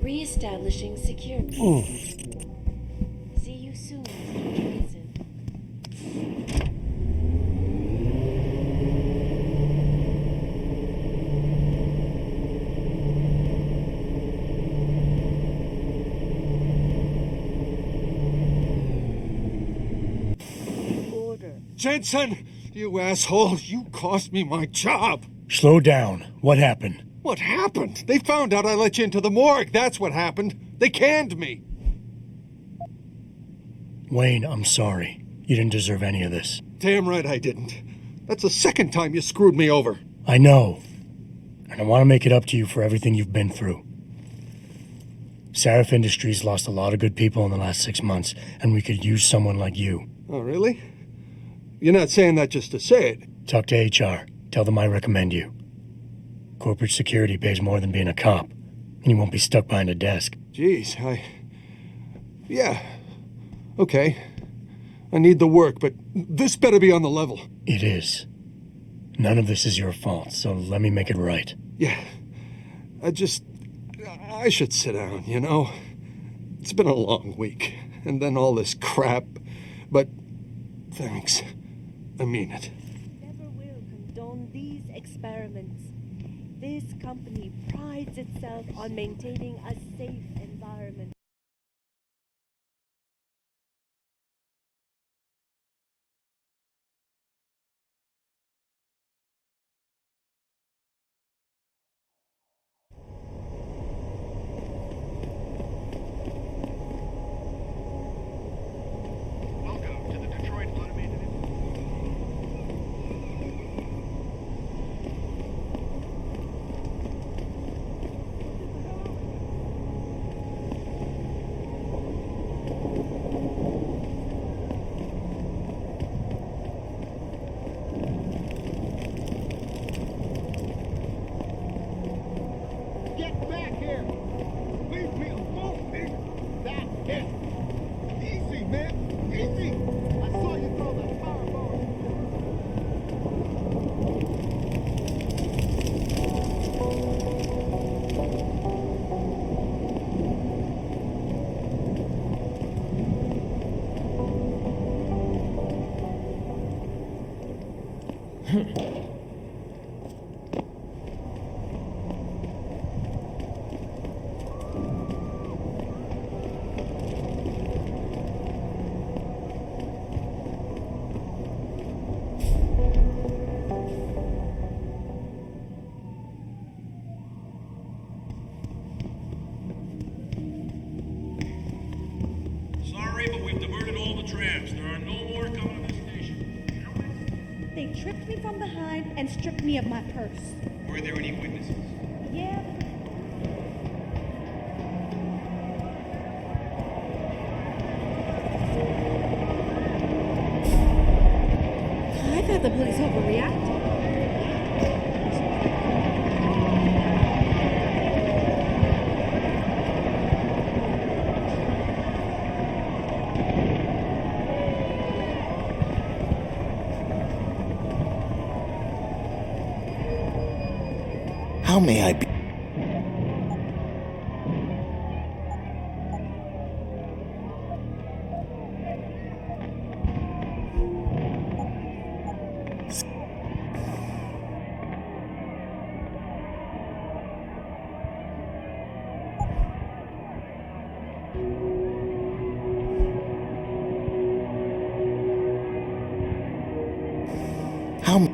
Re-establishing security. See you soon, Mr. Johnson. Order. Jensen! You asshole! You cost me my job! Slow down. What happened? What happened? They found out I let you into the morgue. That's what happened. They canned me. Wayne, I'm sorry. You didn't deserve any of this. Damn right I didn't. That's the second time you screwed me over. I know. And I want to make it up to you for everything you've been through. Sarif Industries lost a lot of good people in the last 6 months, and we could use someone like you. Oh, really? You're not saying that just to say it. Talk to HR. Tell them I recommend you. Corporate security pays more than being a cop, and you won't be stuck behind a desk. Jeez, Yeah. Okay. I need the work, but this better be on the level. It is. None of this is your fault, so let me make it right. Yeah. I should sit down, you know? It's been a long week, and then all this crap, but thanks. I mean it. Never will condone these experiments. This company prides itself on maintaining a safe environment. Welcome to the Detroit Automated. Get back here! Leave me alone, nigga! That's it! Easy, man! Easy! I saw you throw that fireball! Sorry, but we've diverted all the trams. There are no more coming to this station. They tripped me from behind and stripped me of my purse. Were there any witnesses? Yeah. I thought the police overreacted. How may I be? How?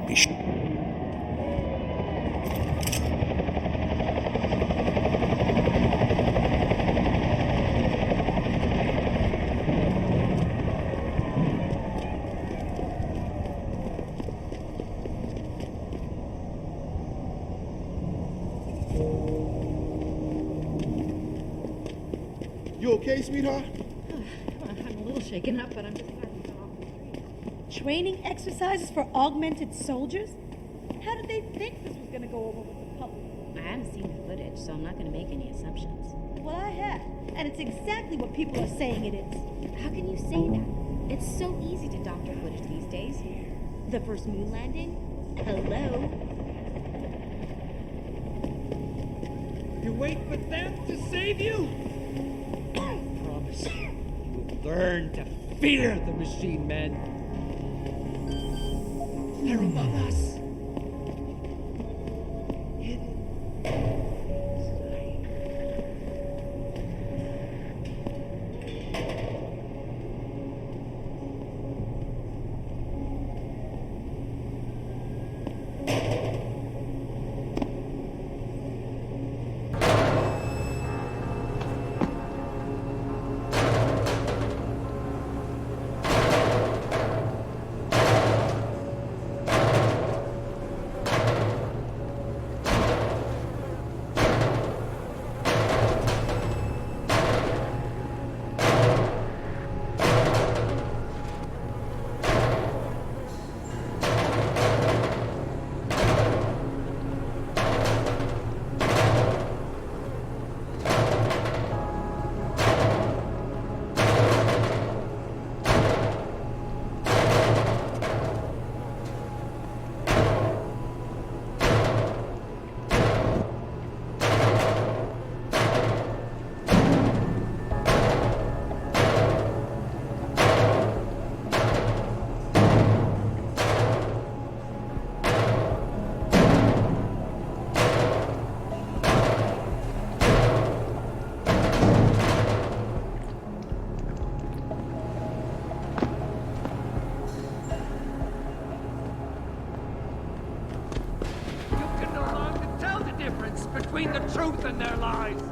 Be sure. You okay, sweetheart? I'm a little shaken up, but I'm just glad we got off the street. Training exercises for augmented soldiers? How did they think this was going to go over with the public? I haven't seen the footage, so I'm not going to make any assumptions. Well, I have. And it's exactly what people are saying it is. How can you say that? It's so easy to doctor footage these days. The first moon landing? Hello? You wait for them to save you? I promise you will learn to fear the machine men. They're among us. Hidden. Between the truth and their lies.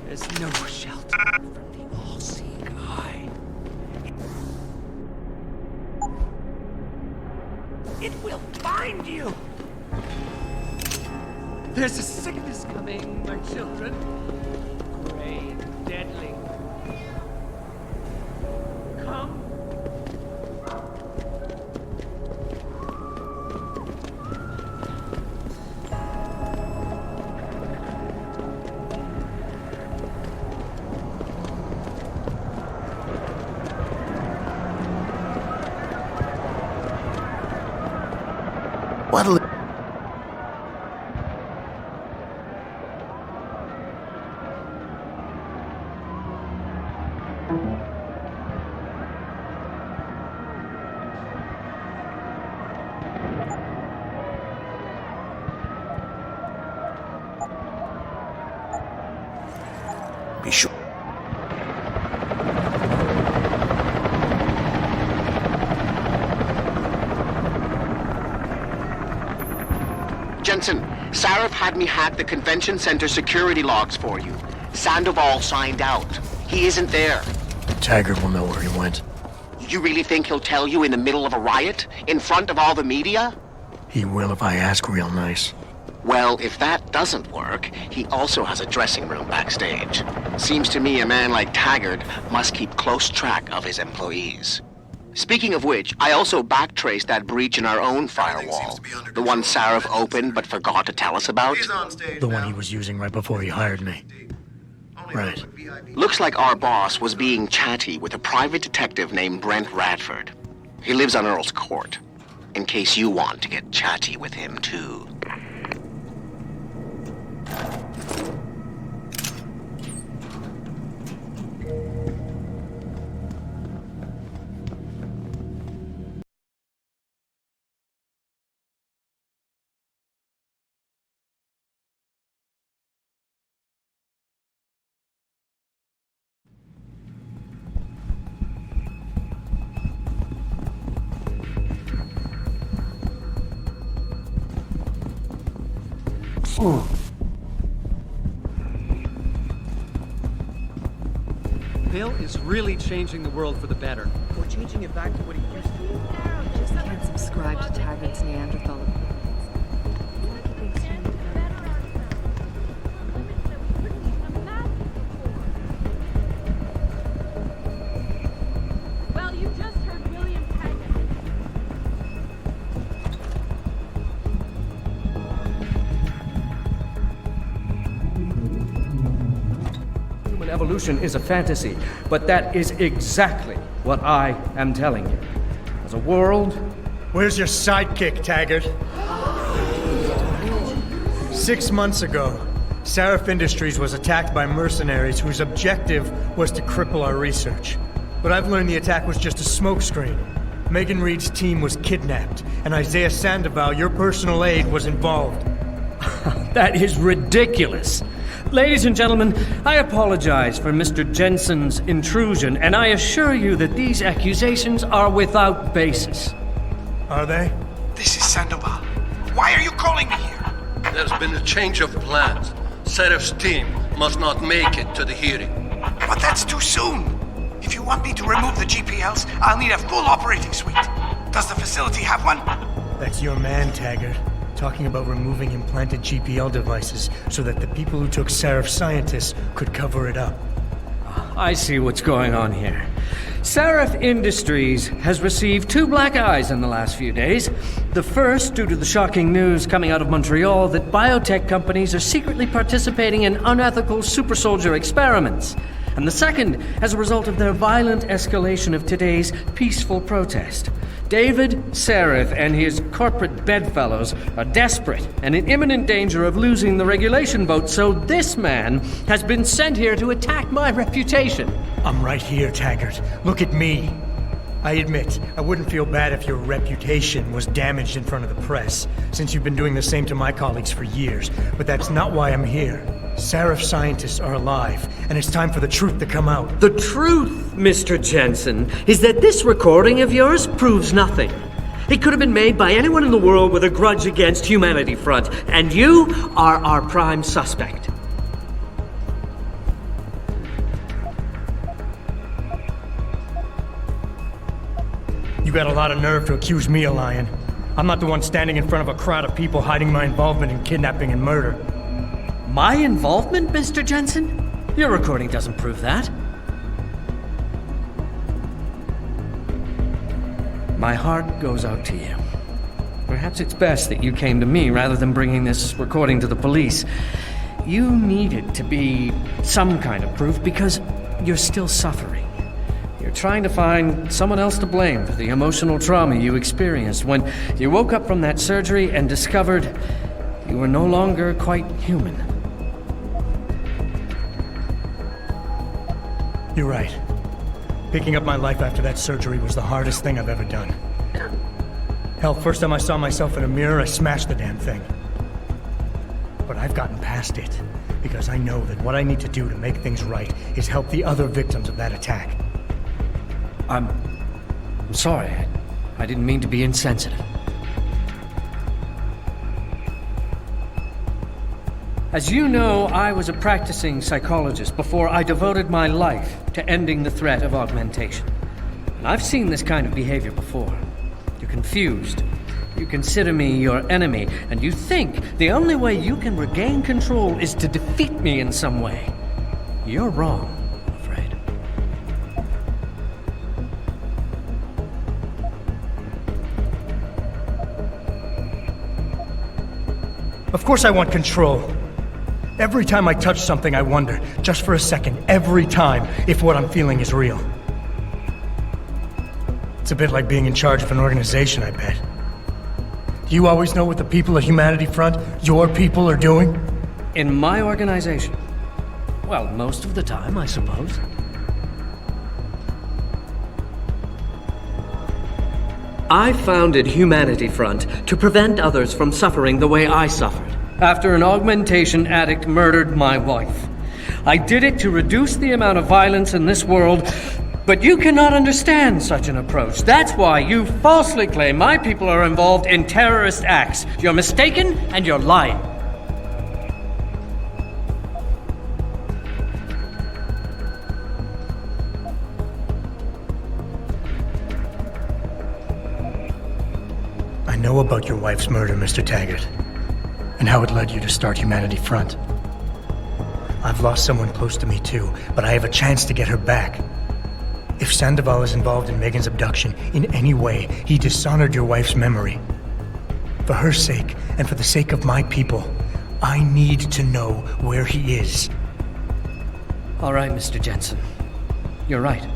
There's no shelter from the all-seeing eye. It will find you. There's a sickness coming, my children. Gray and deadly. Come. What'll be sure. Jensen, Sarif had me hack the convention center security logs for you. Sandoval signed out. He isn't there. Taggart will know where he went. You really think he'll tell you in the middle of a riot? In front of all the media? He will if I ask real nice. Well, if that doesn't work, he also has a dressing room backstage. Seems to me a man like Taggart must keep close track of his employees. Speaking of which, I also backtraced that breach in our own firewall. The one Sarif opened but forgot to tell us about. The one he was using right before he hired me. Right. Looks like our boss was being chatty with a private detective named Brent Radford. He lives on Earl's Court. In case you want to get chatty with him, too. Bill is really changing the world for the better. We're changing it back to what he used to be. Just can't subscribe to Taggart's Neanderthal opinions. Well, you just heard William Taggart. Human evolution is a fantasy, but that is exactly what I am telling you. As a world... Where's your sidekick, Taggart? 6 months ago, Sarif Industries was attacked by mercenaries whose objective was to cripple our research. But I've learned the attack was just a smokescreen. Megan Reed's team was kidnapped, and Isaiah Sandoval, your personal aide, was involved. That is ridiculous. Ladies and gentlemen, I apologize for Mr. Jensen's intrusion, and I assure you that these accusations are without basis. Are they? This is Sandoval. Why are you calling me here? There's been a change of plans. Serif's team must not make it to the hearing. But that's too soon. If you want me to remove the GPLs, I'll need a full operating suite. Does the facility have one? That's your man, Taggart. Talking about removing implanted GPL devices so that the people who took Sarif scientists could cover it up. I see what's going on here. Sarif Industries has received 2 black eyes in the last few days. The first, due to the shocking news coming out of Montreal that biotech companies are secretly participating in unethical super soldier experiments. And the second, as a result of their violent escalation of today's peaceful protest. David Sarif and his corporate bedfellows are desperate and in imminent danger of losing the regulation vote, so this man has been sent here to attack my reputation. I'm right here, Taggart. Look at me. I admit, I wouldn't feel bad if your reputation was damaged in front of the press, since you've been doing the same to my colleagues for years, but that's not why I'm here. Sarif scientists are alive, and it's time for the truth to come out. The truth, Mr. Jensen, is that this recording of yours proves nothing. It could have been made by anyone in the world with a grudge against Humanity Front, and you are our prime suspect. You got a lot of nerve to accuse me of lying. I'm not the one standing in front of a crowd of people hiding my involvement in kidnapping and murder. My involvement, Mr. Jensen? Your recording doesn't prove that. My heart goes out to you. Perhaps it's best that you came to me rather than bringing this recording to the police. You need it to be some kind of proof because you're still suffering. You're trying to find someone else to blame for the emotional trauma you experienced when you woke up from that surgery and discovered you were no longer quite human. You're right. Picking up my life after that surgery was the hardest thing I've ever done. Hell, first time I saw myself in a mirror, I smashed the damn thing. But I've gotten past it, because I know that what I need to do to make things right is help the other victims of that attack. I'm sorry. I didn't mean to be insensitive. As you know, I was a practicing psychologist before I devoted my life to ending the threat of augmentation. And I've seen this kind of behavior before. You're confused. You consider me your enemy, and you think the only way you can regain control is to defeat me in some way. You're wrong, I'm afraid. Of course I want control. Every time I touch something, I wonder, just for a second, every time, if what I'm feeling is real. It's a bit like being in charge of an organization, I bet. Do you always know what the people at Humanity Front, your people, are doing? In my organization? Well, most of the time, I suppose. I founded Humanity Front to prevent others from suffering the way I suffered after an augmentation addict murdered my wife. I did it to reduce the amount of violence in this world, but you cannot understand such an approach. That's why you falsely claim my people are involved in terrorist acts. You're mistaken and you're lying. know about your wife's murder, Mr. Taggart, and how it led you to start Humanity Front. I've lost someone close to me too, but I have a chance to get her back. If Sandoval is involved in Megan's abduction in any way, he dishonored your wife's memory. For her sake, and for the sake of my people, I need to know where he is. All right, Mr. Jensen. You're right.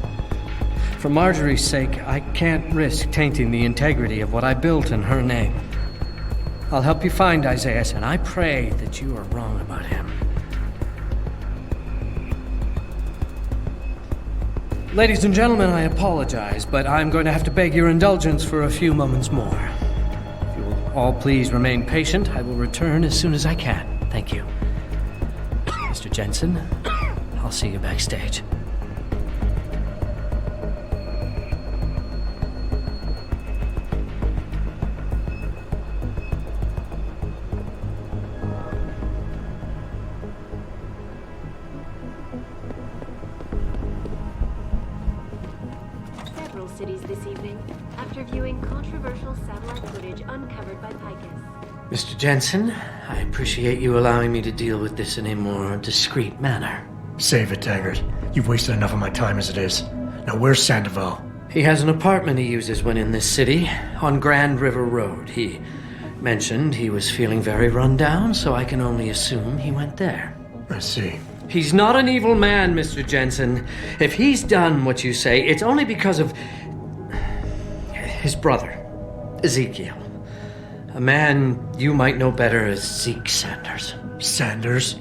For Marjorie's sake, I can't risk tainting the integrity of what I built in her name. I'll help you find Isaiah, and I pray that you are wrong about him. Ladies and gentlemen, I apologize, but I'm going to have to beg your indulgence for a few moments more. If you will all please remain patient, I will return as soon as I can. Thank you. Mr. Jensen, I'll see you backstage. Cities this evening after viewing controversial satellite footage uncovered by Picus. Mr. Jensen, I appreciate you allowing me to deal with this in a more discreet manner. Save it, Taggart. You've wasted enough of my time as it is. Now where's Sandoval? He has an apartment he uses when in this city, on Grand River Road. He mentioned he was feeling very run down, so I can only assume he went there. I see. He's not an evil man, Mr. Jensen. If he's done what you say, it's only because of his brother, Ezekiel. A man you might know better as Zeke Sanders. Sanders?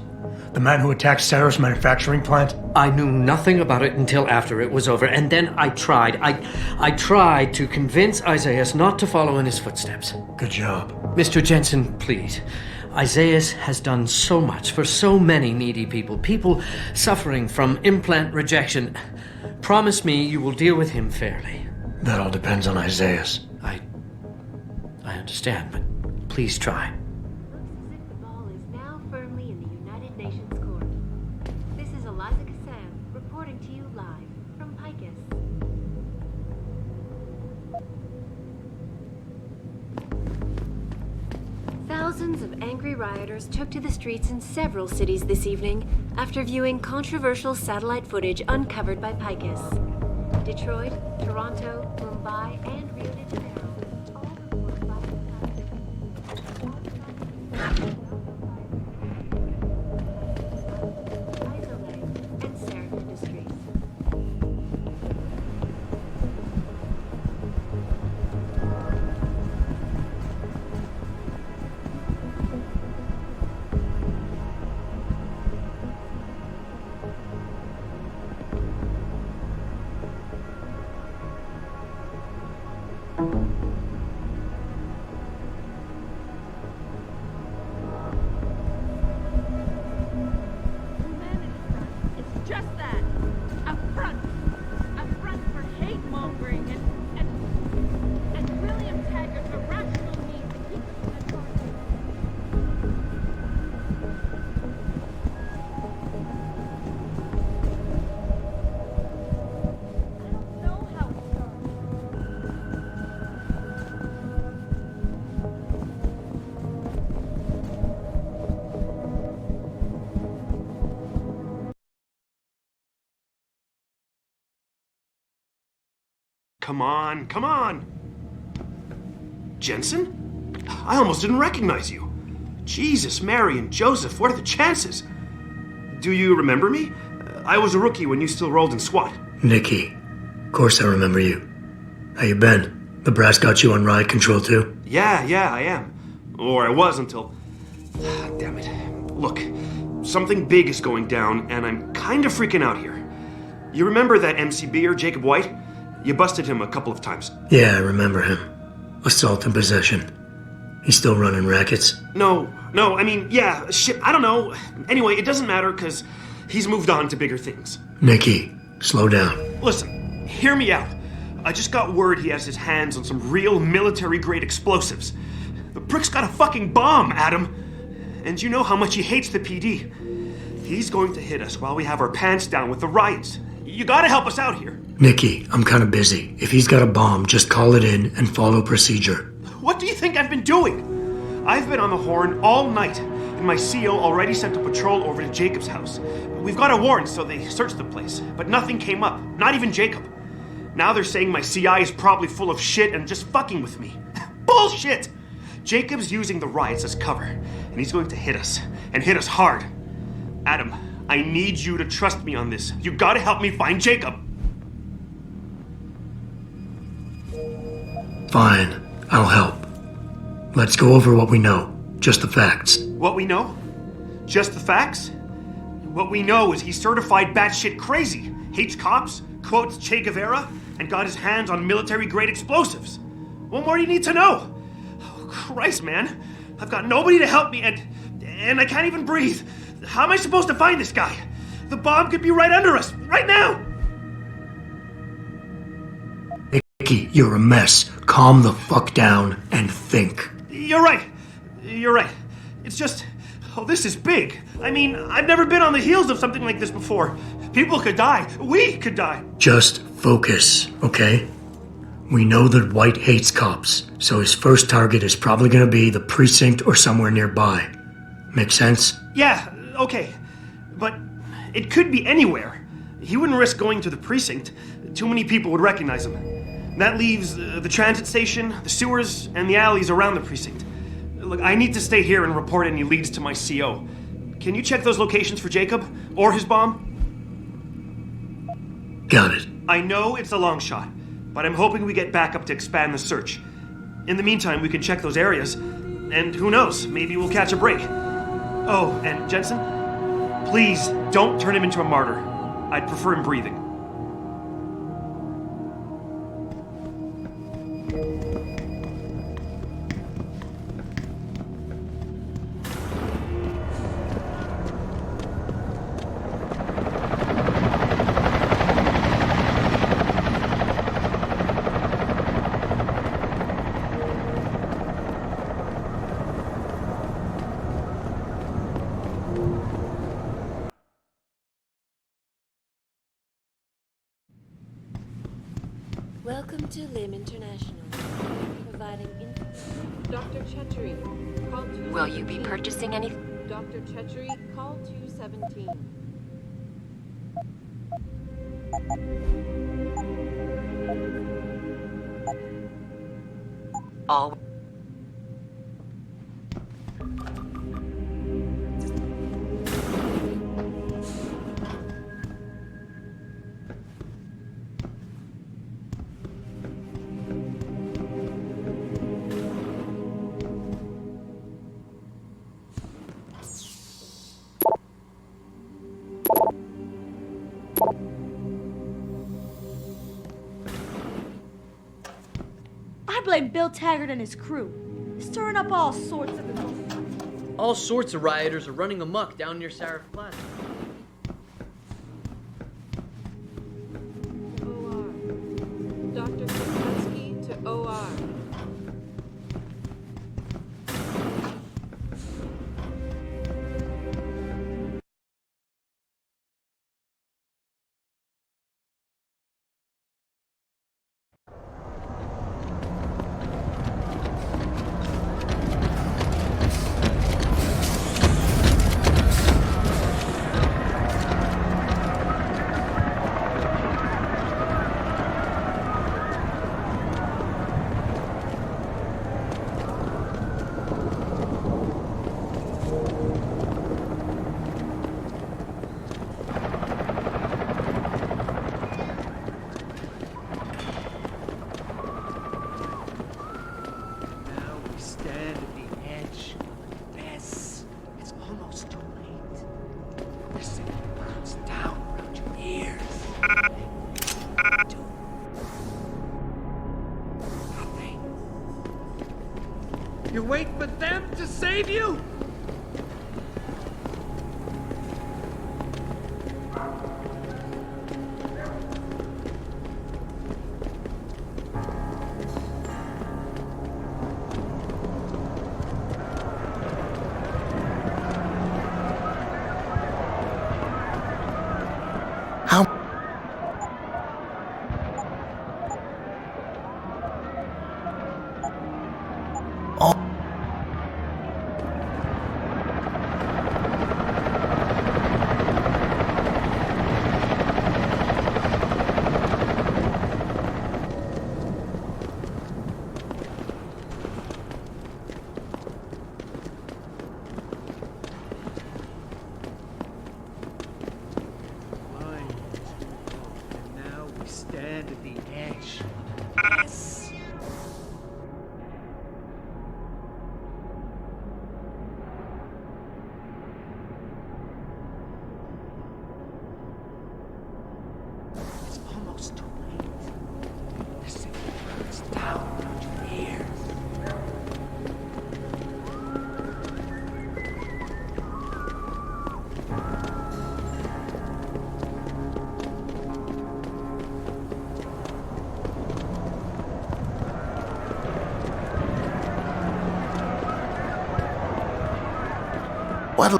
The man who attacked Sarah's manufacturing plant? I knew nothing about it until after it was over, and then I tried. I tried to convince Isaiah not to follow in his footsteps. Good job. Mr. Jensen, please. Isaiah has done so much for so many needy people. People suffering from implant rejection. Promise me you will deal with him fairly. That all depends on Isaiah. I understand, but please try. The ball is now firmly in the United Nations court. This is Eliza Kassam reporting to you live from Picus. Thousands of angry rioters took to the streets in several cities this evening after viewing controversial satellite footage uncovered by Picus. Detroit, Toronto, Mumbai, and Rio de Janeiro, all reported by Isolate and Seraph Industries. Come on, come on! Jensen? I almost didn't recognize you. Jesus, Mary, and Joseph, what are the chances? Do you remember me? I was a rookie when you still rolled in SWAT. Nikki. Of course I remember you. How you been? The brass got you on ride control too? Yeah, I am. Or I was until... Damn it. Look, something big is going down, and I'm kind of freaking out here. You remember that MCBer, Jacob White? You busted him a couple of times. Yeah, I remember him. Assault and possession. He's still running rackets? No, I mean, yeah, shit, I don't know. Anyway, it doesn't matter, because he's moved on to bigger things. Nikki, slow down. Listen, hear me out. I just got word he has his hands on some real military-grade explosives. The prick's got a fucking bomb, Adam. And you know how much he hates the PD. He's going to hit us while we have our pants down with the riots. You gotta help us out here. Nikki, I'm kinda busy. If he's got a bomb, just call it in and follow procedure. What do you think I've been doing? I've been on the horn all night, and my CO already sent a patrol over to Jacob's house. We've got a warrant, so they searched the place, but nothing came up, not even Jacob. Now they're saying my CI is probably full of shit and just fucking with me. Bullshit! Jacob's using the riots as cover, and he's going to hit us, and hit us hard. Adam, I need you to trust me on this. You gotta help me find Jacob. Fine, I'll help. Let's go over what we know. Just the facts. What we know? Just the facts? What we know is he's certified batshit crazy, hates cops, quotes Che Guevara, and got his hands on military-grade explosives. What more do you need to know? Oh, Christ, man. I've got nobody to help me, and I can't even breathe. How am I supposed to find this guy? The bomb could be right under us, right now! Icky, you're a mess. Calm the fuck down and think. You're right. You're right. It's just... Oh, this is big. I mean, I've never been on the heels of something like this before. People could die. We could die. Just focus, okay? We know that White hates cops, so his first target is probably gonna be the precinct or somewhere nearby. Make sense? Yeah, okay. But it could be anywhere. He wouldn't risk going to the precinct. Too many people would recognize him. That leaves the transit station, the sewers, and the alleys around the precinct. Look, I need to stay here and report any leads to my CO. Can you check those locations for Jacob? Or his bomb? Got it. I know it's a long shot, but I'm hoping we get backup to expand the search. In the meantime, we can check those areas, and who knows, maybe we'll catch a break. Oh, and Jensen, please don't turn him into a martyr. I'd prefer him breathing. Welcome to LIM International, providing Dr. Chetri, call 217. Will you be purchasing any? Dr. Chetri, call 217. All. I blame Bill Taggart and his crew, stirring up all sorts of emotion. All sorts of rioters are running amok down near Sarif Plaza. OR. Dr. Krasinski to OR. You wait for them to save you? It's too late. The city burns down around your ears. What?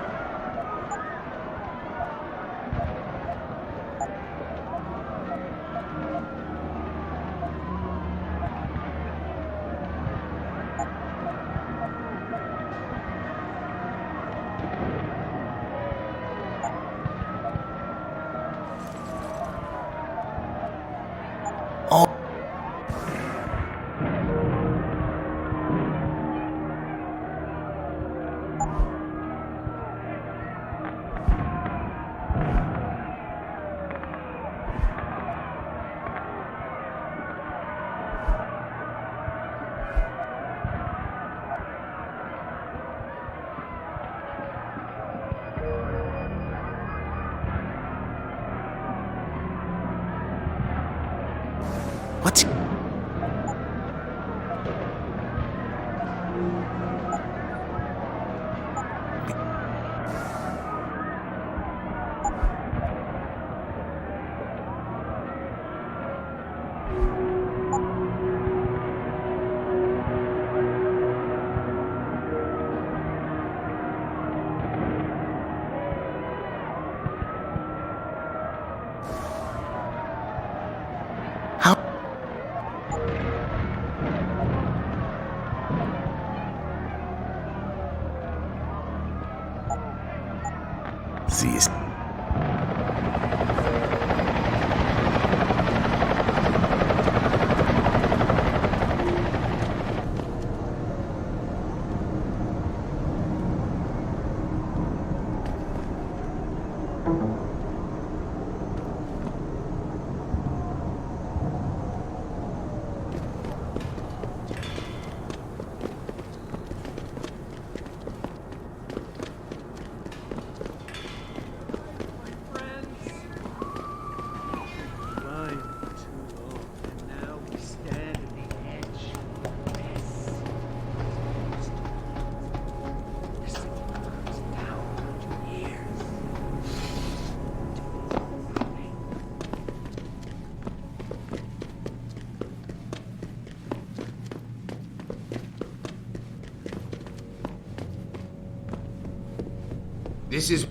Oh. What? How? Sie ist. This is...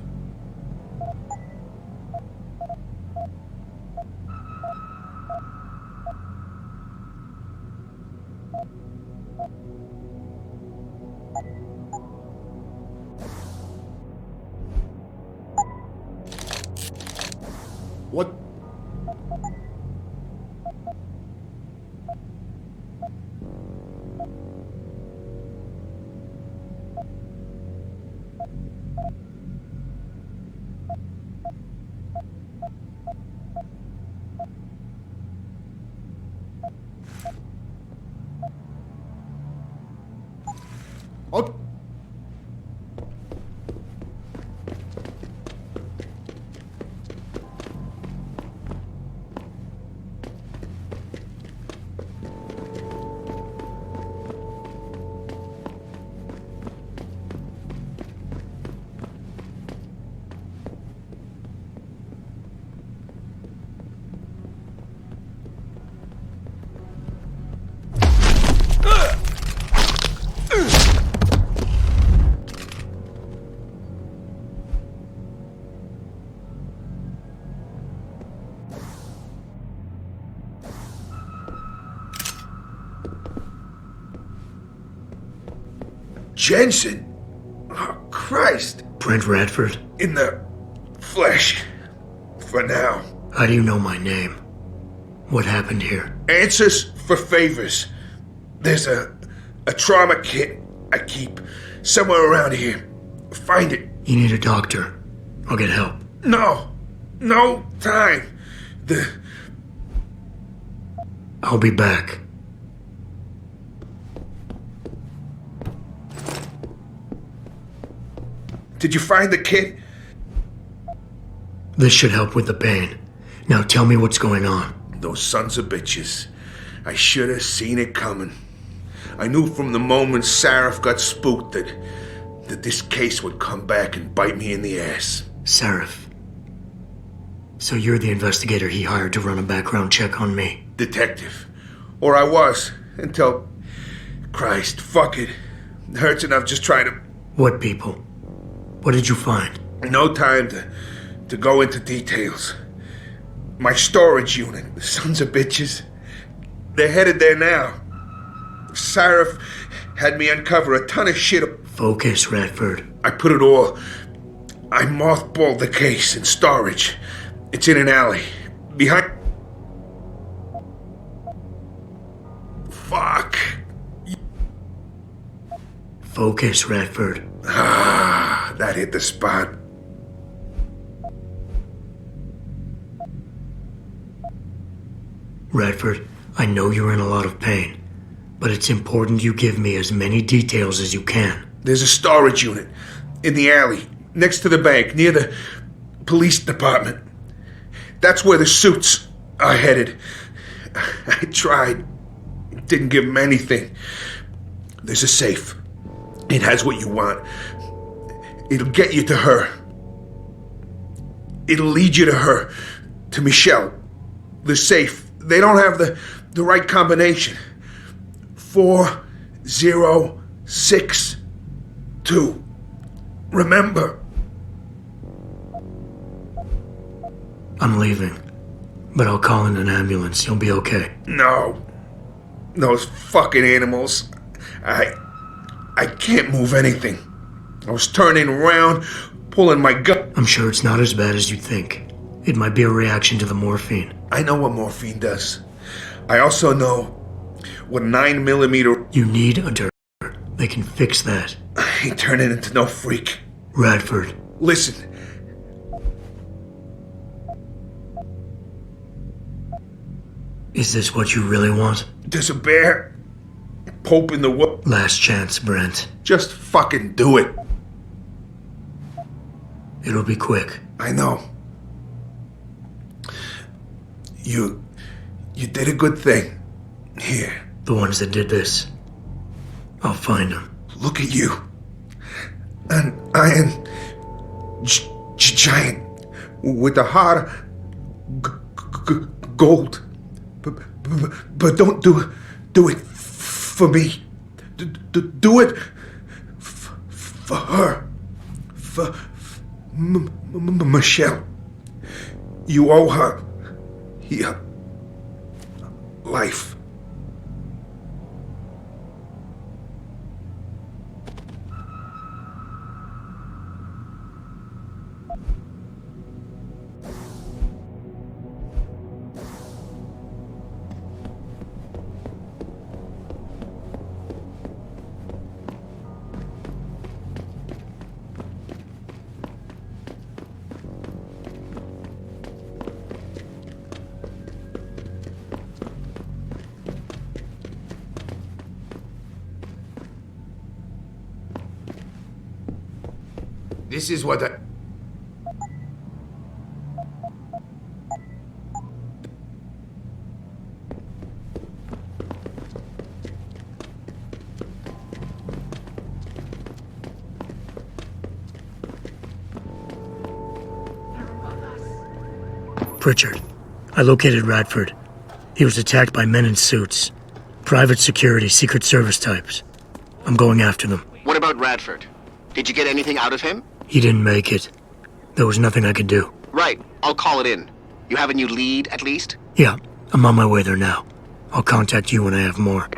What? What? Jensen? Oh, Christ. Brent Radford? In the flesh. For now. How do you know my name? What happened here? Answers for favors. There's a trauma kit I keep somewhere around here. Find it. You need a doctor. I'll get help. No time. I'll be back. Did you find the kit? This should help with the pain. Now tell me what's going on. Those sons of bitches. I should have seen it coming. I knew from the moment Sarif got spooked that this case would come back and bite me in the ass. Sarif. So you're the investigator he hired to run a background check on me? Detective. Or I was, until... Christ, fuck it. It hurts enough just trying to... What people? What did you find? No time to go into details. My storage unit, the sons of bitches. They're headed there now. Sarif had me uncover a ton of shit. Focus, Radford. I put it all... I mothballed the case in storage. It's in an alley. Behind... Fuck. Focus, Radford. Ah, that hit the spot. Radford, I know you're in a lot of pain, but it's important you give me as many details as you can. There's a storage unit in the alley, next to the bank, near the police department. That's where the suits are headed. I tried. Didn't give them anything. There's a safe. It has what you want. It'll get you to her. It'll lead you to her. To Michelle. The safe. They don't have the right combination. 4062. Remember. I'm leaving, but I'll call in an ambulance. You'll be okay. No. Those fucking animals. I can't move anything. I was turning around, pulling my gun. I'm sure it's not as bad as you think. It might be a reaction to the morphine. I know what morphine does. I also know what 9mm... You need a doctor. They can fix that. I ain't turning into no freak. Radford. Listen. Is this what you really want? There's a bear... Pope in the wood. Last chance, Brent. Just fucking do it. It'll be quick. I know. You did a good thing. Here. The ones that did this. I'll find them. Look at you. An iron giant with a heart of gold. But don't do it for me. Do it for her. For Michelle. You owe her your life. This is what I... Pritchard. I located Radford. He was attacked by men in suits. Private security, Secret Service types. I'm going after them. What about Radford? Did you get anything out of him? He didn't make it. There was nothing I could do. Right. I'll call it in. You have a new lead, at least? Yeah, I'm on my way there now. I'll contact you when I have more.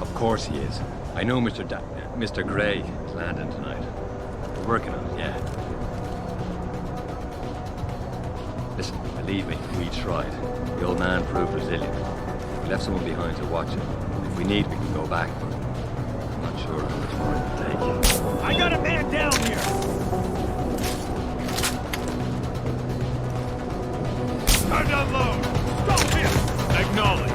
Of course he is. I know Mr. Gray is landing tonight. We're working on it, yeah. Listen, believe me, we tried. The old man proved resilient. We left someone behind to watch him. If we need, we can go back, but I'm not sure how much more it will take. I got a man down here! Time to unload! Stop him! Acknowledge!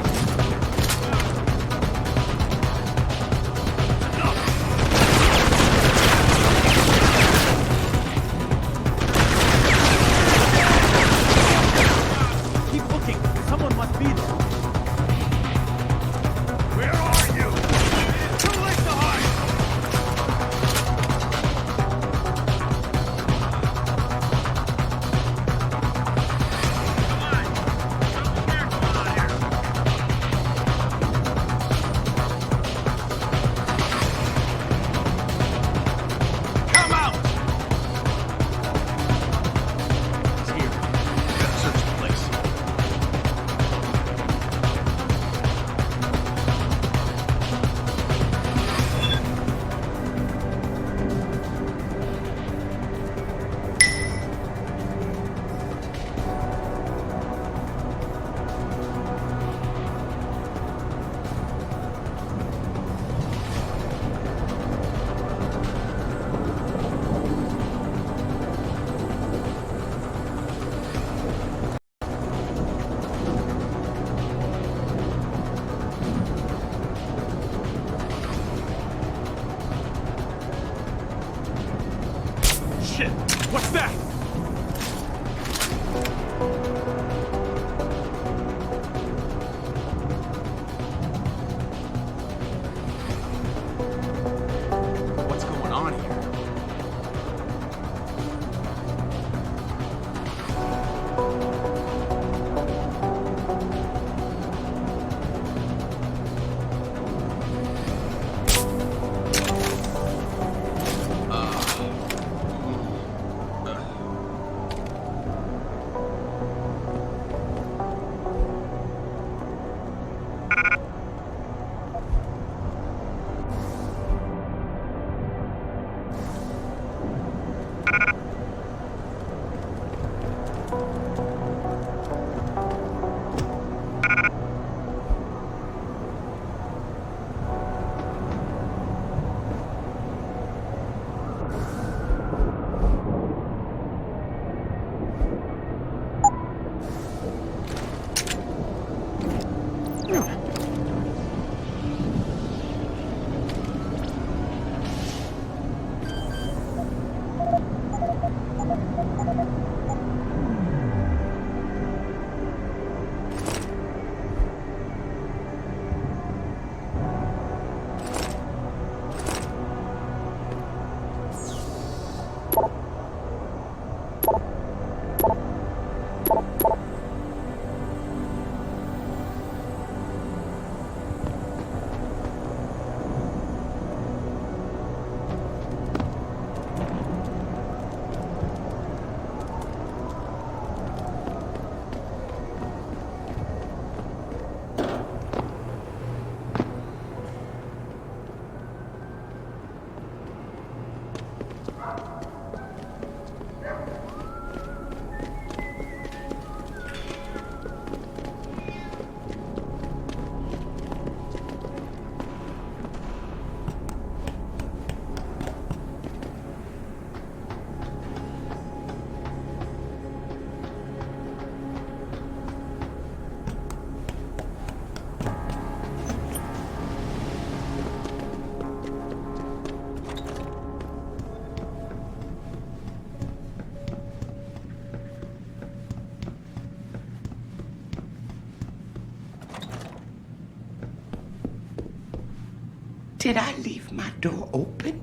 Did I leave my door open?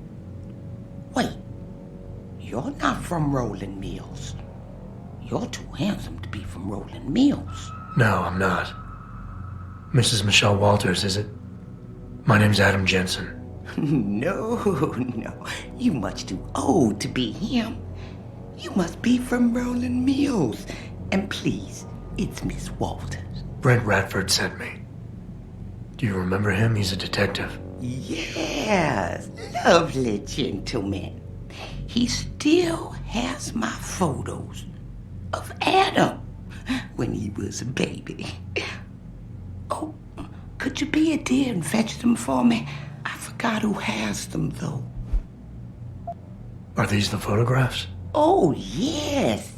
Wait, you're not from Rolling Mills. You're too handsome to be from Rolling Mills. No, I'm not. Mrs. Michelle Walters, is it? My name's Adam Jensen. No, you much too old to be him. You must be from Rolling Mills. And please, it's Miss Walters. Brent Radford sent me. Do you remember him? He's a detective. Yes, lovely gentleman. He still has my photos of Adam when he was a baby. Oh, could you be a dear and fetch them for me? I forgot who has them, though. Are these the photographs? Oh, yes.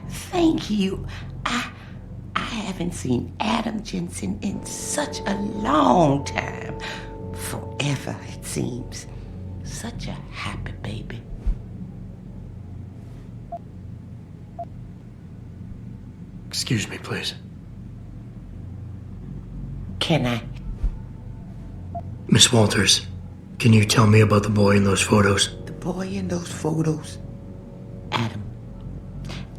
Thank you. I haven't seen Adam Jensen in such a long time. Forever, it seems. Such a happy baby. Excuse me, please. Can I? Miss Walters, can you tell me about the boy in those photos? The boy in those photos? Adam.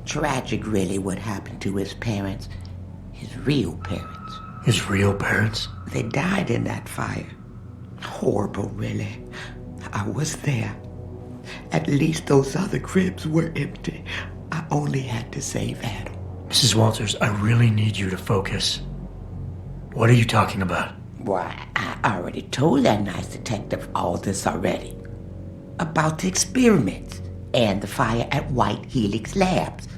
Tragic, really, what happened to his parents. His real parents. His real parents? They died in that fire. Horrible, really. I was there. At least those other cribs were empty. I only had to save Adam. Mrs. Walters, I really need you to focus. What are you talking about? Why, I already told that nice detective all this already. About the experiments and the fire at White Helix Labs.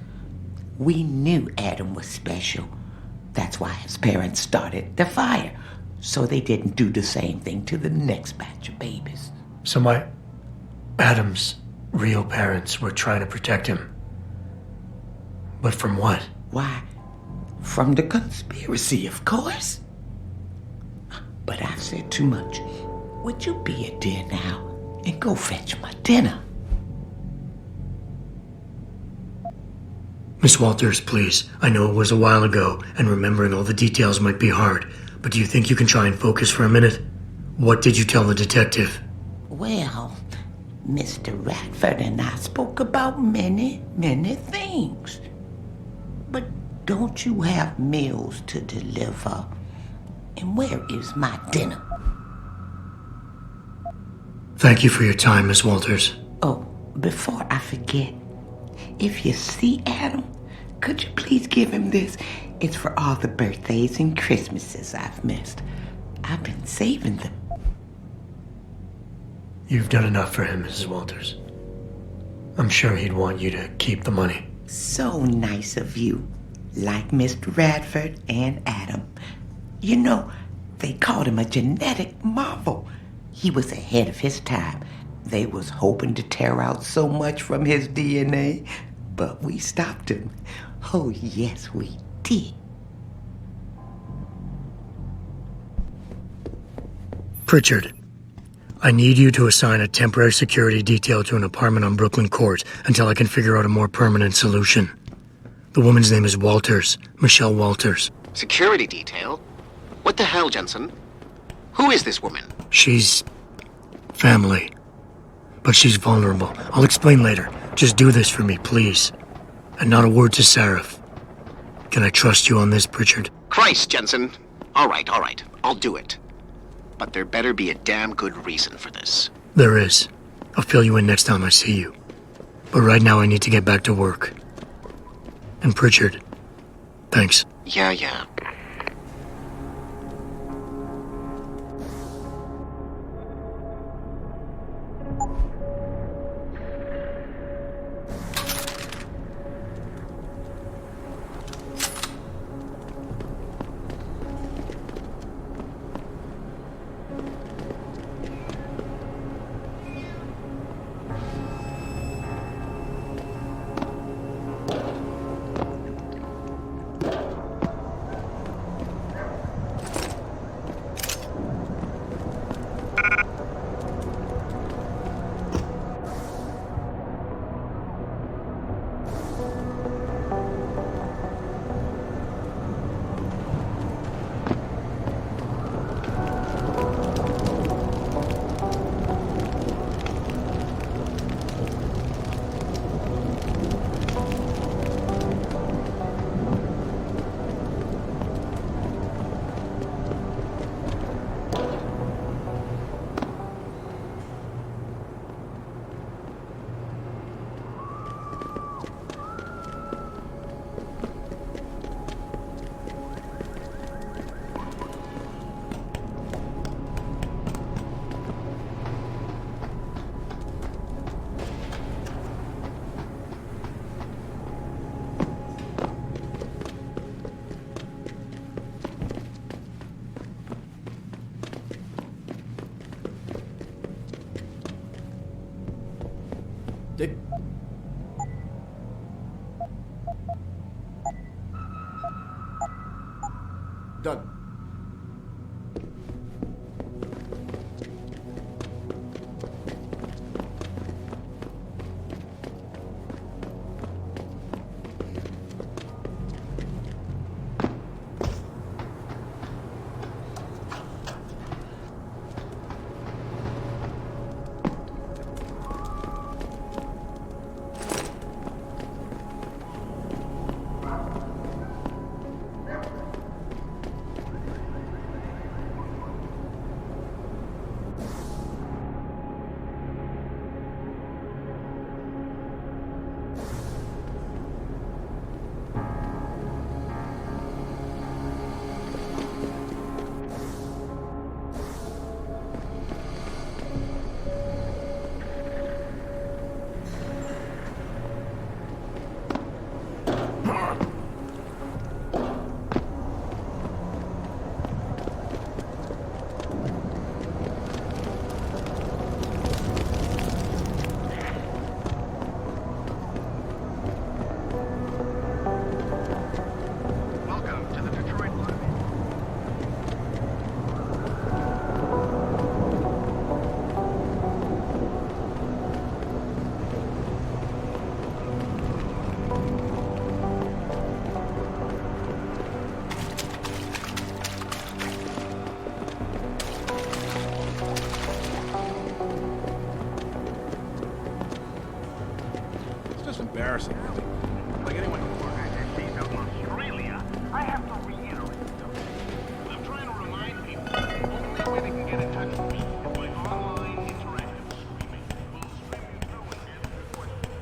We knew Adam was special. That's why his parents started the fire, so they didn't do the same thing to the next batch of babies. So Adam's real parents were trying to protect him. But from what? Why, from the conspiracy, of course. But I've said too much. Would you be a dear now and go fetch my dinner? Miss Walters, please. I know it was a while ago, and remembering all the details might be hard, but do you think you can try and focus for a minute? What did you tell the detective? Well, Mr. Radford and I spoke about many, many things. But don't you have meals to deliver? And where is my dinner? Thank you for your time, Miss Walters. Oh, before I forget, if you see Adam, could you please give him this? It's for all the birthdays and Christmases I've missed. I've been saving them. You've done enough for him, Mrs. Walters. I'm sure he'd want you to keep the money. So nice of you. Like Mr. Radford and Adam. You know, they called him a genetic marvel. He was ahead of his time. They was hoping to tear out so much from his DNA, but we stopped him. Oh, yes, we did. Pritchard, I need you to assign a temporary security detail to an apartment on Brooklyn Court until I can figure out a more permanent solution. The woman's name is Walters, Michelle Walters. Security detail? What the hell, Jensen? Who is this woman? She's family. But she's vulnerable. I'll explain later. Just do this for me, please. And not a word to Sarif. Can I trust you on this, Pritchard? Christ, Jensen. All right. I'll do it. But there better be a damn good reason for this. There is. I'll fill you in next time I see you. But right now I need to get back to work. And Pritchard, thanks. Yeah. Done. Embarrassing. Like anyone who works out in Australia, I have to reiterate something. I'm trying to remind people the only way they can get in touch with me is by online interactive streaming. We'll stream you through and answer your questions.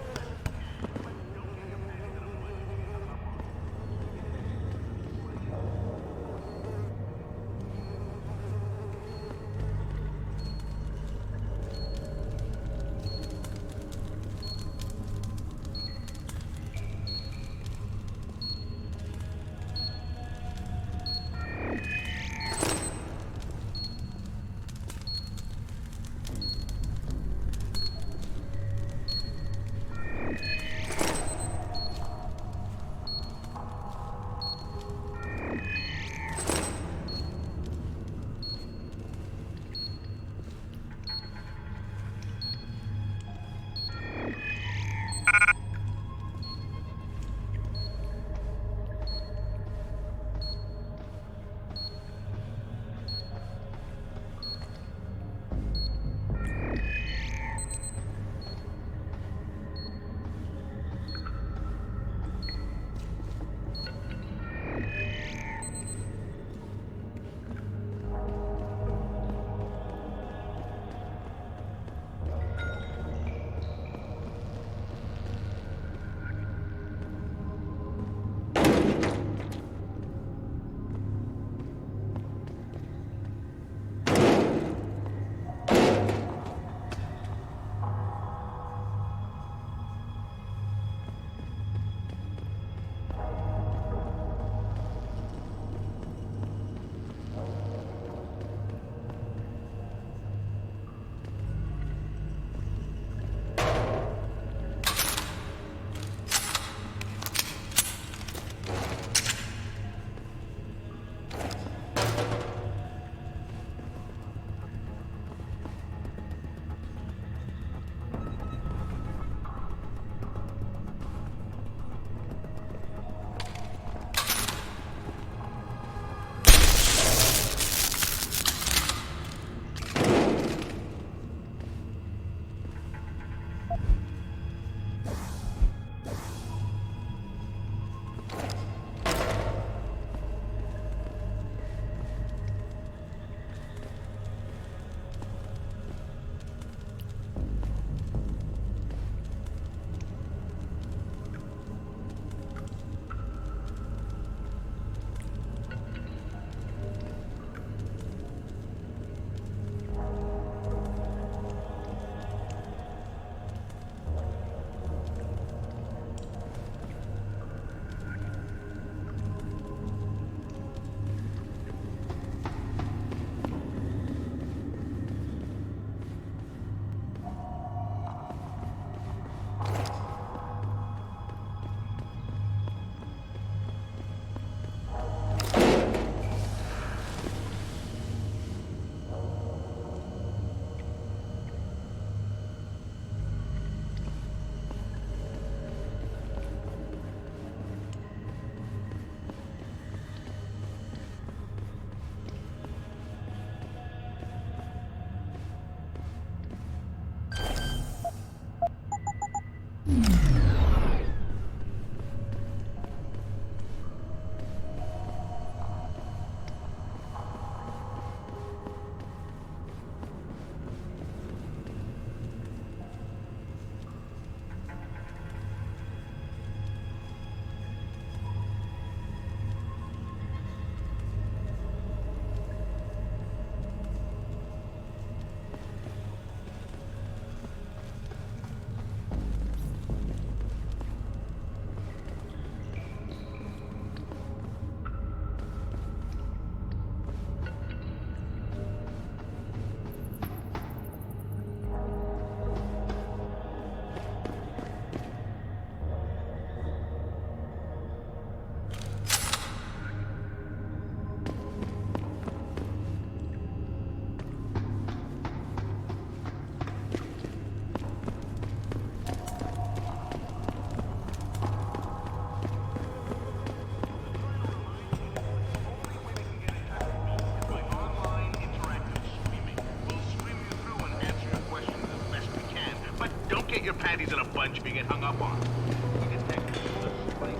get your panties in a bunch if you get hung up on. You can take this to the spike.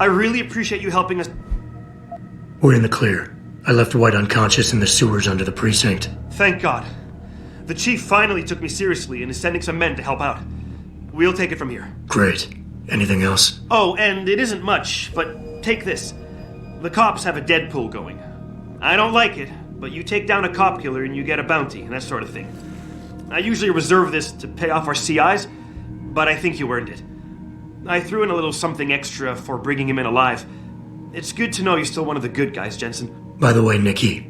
I really appreciate you helping us. We're in the clear. I left White unconscious in the sewers under the precinct. Thank God. The chief finally took me seriously and is sending some men to help out. We'll take it from here. Great. Anything else? Oh, and it isn't much, but take this. The cops have a Deadpool going. I don't like it, but you take down a cop killer and you get a bounty, and that sort of thing. I usually reserve this to pay off our CIs, but I think you earned it. I threw in a little something extra for bringing him in alive. It's good to know you're still one of the good guys, Jensen. By the way, Nikki,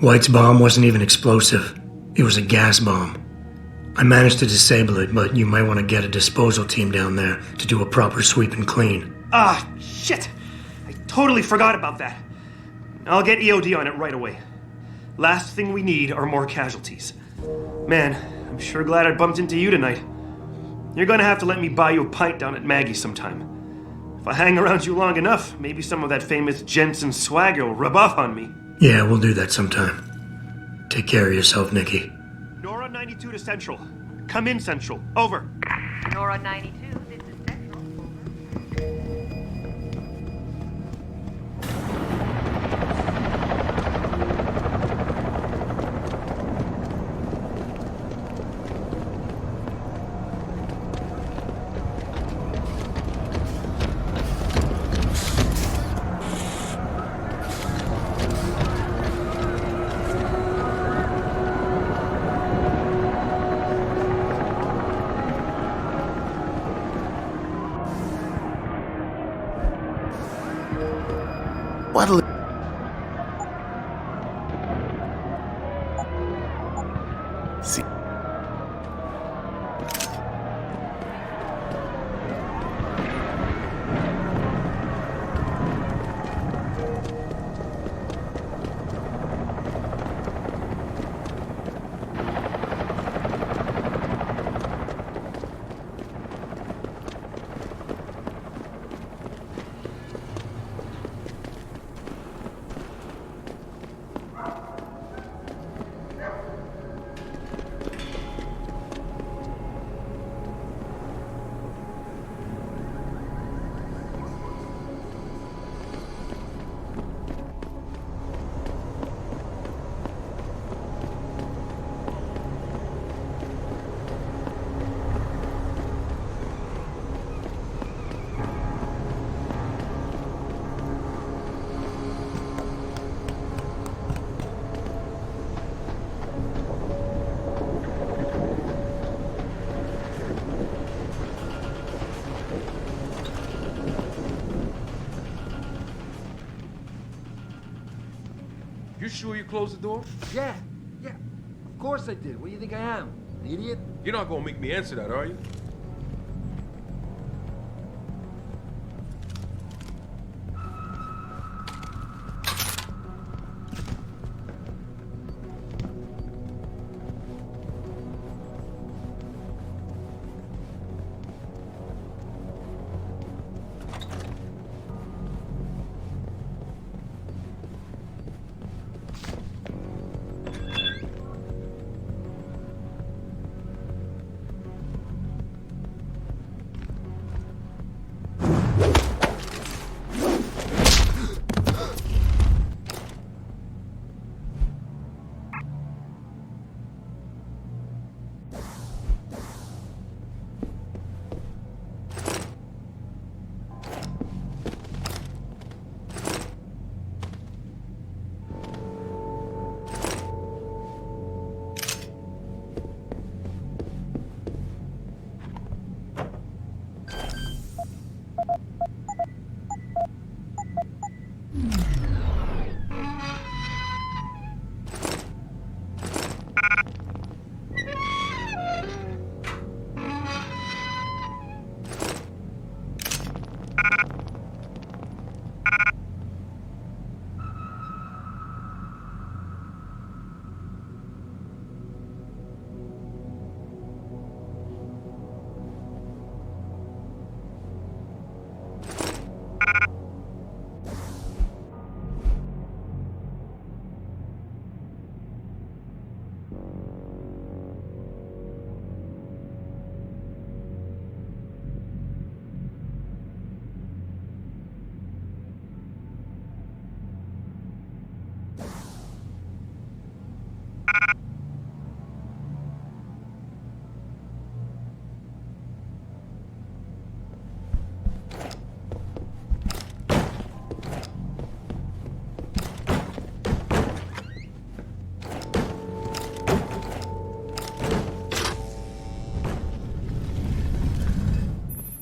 White's bomb wasn't even explosive. It was a gas bomb. I managed to disable it, but you might want to get a disposal team down there to do a proper sweep and clean. Ah, shit! I totally forgot about that. I'll get EOD on it right away. Last thing we need are more casualties. Man, I'm sure glad I bumped into you tonight. You're gonna have to let me buy you a pint down at Maggie's sometime. If I hang around you long enough, maybe some of that famous Jensen swagger will rub off on me. Yeah, we'll do that sometime. Take care of yourself, Nikki. Nora 92 to Central. Come in, Central. Over. Nora 92, this is Central. What'll... See... sure you closed the door? Yeah. Of course I did. What do you think I am? An idiot? You're not gonna make me answer that, are you?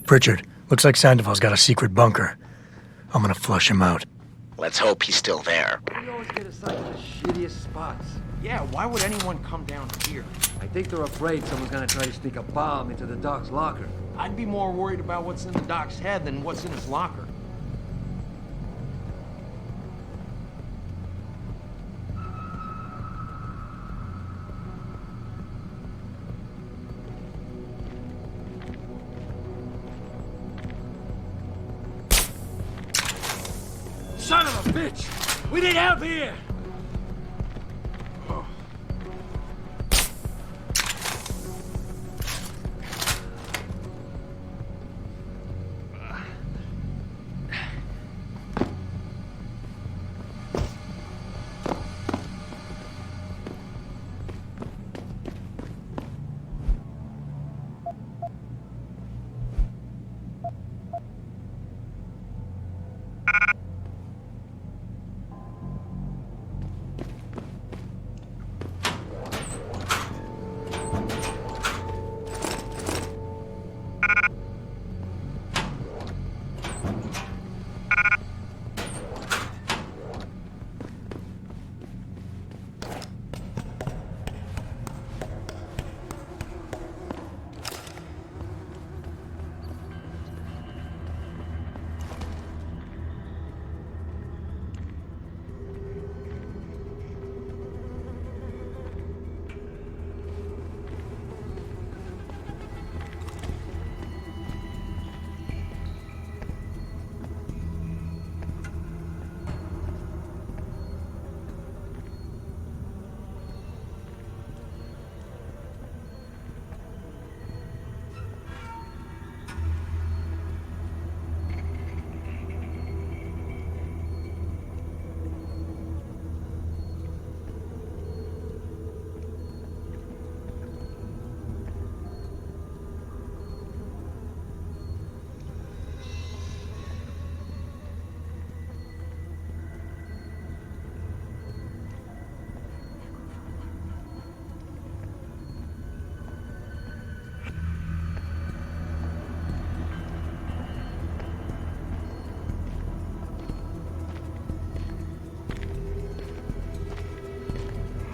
Pritchard, looks like Sandoval's got a secret bunker. I'm gonna flush him out. Let's hope he's still there. We always get assigned the shittiest spots. Yeah, why would anyone come down here? I think they're afraid someone's gonna try to sneak a bomb into the doc's locker. I'd be more worried about what's in the doc's head than what's in his locker. Son of a bitch! We need help here!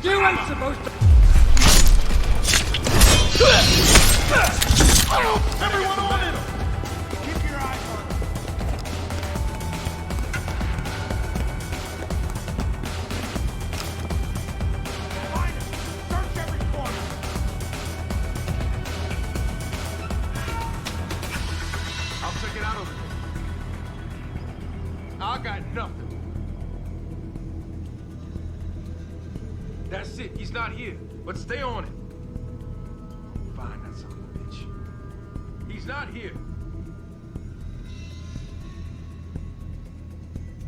You ain't supposed to. Everyone on him! Keep your eyes on him. Find him. Search every corner. I'll check it out over there. I got nothing. That's it. He's not here. But stay on it. Find that son of a bitch. He's not here.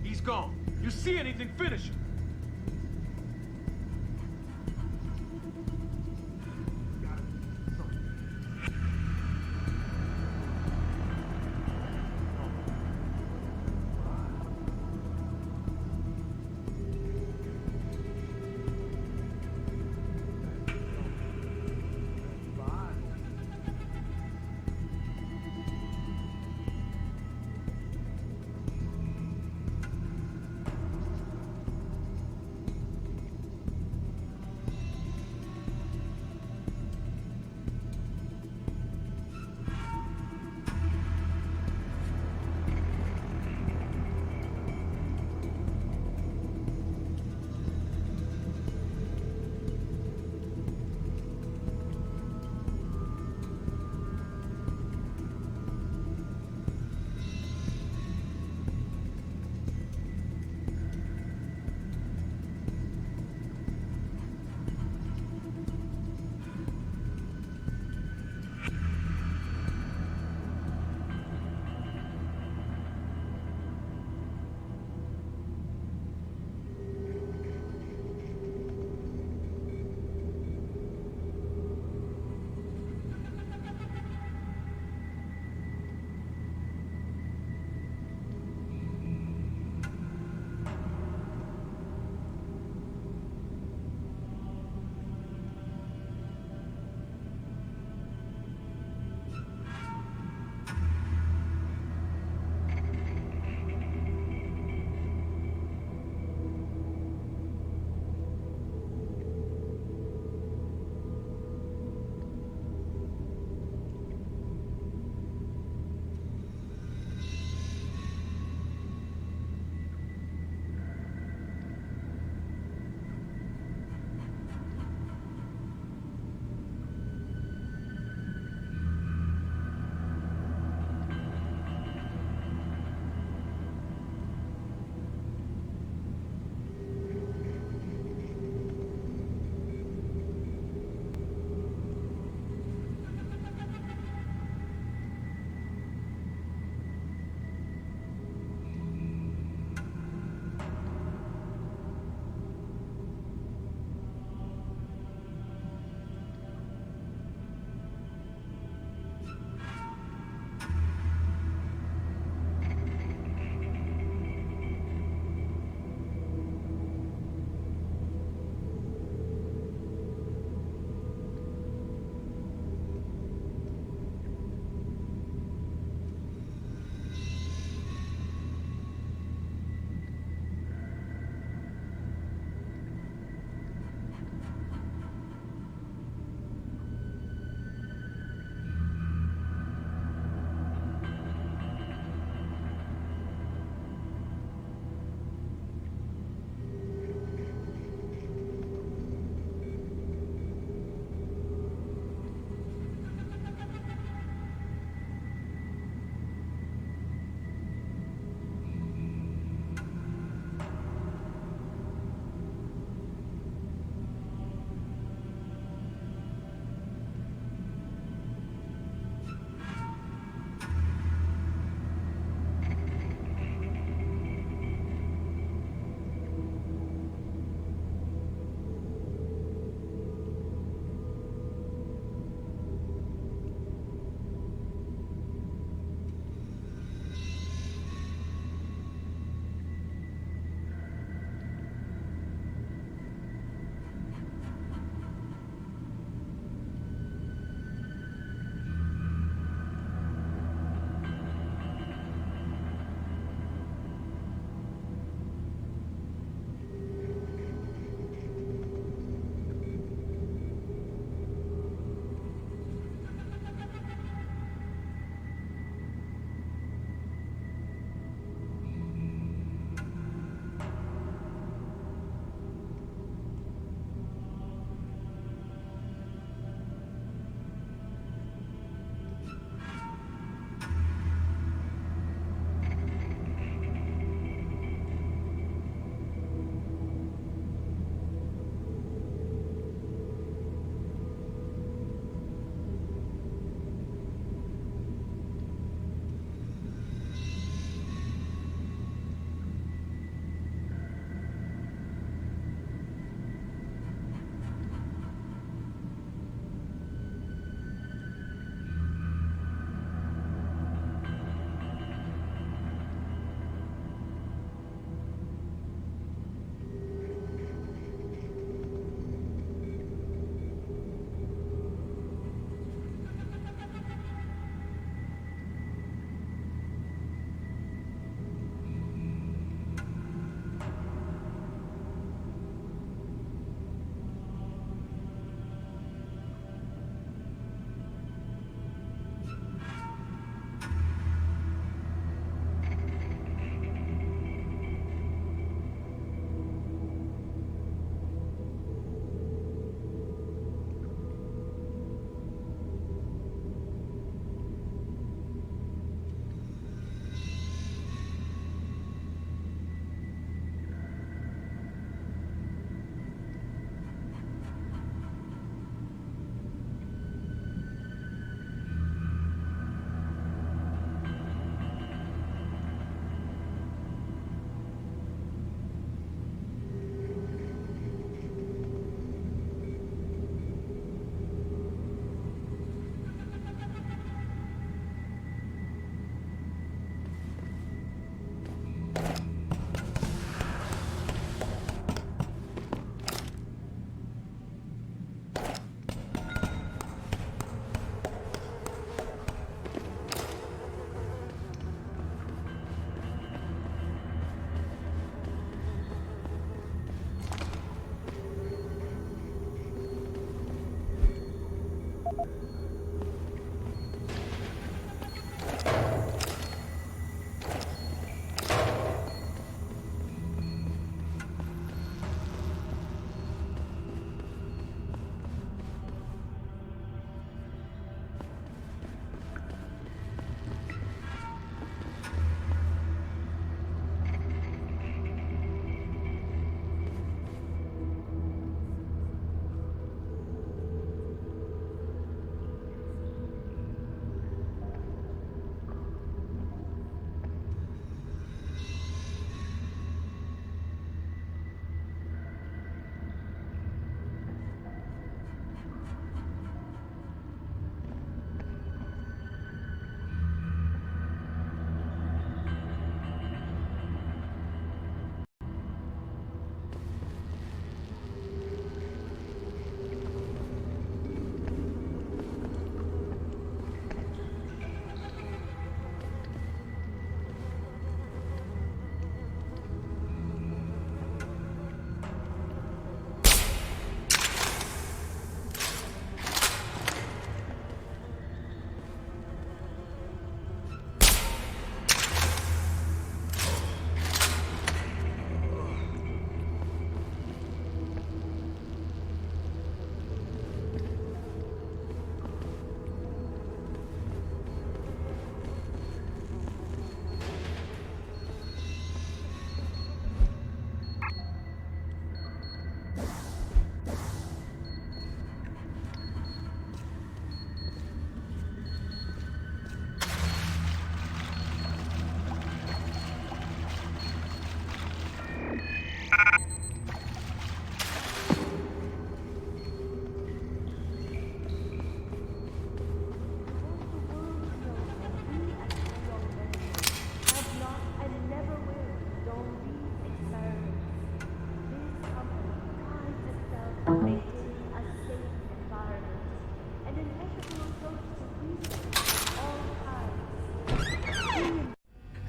He's gone. You see anything, finish him.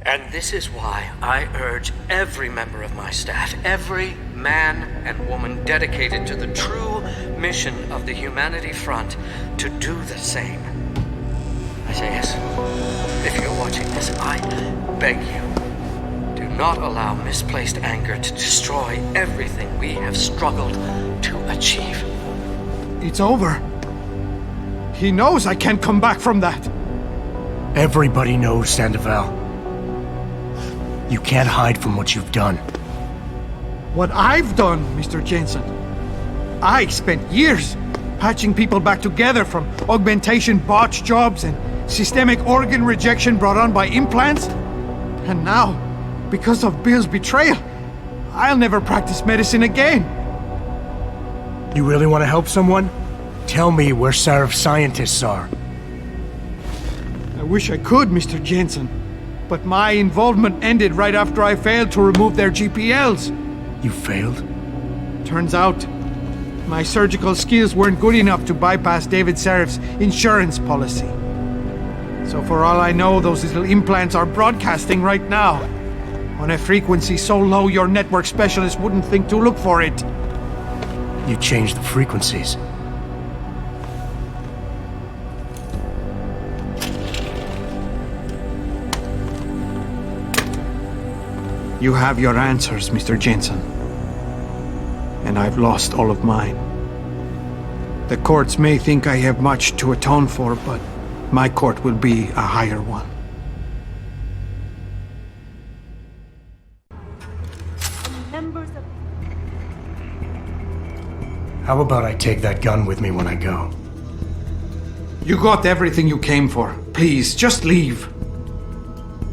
And this is why I urge every member of my staff, every man and woman dedicated to the true mission of the Humanity Front, to do the same. Isaias, if you're watching this, I beg you, do not allow misplaced anger to destroy everything we have struggled to achieve. It's over. He knows I can't come back from that. Everybody knows, Sandoval. You can't hide from what you've done. What I've done, Mr. Jensen. I spent years patching people back together from augmentation botch jobs and systemic organ rejection brought on by implants. And now, because of Bill's betrayal, I'll never practice medicine again. You really want to help someone? Tell me where Sarif's scientists are. I wish I could, Mr. Jensen. But my involvement ended right after I failed to remove their GPLs. You failed? Turns out, my surgical skills weren't good enough to bypass David Sarif's insurance policy. So for all I know, those little implants are broadcasting right now, on a frequency so low your network specialist wouldn't think to look for it. You changed the frequencies. You have your answers, Mr. Jensen. And I've lost all of mine. The courts may think I have much to atone for, but my court will be a higher one. How about I take that gun with me when I go? You got everything you came for. Please, just leave.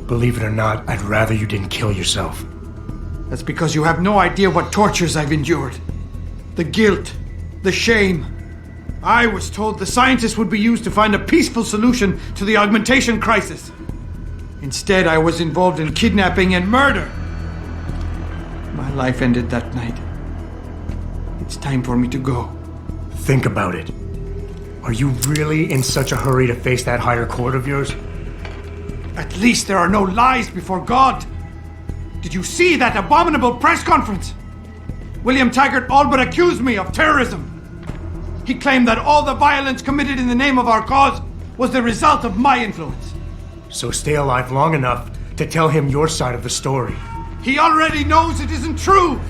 Believe it or not, I'd rather you didn't kill yourself. That's because you have no idea what tortures I've endured. The guilt, the shame. I was told the scientists would be used to find a peaceful solution to the augmentation crisis. Instead, I was involved in kidnapping and murder. My life ended that night. It's time for me to go. Think about it. Are you really in such a hurry to face that higher court of yours? At least there are no lies before God. Did you see that abominable press conference? William Taggart all but accused me of terrorism. He claimed that all the violence committed in the name of our cause was the result of my influence. So stay alive long enough to tell him your side of the story. He already knows it isn't true.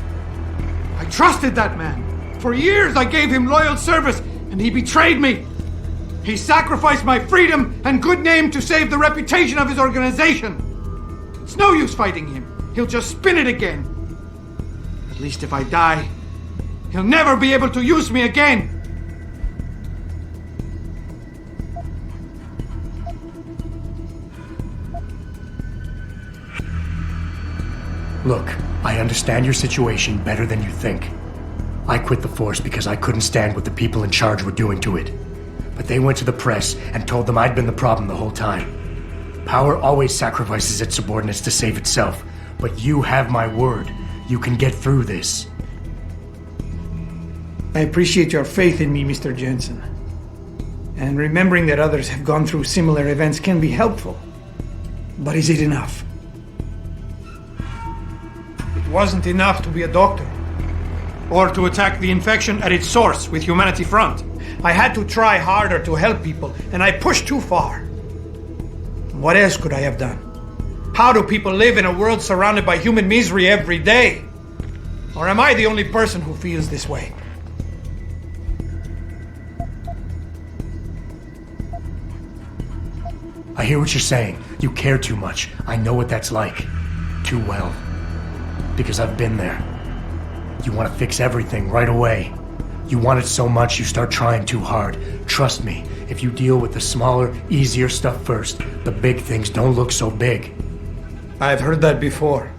I trusted that man. For years I gave him loyal service, and he betrayed me. He sacrificed my freedom and good name to save the reputation of his organization. It's no use fighting him. He'll just spin it again. At least if I die, he'll never be able to use me again. Look, I understand your situation better than you think. I quit the force because I couldn't stand what the people in charge were doing to it. But they went to the press and told them I'd been the problem the whole time. Power always sacrifices its subordinates to save itself, but you have my word. You can get through this. I appreciate your faith in me, Mr. Jensen. And remembering that others have gone through similar events can be helpful. But is it enough? It wasn't enough to be a doctor. Or to attack the infection at its source with Humanity Front. I had to try harder to help people, and I pushed too far. What else could I have done? How do people live in a world surrounded by human misery every day? Or am I the only person who feels this way? I hear what you're saying. You care too much. I know what that's like. Too well. Because I've been there. You want to fix everything right away. You want it so much you start trying too hard. Trust me, if you deal with the smaller, easier stuff first, the big things don't look so big. I've heard that before.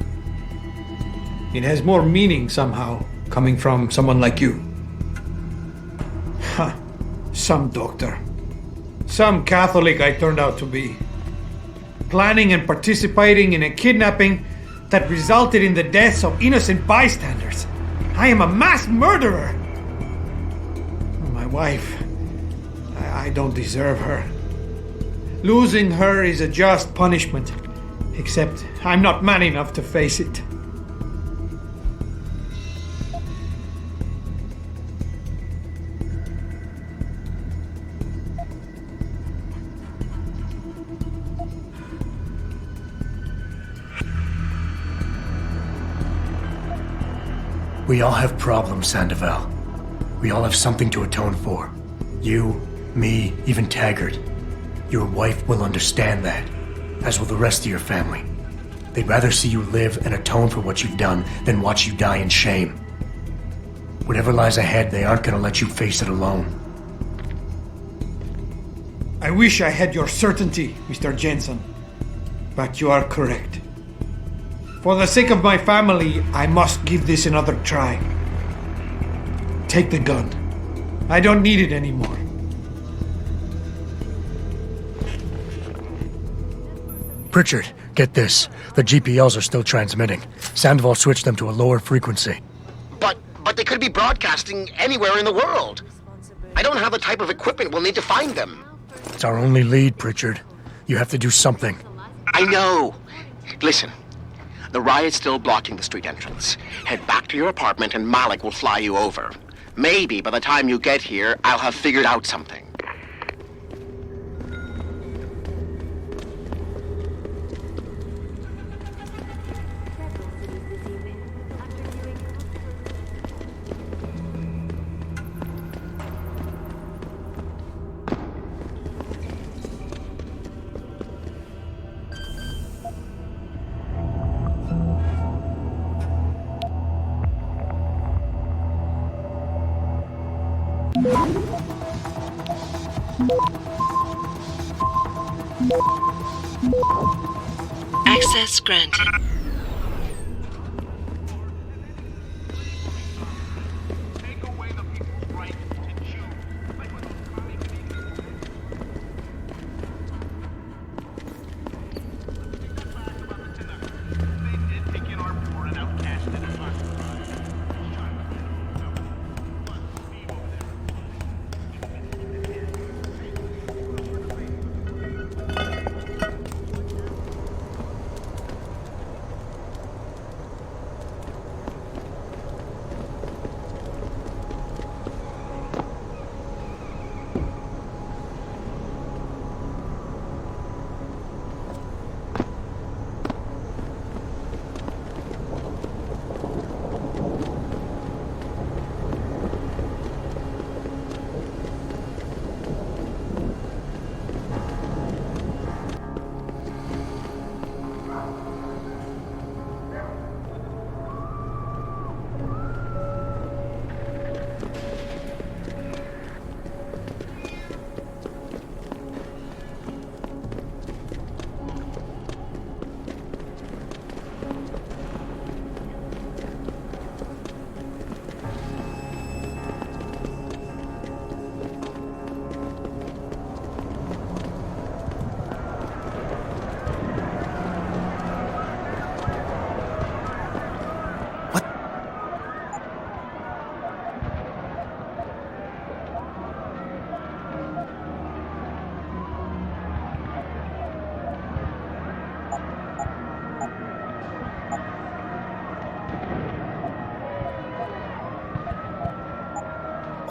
It has more meaning somehow, coming from someone like you. Huh. Some doctor. Some Catholic I turned out to be. Planning and participating in a kidnapping that resulted in the deaths of innocent bystanders. I am a mass murderer! My wife, I don't deserve her. Losing her is a just punishment, except I'm not man enough to face it. We all have problems, Sandoval. We all have something to atone for. You, me, even Taggart. Your wife will understand that, as will the rest of your family. They'd rather see you live and atone for what you've done than watch you die in shame. Whatever lies ahead, they aren't gonna let you face it alone. I wish I had your certainty, Mr. Jensen. But you are correct. For the sake of my family, I must give this another try. Take the gun. I don't need it anymore. Pritchard, get this. The GPLs are still transmitting. Sandoval switched them to a lower frequency. But they could be broadcasting anywhere in the world. I don't have the type of equipment we'll need to find them. It's our only lead, Pritchard. You have to do something. I know. Listen. The riot's still blocking the street entrance. Head back to your apartment and Malik will fly you over. Maybe by the time you get here, I'll have figured out something. Access granted.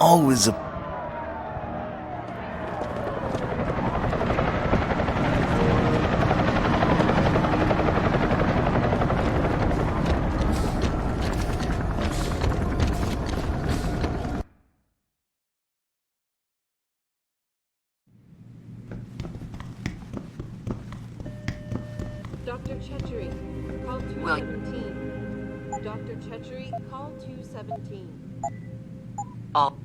always a... Dr. Chetchery, call 217. Dr. Chetchery, call 217. All.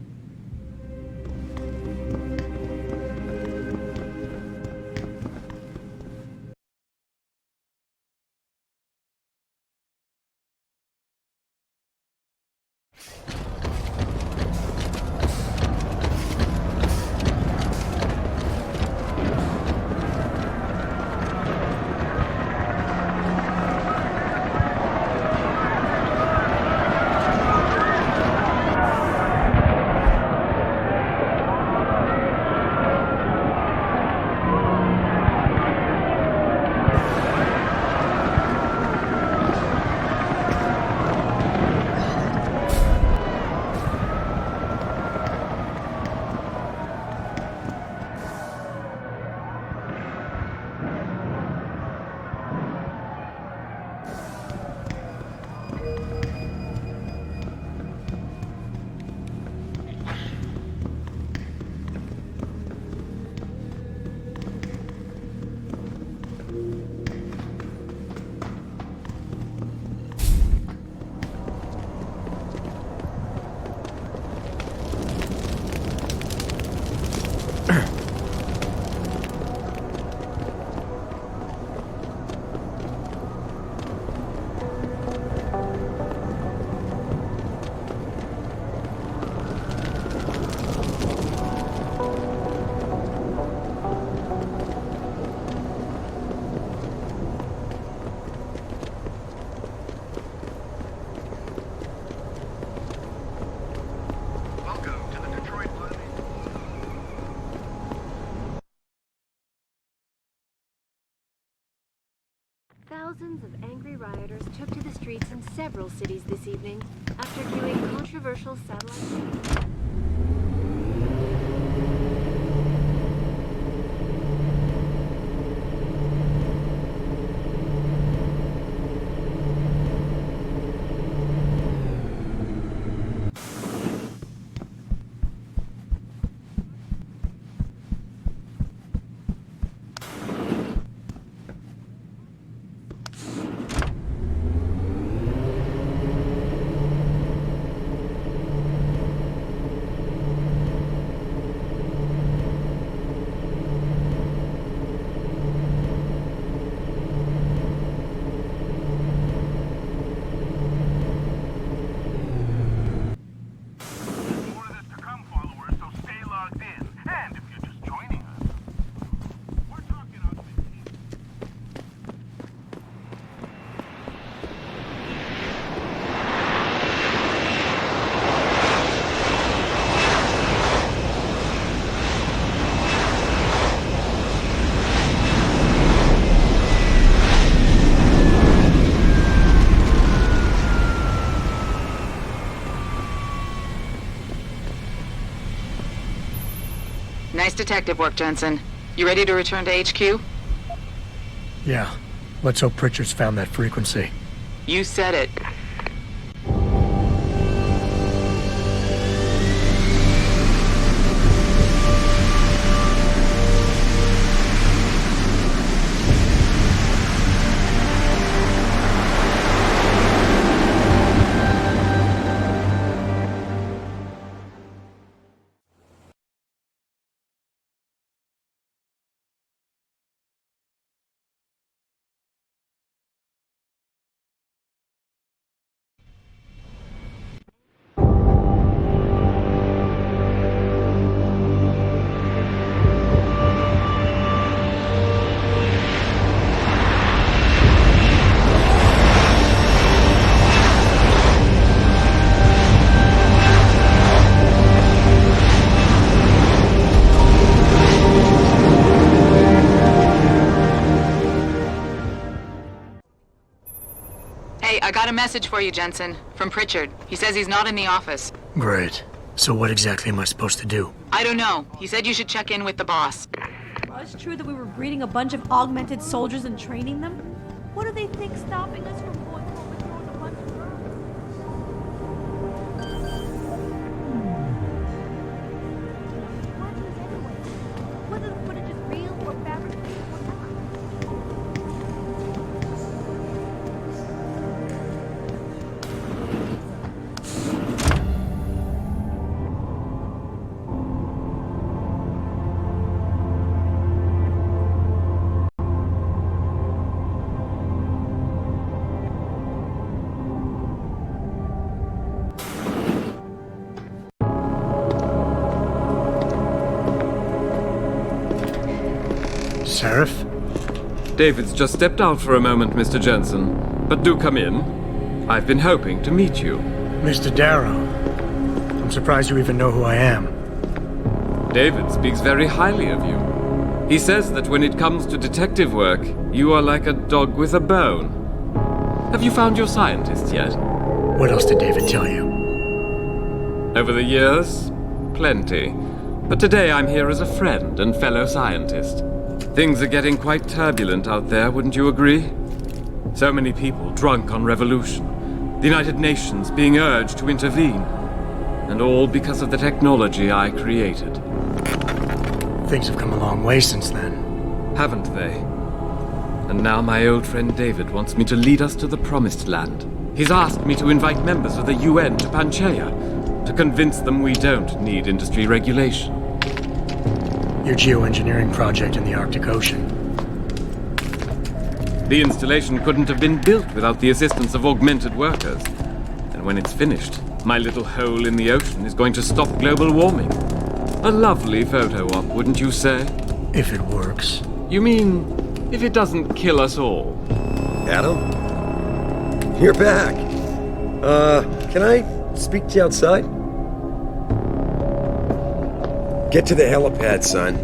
Thousands of angry rioters took to the streets in several cities this evening after viewing controversial satellite. Nice detective work, Jensen. You ready to return to HQ? Yeah. Let's hope Pritchard's found that frequency. You said it. Hey, I got a message for you, Jensen. From Pritchard. He says he's not in the office. Great. So what exactly am I supposed to do? I don't know. He said you should check in with the boss. Well, it's true that we were breeding a bunch of augmented soldiers and training them? What do they think stopping us from going home and throwing a bunch of girls? Whether the footage is real or fabricated or not. Seraph? David's just stepped out for a moment, Mr. Jensen. But do come in. I've been hoping to meet you. Mr. Darrow. I'm surprised you even know who I am. David speaks very highly of you. He says that when it comes to detective work, you are like a dog with a bone. Have you found your scientists yet? What else did David tell you? Over the years, plenty. But today I'm here as a friend and fellow scientist. Things are getting quite turbulent out there, wouldn't you agree? So many people drunk on revolution. The United Nations being urged to intervene. And all because of the technology I created. Things have come a long way since then. Haven't they? And now my old friend David wants me to lead us to the Promised Land. He's asked me to invite members of the UN to Panchaea, to convince them we don't need industry regulation. Your geoengineering project in the Arctic Ocean. The installation couldn't have been built without the assistance of augmented workers. And when it's finished, my little hole in the ocean is going to stop global warming. A lovely photo op, wouldn't you say? If it works. You mean, if it doesn't kill us all? Adam? You're back. Can I speak to you outside? Get to the helipad, son.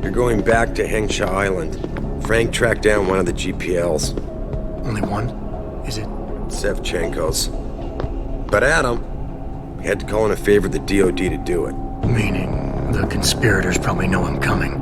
You're going back to Hengsha Island. Frank tracked down one of the GPLs. Only one? Is it? Sevchenko's. But Adam had to call in a favor of the DOD to do it. Meaning the conspirators probably know I'm coming.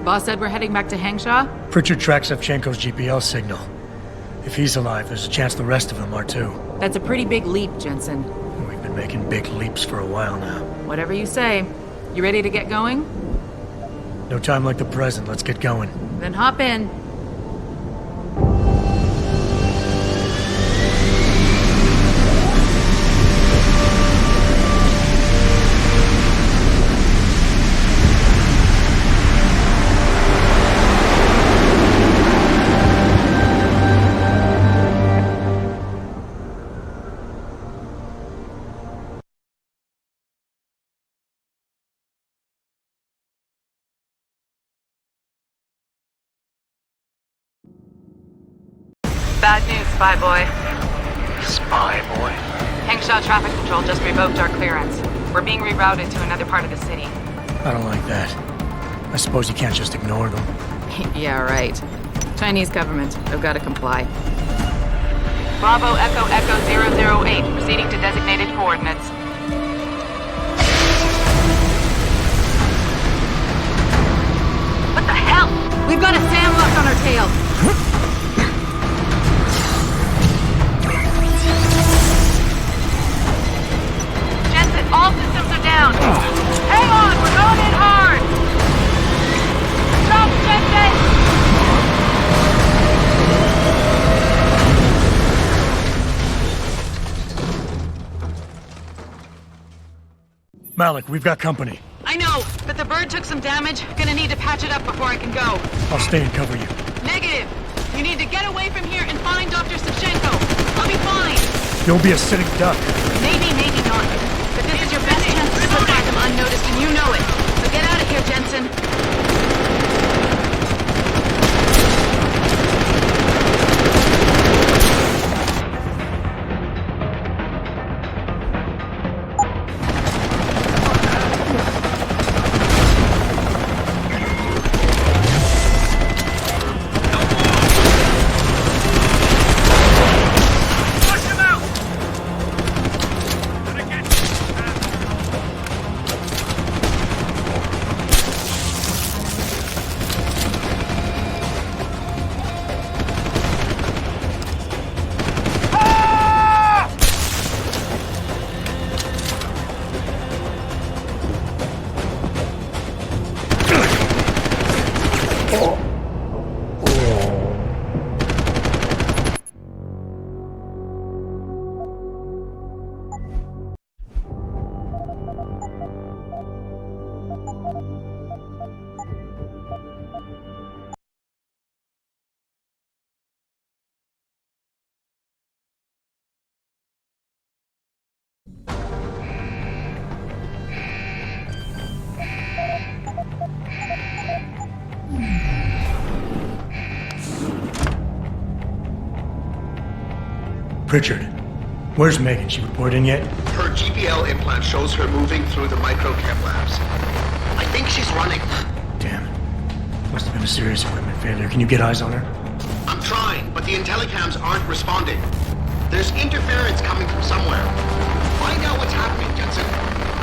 Boss said we're heading back to Hangshaw? Pritchard tracks Shevchenko's GPL signal. If he's alive, there's a chance the rest of them are too. That's a pretty big leap, Jensen. We've been making big leaps for a while now. Whatever you say. You ready to get going? No time like the present. Let's get going. Then hop in. Bad news, Spy Boy. Spy Boy? Hangshaw Traffic Control just revoked our clearance. We're being rerouted to another part of the city. I don't like that. I suppose you can't just ignore them. Yeah, right. Chinese government. They've got to comply. Bravo Echo Echo 008, proceeding to designated coordinates. What We've got a sandlock on our tail. Jensen, all systems are down. Hang on, we're going in hard. Stop, Jensen! Malik, we've got company. I know, but the bird took some damage. Gonna need to patch it up before I can go. I'll stay and cover you. Negative. You need to get away from here and find Dr. Savchenko. I'll be fine. You'll be a sitting duck. Maybe, maybe not. But this is your best chance to slip by them unnoticed, and you know it. So get out of here, Jensen. Pritchard, where's Megan? She report in yet? Her GPL implant shows her moving through the microchem labs. I think she's running. Damn. Must have been a serious equipment failure. Can you get eyes on her? I'm trying, but the intellicams aren't responding. There's interference coming from somewhere. Find out what's happening, Jensen.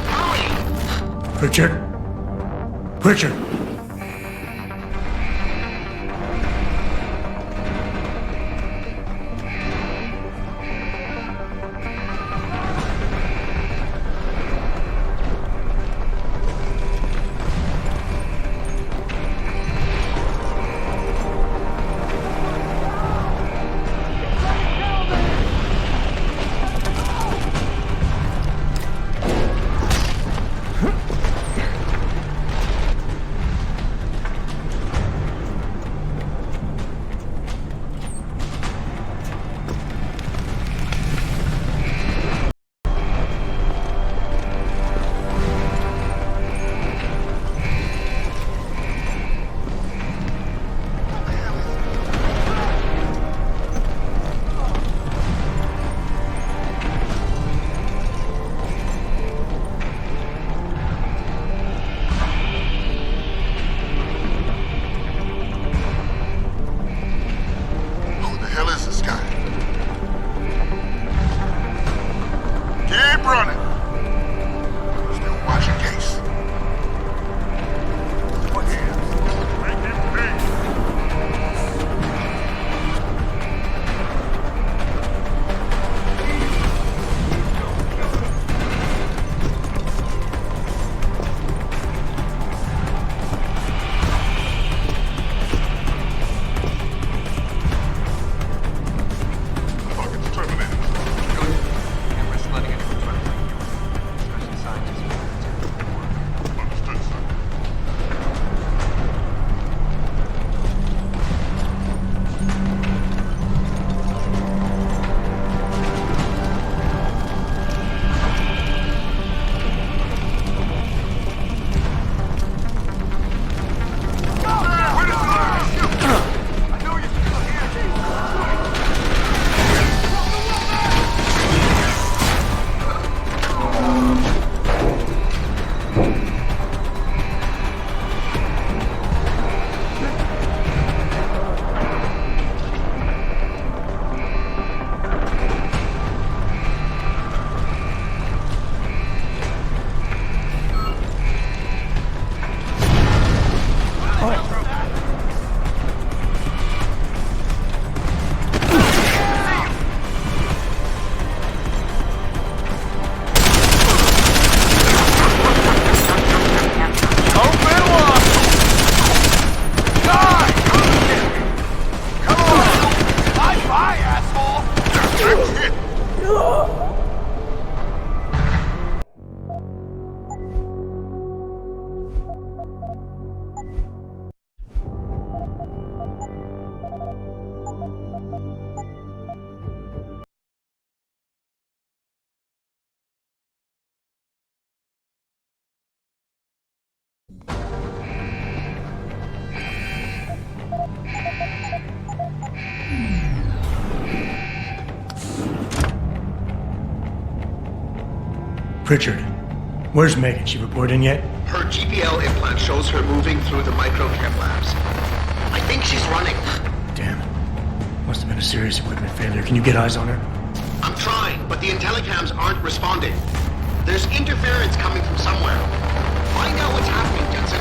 Hurry! Pritchard? Pritchard! Pritchard, where's Megan? She reported in yet? Her GPL implant shows her moving through the microchem labs. I think she's running. Damn it. Must have been a serious equipment failure. Can you get eyes on her? I'm trying, but the intellicams aren't responding. There's interference coming from somewhere. Find out what's happening, Jensen.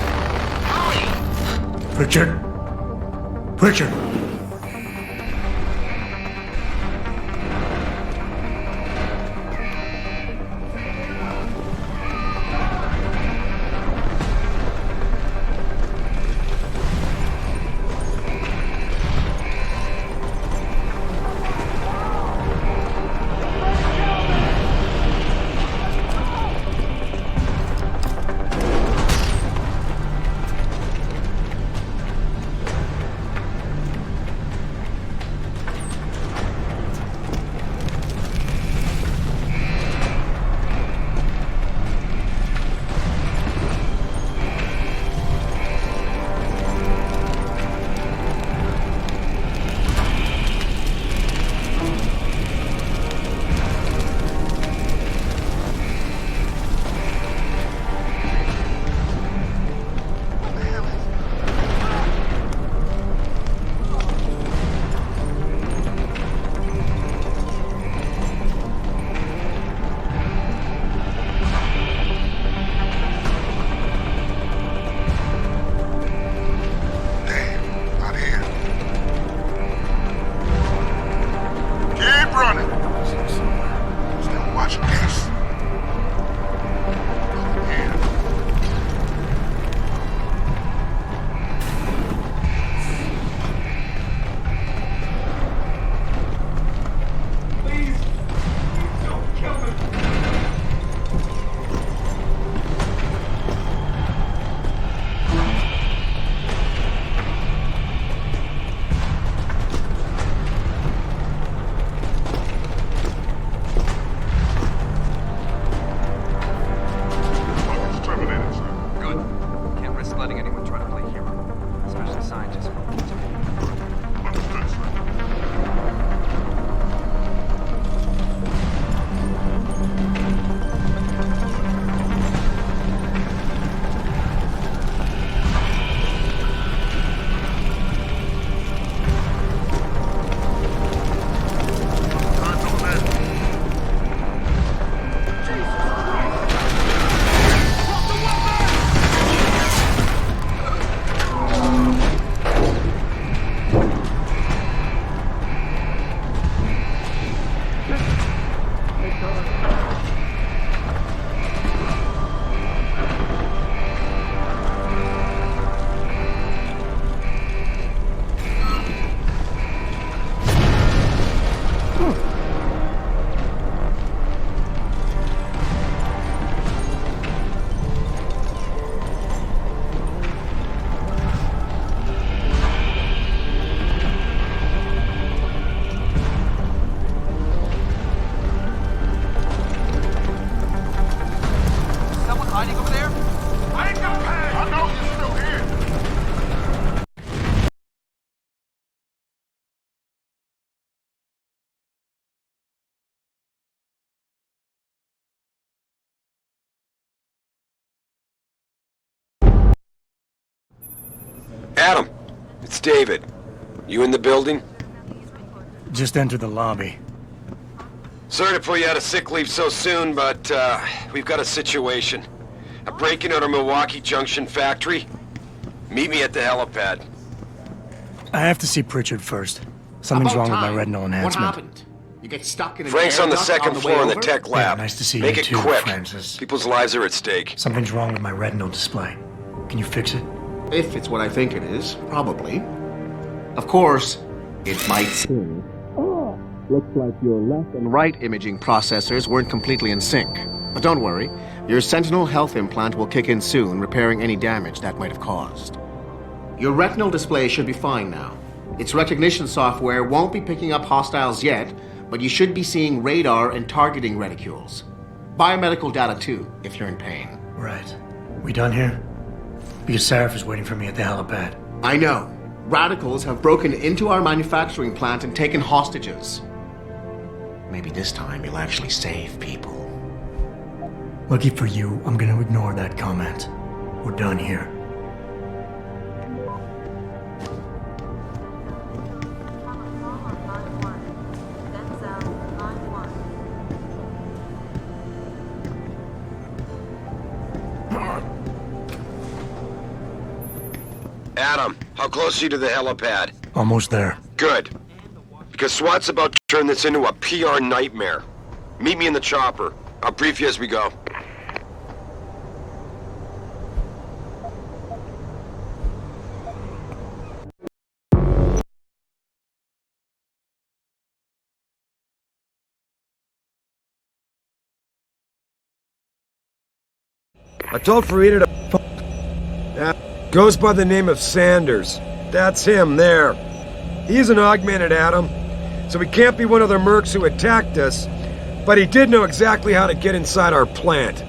Hurry! Pritchard? Pritchard! Adam, it's David. You in the building? Just entered the lobby. Sorry to pull you out of sick leave so soon, but we've got a situation. A break-in at our Milwaukee Junction factory. Meet me at the helipad. I have to see Pritchard first. Something's wrong with my retinal enhancement. What happened? You get stuck in an Frank's air on the duct second the floor way in the over? tech lab. Yeah, nice to see Make you it too, quick. Francis. People's lives are at stake. Something's wrong with my retinal display. Can you fix it? If it's what I think it is, probably. Of course, it might seem. Looks like your left and right imaging processors weren't completely in sync. But don't worry, your Sentinel health implant will kick in soon, repairing any damage that might have caused. Your retinal display should be fine now. Its recognition software won't be picking up hostiles yet, but you should be seeing radar and targeting reticules. Biomedical data too, if you're in pain. Right. We done here? Because Sarif is waiting for me at the helipad. I know. Radicals have broken into our manufacturing plant and taken hostages. Maybe this time you'll actually save people. Lucky for you, I'm gonna ignore that comment. We're done here. Adam, how close are you to the helipad? Almost there. Good. Because SWAT's about to turn this into a PR nightmare. Meet me in the chopper. I'll brief you as we go. I told Farida to goes by the name of Sanders. That's him there. He's an augmented Adam, so he can't be one of the mercs who attacked us, but he did know exactly how to get inside our plant.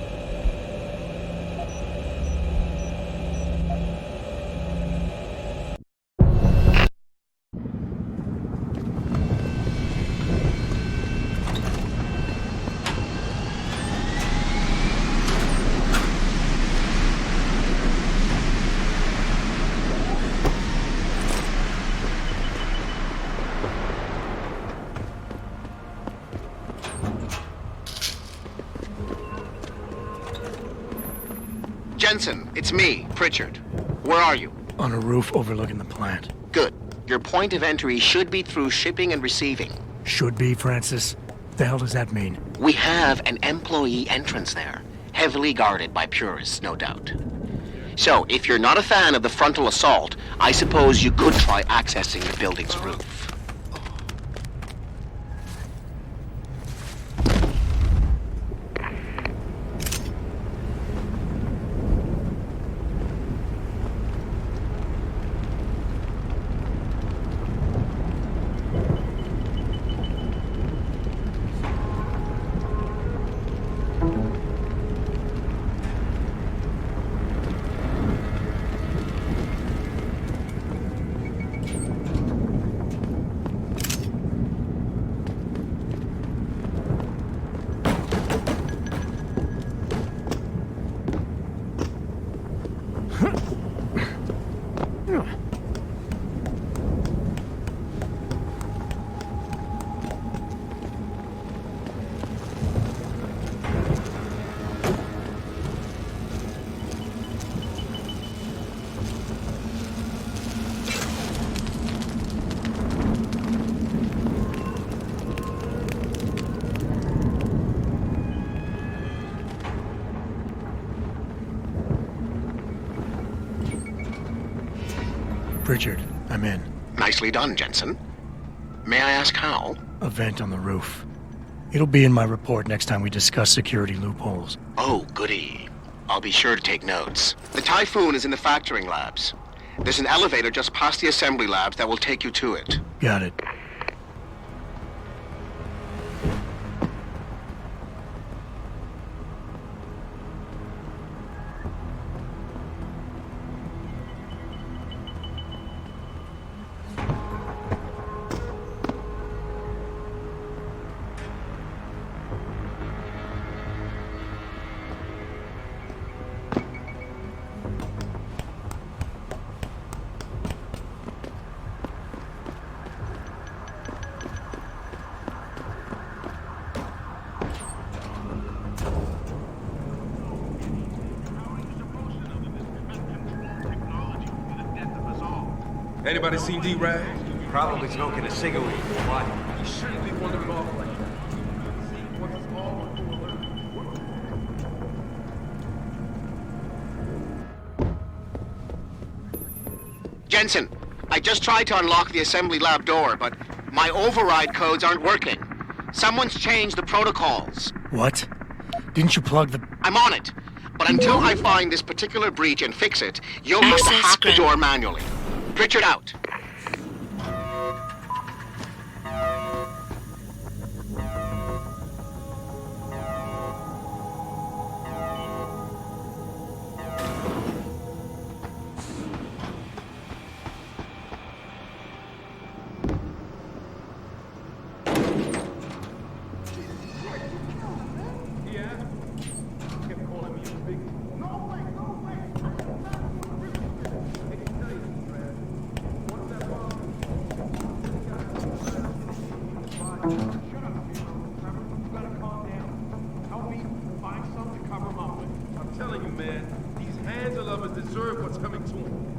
Jensen, it's me, Pritchard. Where are you? On a roof overlooking the plant. Good. Your point of entry should be through shipping and receiving. Should be, Francis. The hell does that mean? We have an employee entrance there, heavily guarded by purists, no doubt. So, if you're not a fan of the frontal assault, I suppose you could try accessing the building's roof. Pritchard, I'm in. Nicely done, Jensen. May I ask how? A vent on the roof. It'll be in my report next time we discuss security loopholes. Oh, goody. I'll be sure to take notes. The Typhoon is in the factoring labs. There's an elevator just past the assembly labs that will take you to it. Got it. Anybody seen D-Rag? Probably smoking a cigarette. Why? He shouldn't be wandering off like that. See, once it's all alert. Jensen, I just tried to unlock the assembly lab door, but my override codes aren't working. Someone's changed the protocols. What? Didn't you plug the... I'm on it. But until I find this particular breach and fix it, you'll have to hack the door manually. Pritchard out. him, man. These handle lovers deserve what's coming to them.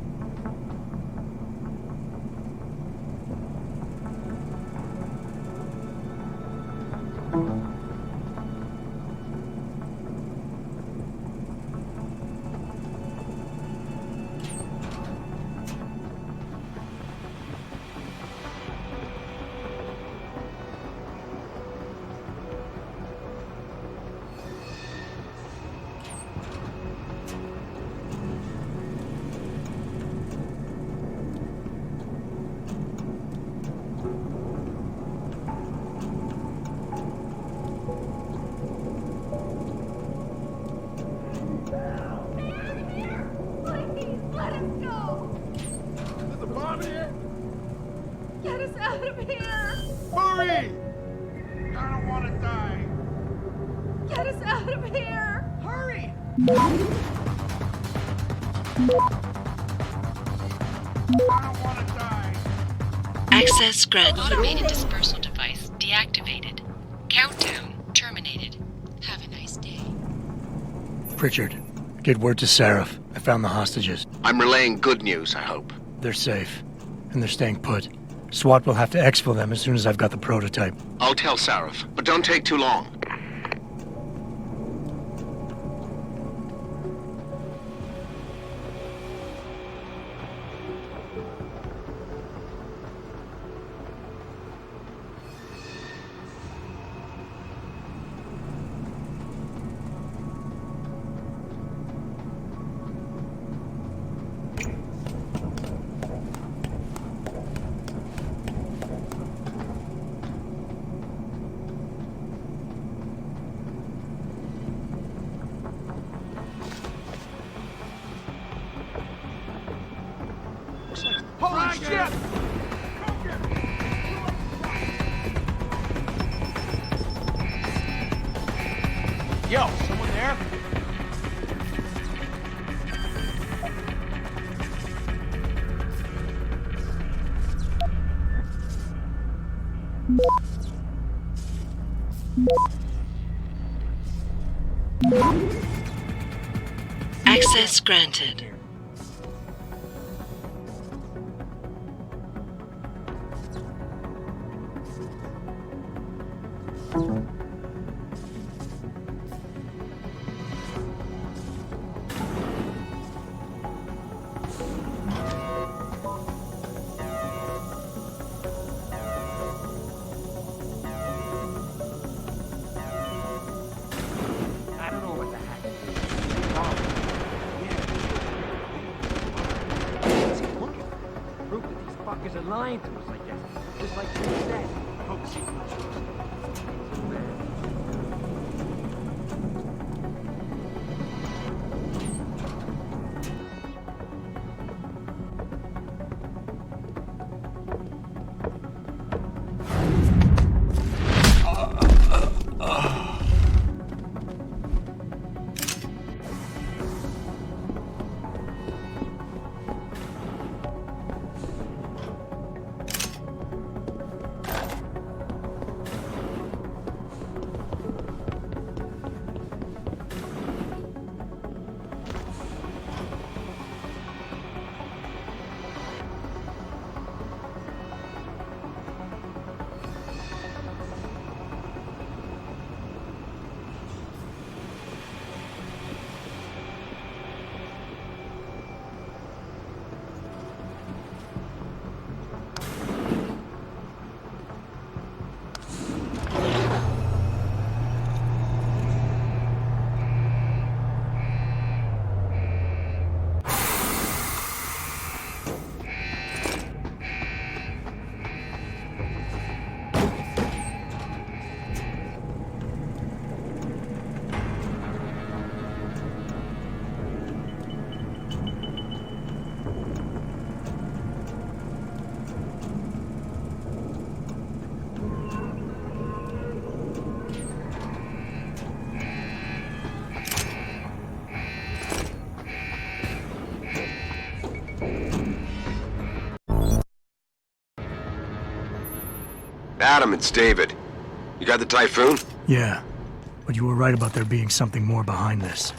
Get us out of here! Hurry! I don't want to die. Get us out of here! Hurry! I don't want to die. Access granted. Automated dispersal device deactivated. Countdown terminated. Have a nice day. Pritchard, get word to Seraph. I found the hostages. I'm relaying good news, I hope. They're safe, and they're staying put. SWAT will have to exfil them as soon as I've got the prototype. I'll tell Seraph, but don't take too long. Holy shit! Yo, someone there? Access granted. I don't know what the heck. Proof that these fuckers are lying to us, I guess. Just like you said. I hope she Adam, it's David. You got the Typhoon? Yeah, but you were right about there being something more behind this.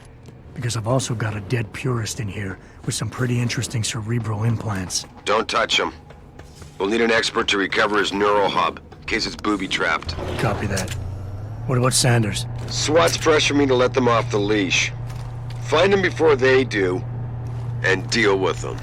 Because I've also got a dead purist in here with some pretty interesting cerebral implants. Don't touch him. We'll need an expert to recover his neural hub, in case it's booby-trapped. Copy that. What about Sanders? SWAT's pressuring me to let them off the leash. Find them before they do, and deal with them.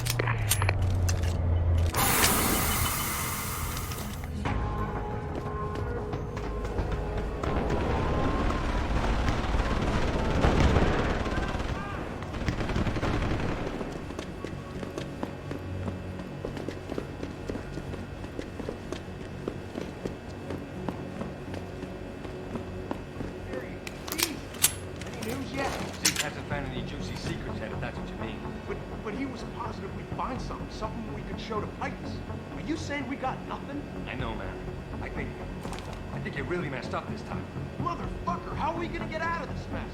But he was positive we'd find something we could show to Picus. Are you saying we got nothing? I know, man. I think you really messed up this time. Motherfucker, how are we gonna get out of this mess?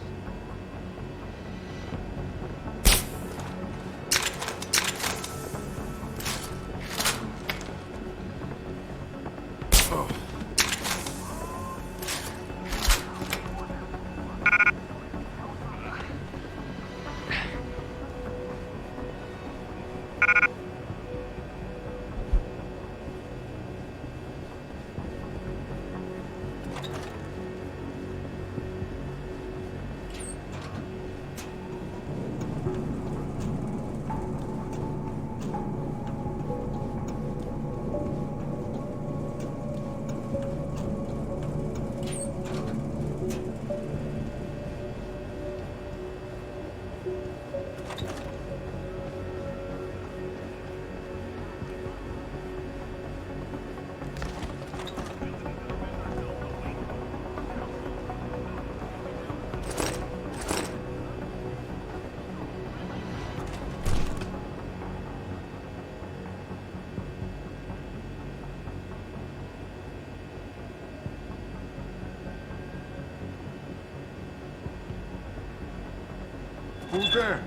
Who's there?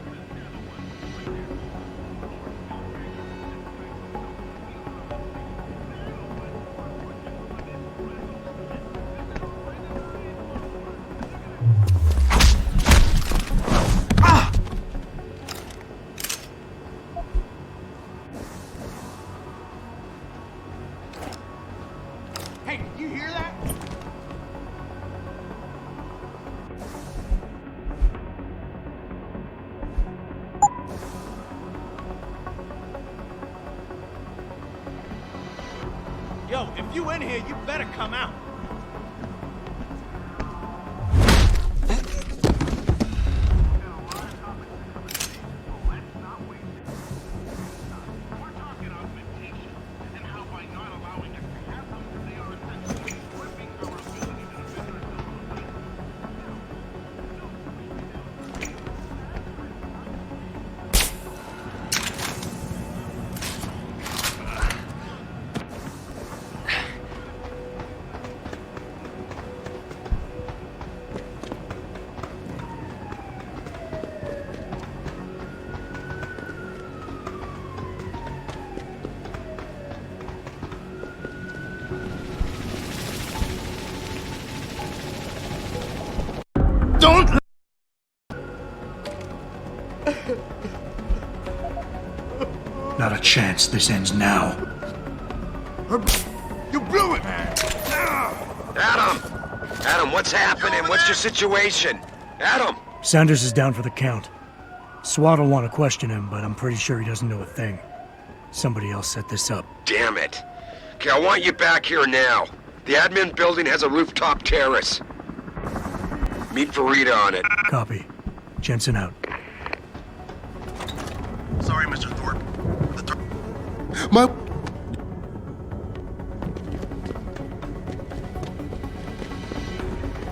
Hey, did you hear that? Yo, if you in here, you better come out. Don't! Not a chance this ends now. You blew it, man! Adam, what's happening? What's your situation? Adam! Sanders is down for the count. SWAT will want to question him, but I'm pretty sure he doesn't know a thing. Somebody else set this up. Damn it. Okay, I want you back here now. The admin building has a rooftop terrace. Meet Farida on it. Copy. Jensen out. Sorry, Mr. Thorpe.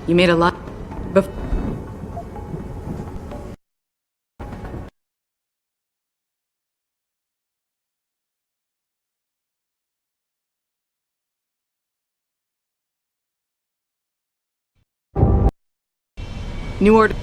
You made a lot. New order.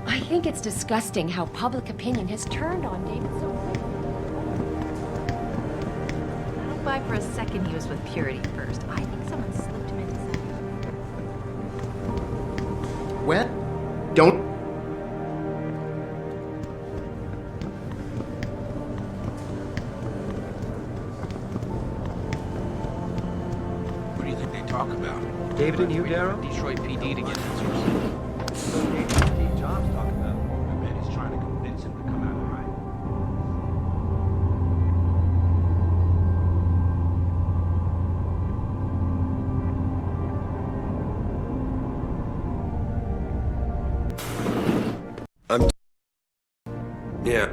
I think it's disgusting how public opinion has turned on David so quickly. I don't buy for a second he was with Purity first. I think someone slipped him into something. Well, don't. What do you think they talk about? David and you, Darrow? Detroit PD to get answers. Steve Jobs talking about. I bet he's trying to convince him to come out all right. Yeah.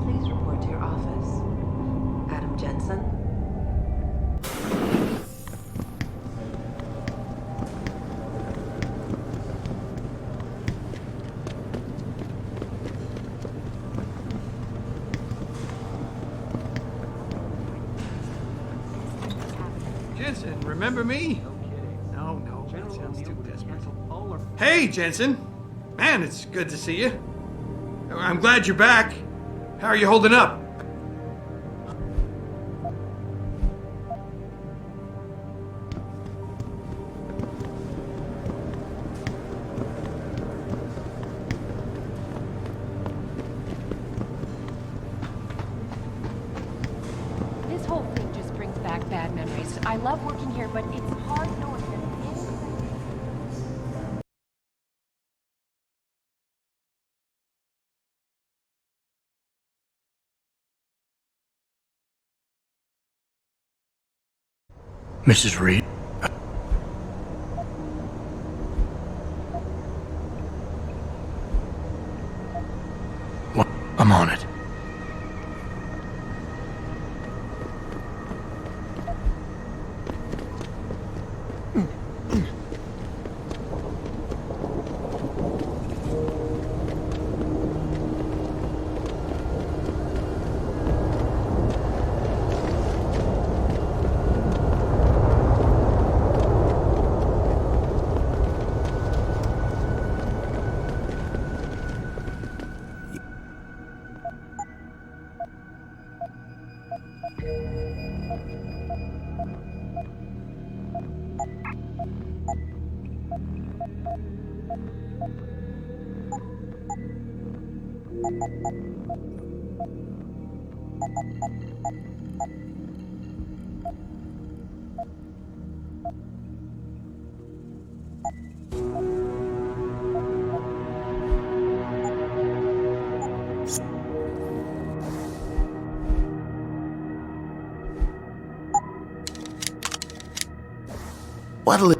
Please report to your office. Adam Jensen? Jensen, remember me? No, that sounds too desperate. Hey, Jensen. Man, it's good to see you. I'm glad you're back. How are you holding up? This whole thing just brings back bad memories. I love working here, but it's hard knowing that it is. Mrs. Reed? What? I'm on it. What'll it...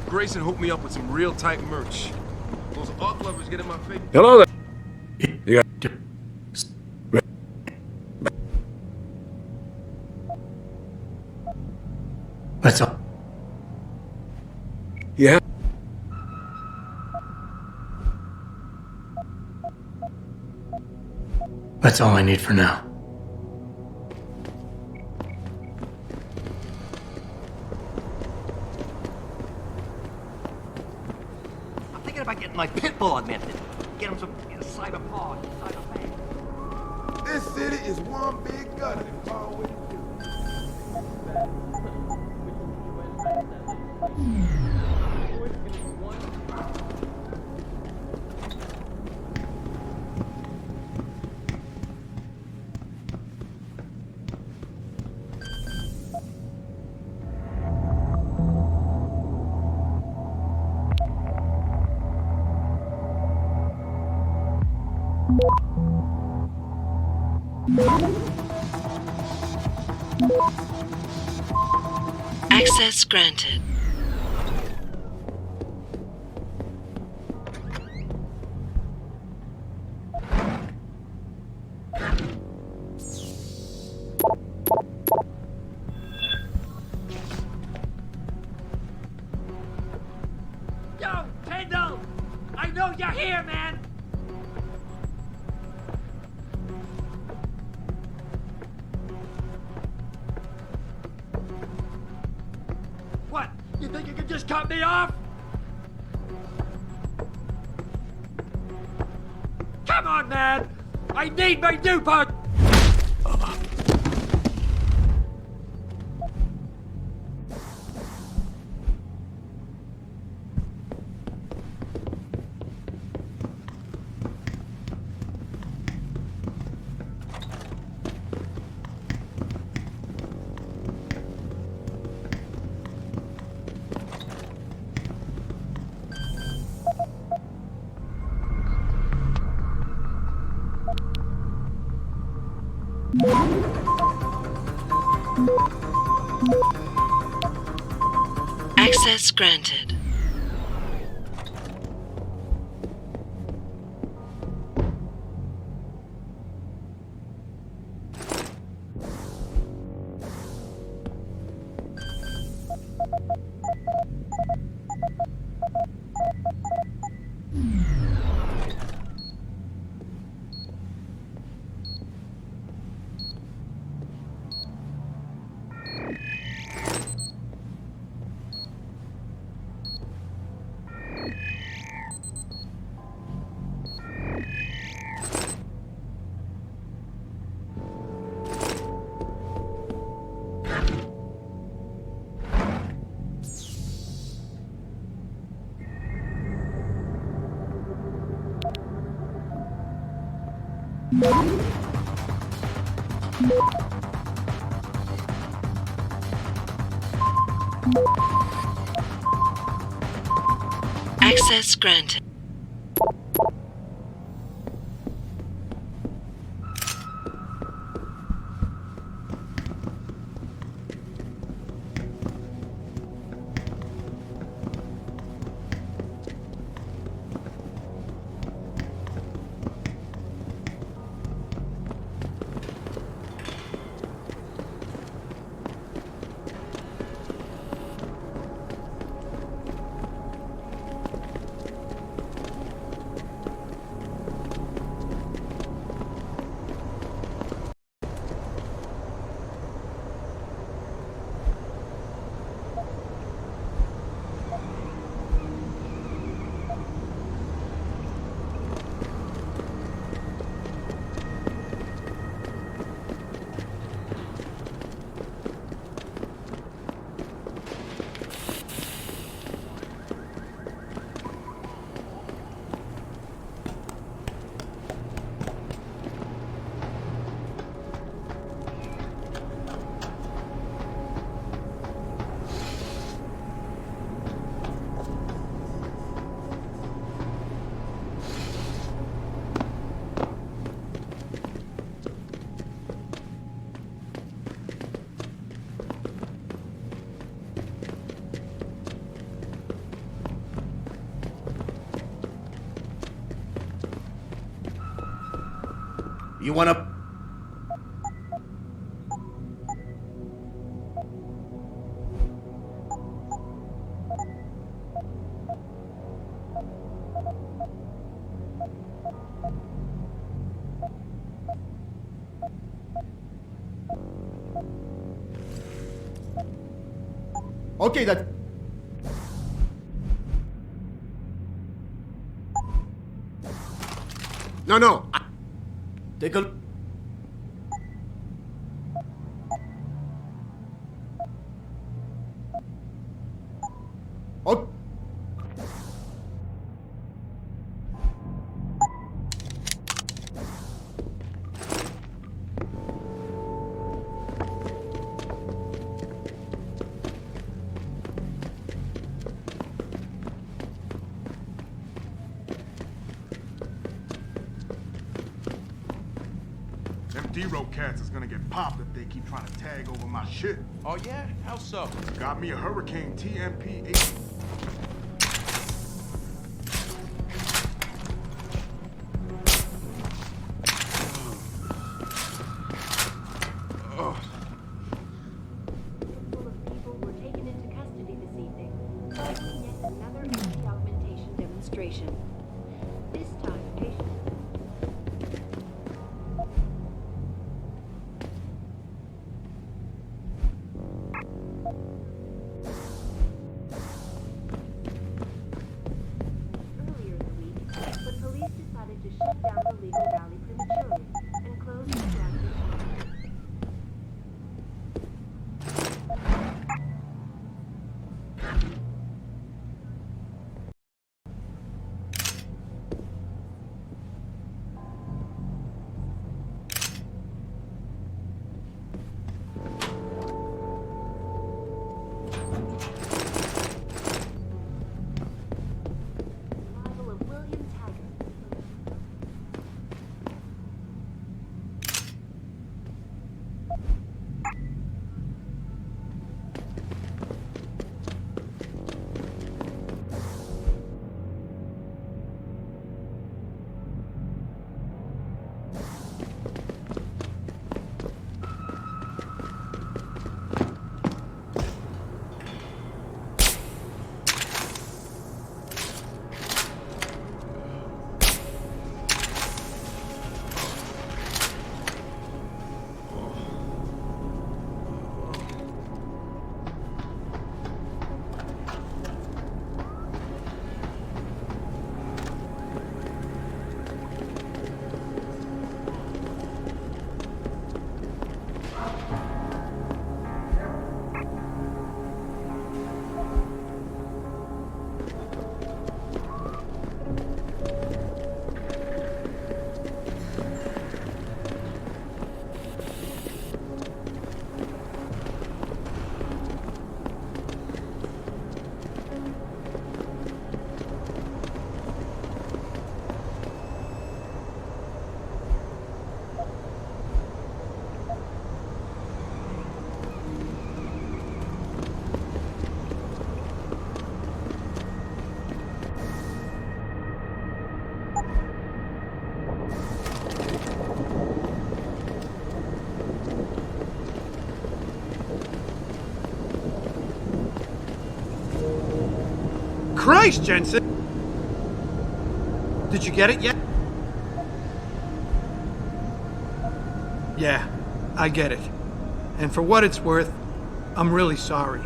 Grayson hooked me up with some real tight merch. Those art lovers get in my face. Hello there. You got... That's all. Yeah. That's all I need for now. I'm thinking about getting my pit bull augmented. Get him some cyber paw, cyber bang. This city is one big gutter. Always do. Access granted. Yo, Kendall! I know you're here, man! What? You think you can just cut me off? Come on, man! I need my new part! Access granted. Access granted. You wanna... Okay, that... No. Take a... Oh. D-Row cats is gonna get popped if they keep trying to tag over my shit. Oh yeah? How so? Got me a Hurricane TMP 8. Christ, Jensen! Did you get it yet? Yeah, I get it. And for what it's worth, I'm really sorry.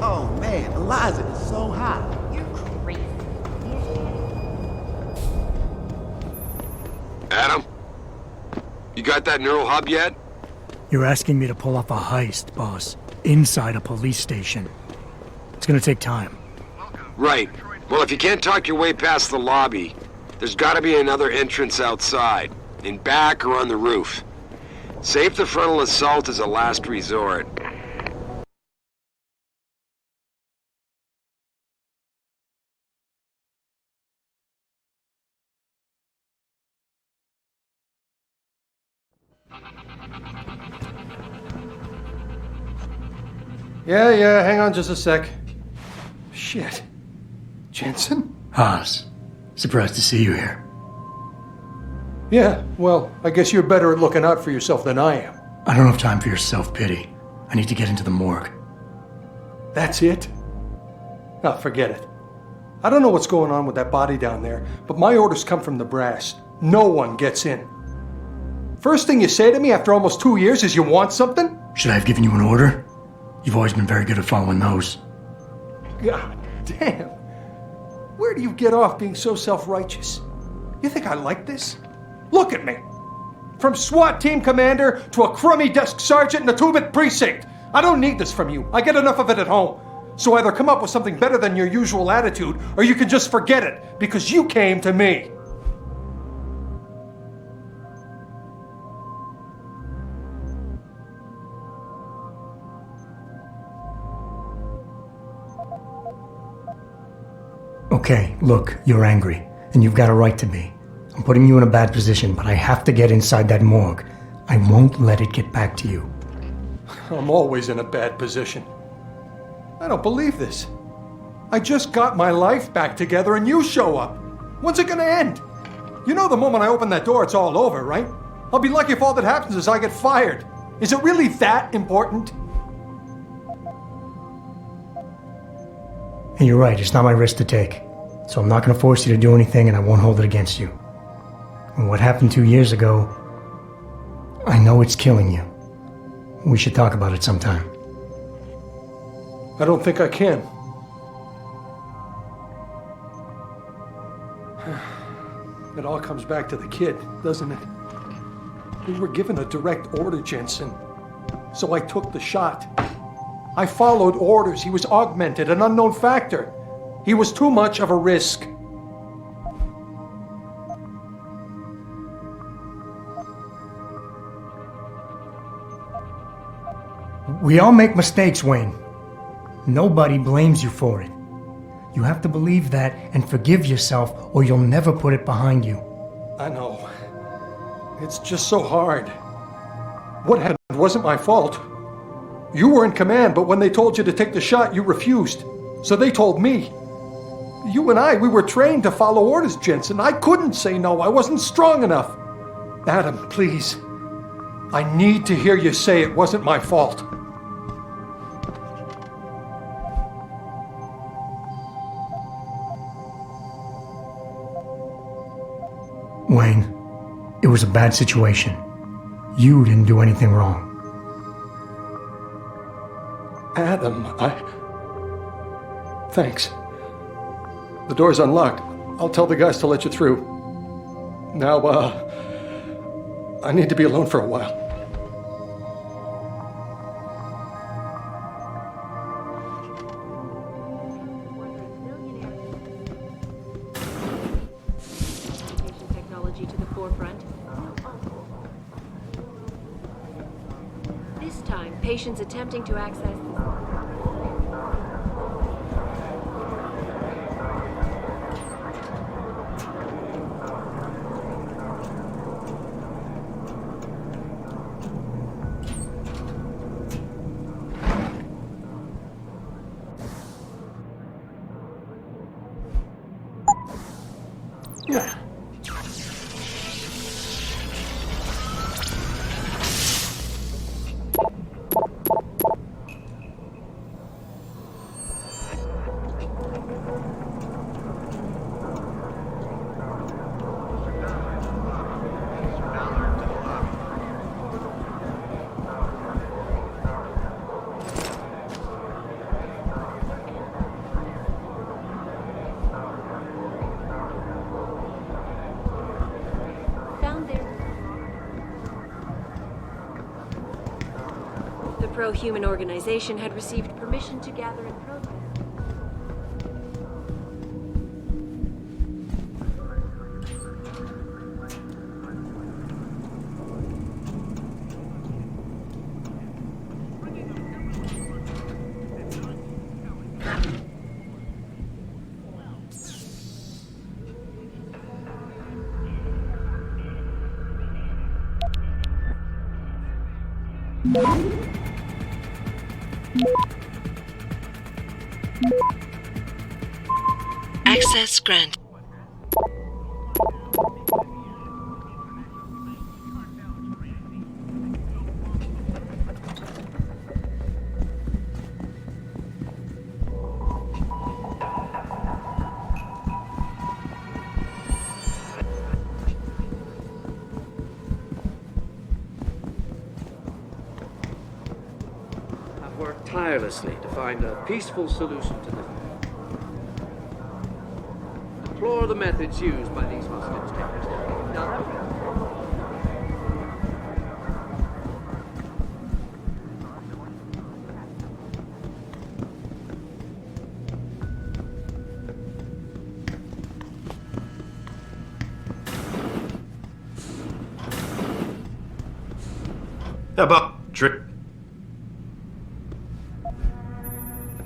Oh man, Eliza is so hot. You're crazy. Adam? You got that neural hub yet? You're asking me to pull off a heist, boss, inside a police station. It's gonna take time. Right. Well, if you can't talk your way past the lobby, there's gotta be another entrance outside, in back or on the roof. Save the frontal assault as a last resort. Yeah, hang on just a sec. Shit. Jensen? Haas, surprised to see you here. Yeah, well, I guess you're better at looking out for yourself than I am. I don't have time for your self-pity. I need to get into the morgue. That's it? Oh, forget it. I don't know what's going on with that body down there, but my orders come from the brass. No one gets in. First thing you say to me after almost 2 years is you want something? Should I have given you an order? You've always been very good at following those. God damn. Where do you get off being so self-righteous? You think I like this? Look at me. From SWAT team commander to a crummy desk sergeant in the 2-bit precinct. I don't need this from you. I get enough of it at home. So either come up with something better than your usual attitude, or you can just forget it, because you came to me. Okay, look, you're angry, and you've got a right to be. I'm putting you in a bad position, but I have to get inside that morgue. I won't let it get back to you. I'm always in a bad position. I don't believe this. I just got my life back together and you show up. When's it gonna end? You know the moment I open that door, it's all over, right? I'll be lucky if all that happens is I get fired. Is it really that important? And you're right, it's not my risk to take. So I'm not going to force you to do anything, and I won't hold it against you. And what happened 2 years ago, I know it's killing you. We should talk about it sometime. I don't think I can. It all comes back to the kid, doesn't it? We were given a direct order, Jensen. So I took the shot. I followed orders. He was augmented, an unknown factor. He was too much of a risk. We all make mistakes, Wayne. Nobody blames you for it. You have to believe that and forgive yourself, or you'll never put it behind you. I know. It's just so hard. What happened wasn't my fault. You were in command, but when they told you to take the shot, you refused. So they told me. You and I, we were trained to follow orders, Jensen. I couldn't say no. I wasn't strong enough. Adam, please. I need to hear you say it wasn't my fault. Wayne, it was a bad situation. You didn't do anything wrong. Adam, Thanks. The door's unlocked. I'll tell the guys to let you through. Now, I need to be alone for a while. Technology to the forefront. This time, patients attempting to access Yeah. The pro-human organization had received permission to gather in protest. Access granted. worked tirelessly to find a peaceful solution to the... Deplore the methods used by these hostage takers. Now, How about trick?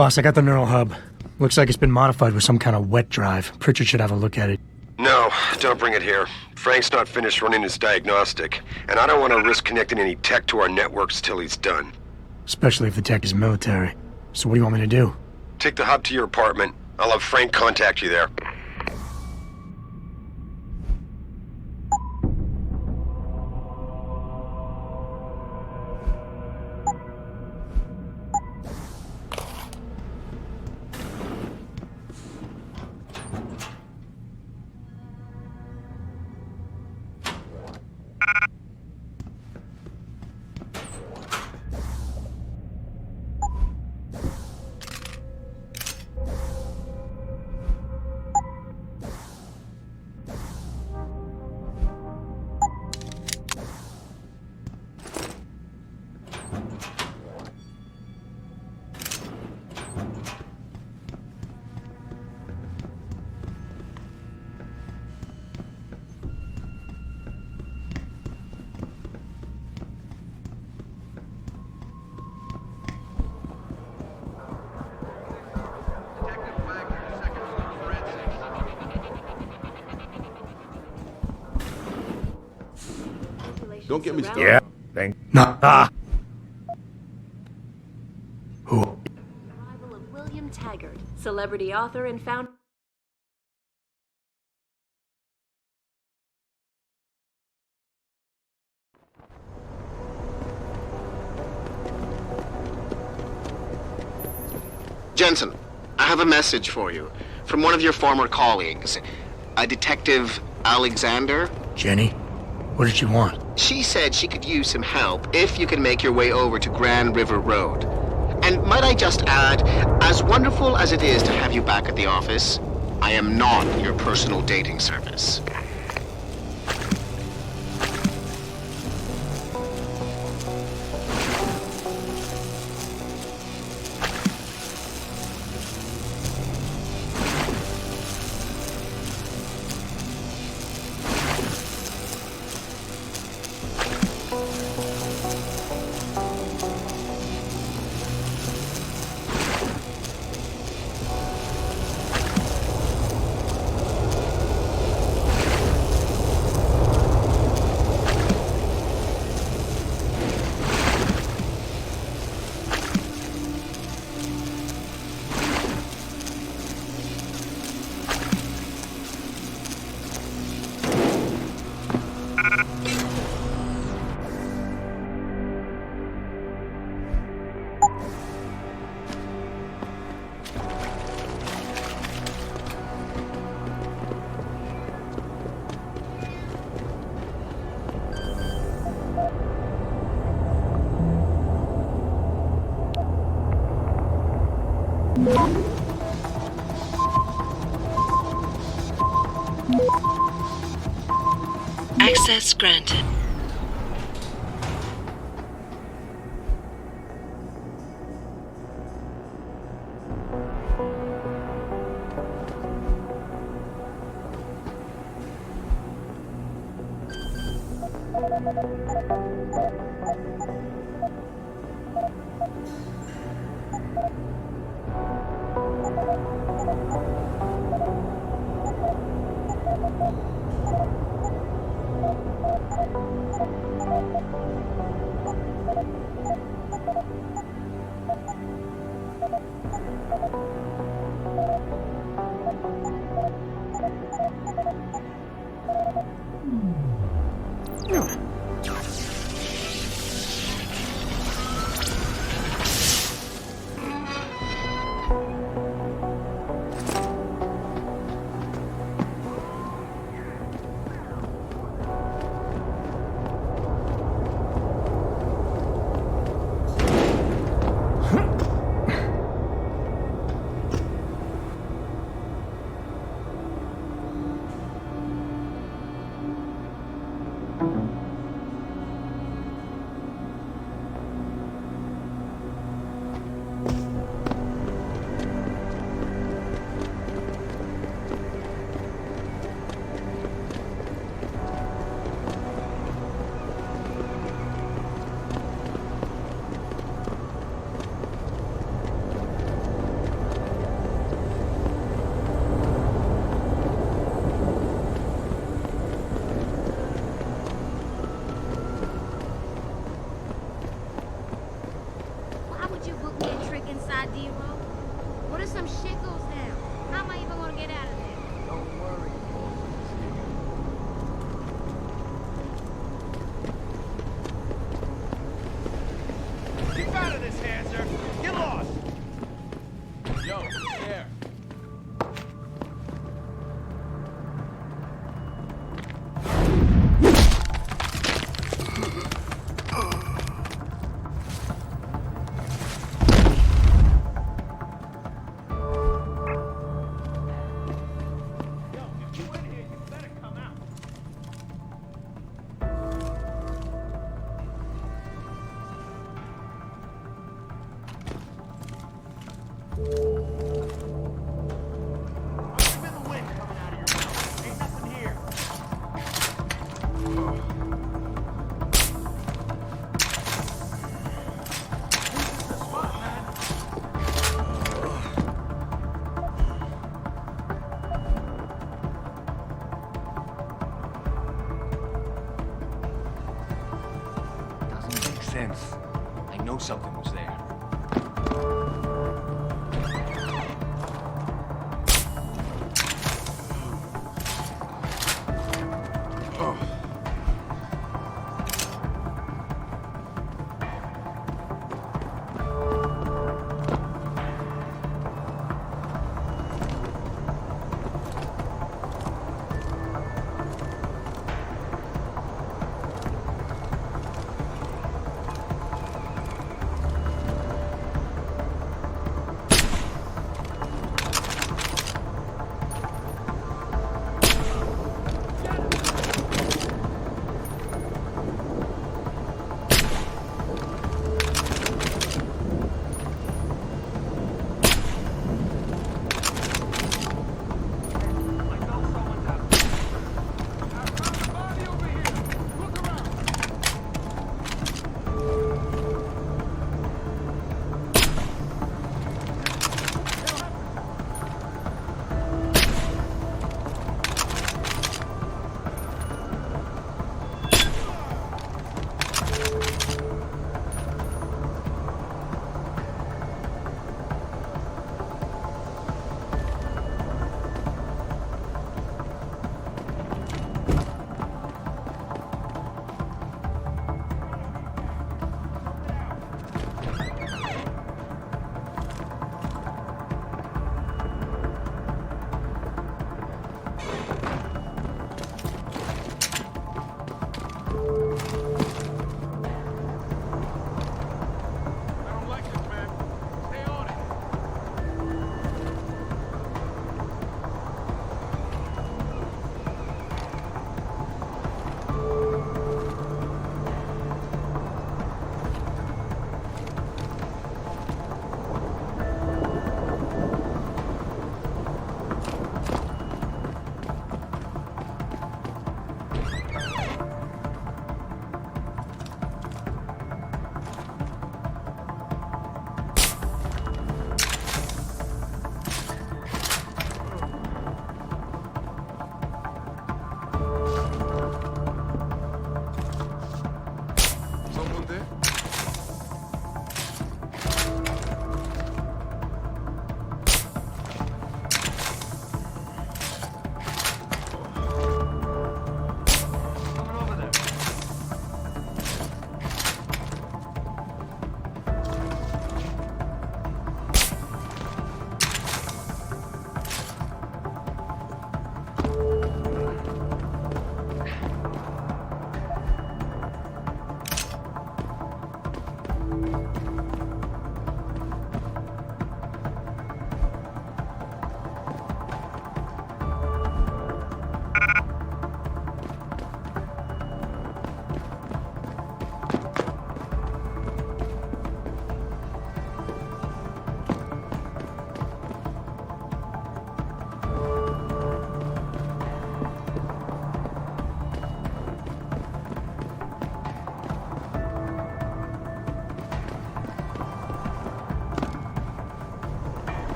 Boss, I got the neural hub. Looks like it's been modified with some kind of wet drive. Pritchard should have a look at it. No, don't bring it here. Frank's not finished running his diagnostic, and I don't want to risk connecting any tech to our networks till he's done. Especially if the tech is military. So what do you want me to do? Take the hub to your apartment. I'll have Frank contact you there. Don't get me started. Yeah. Nah. Who? Arrival of William Taggart, celebrity author and founder. Jensen, I have a message for you from one of your former colleagues, a Detective Alexander. Jenny? What did she want? She said she could use some help if you can make your way over to Grand River Road. And might I just add, as wonderful as it is to have you back at the office, I am not your personal dating service. Access granted. idea, Ro? What if some shit goes down? How am I even gonna get out of there? Don't worry. Keep out of this, Hanser! Get lost! Yo, there. Doesn't make sense. I know something was there.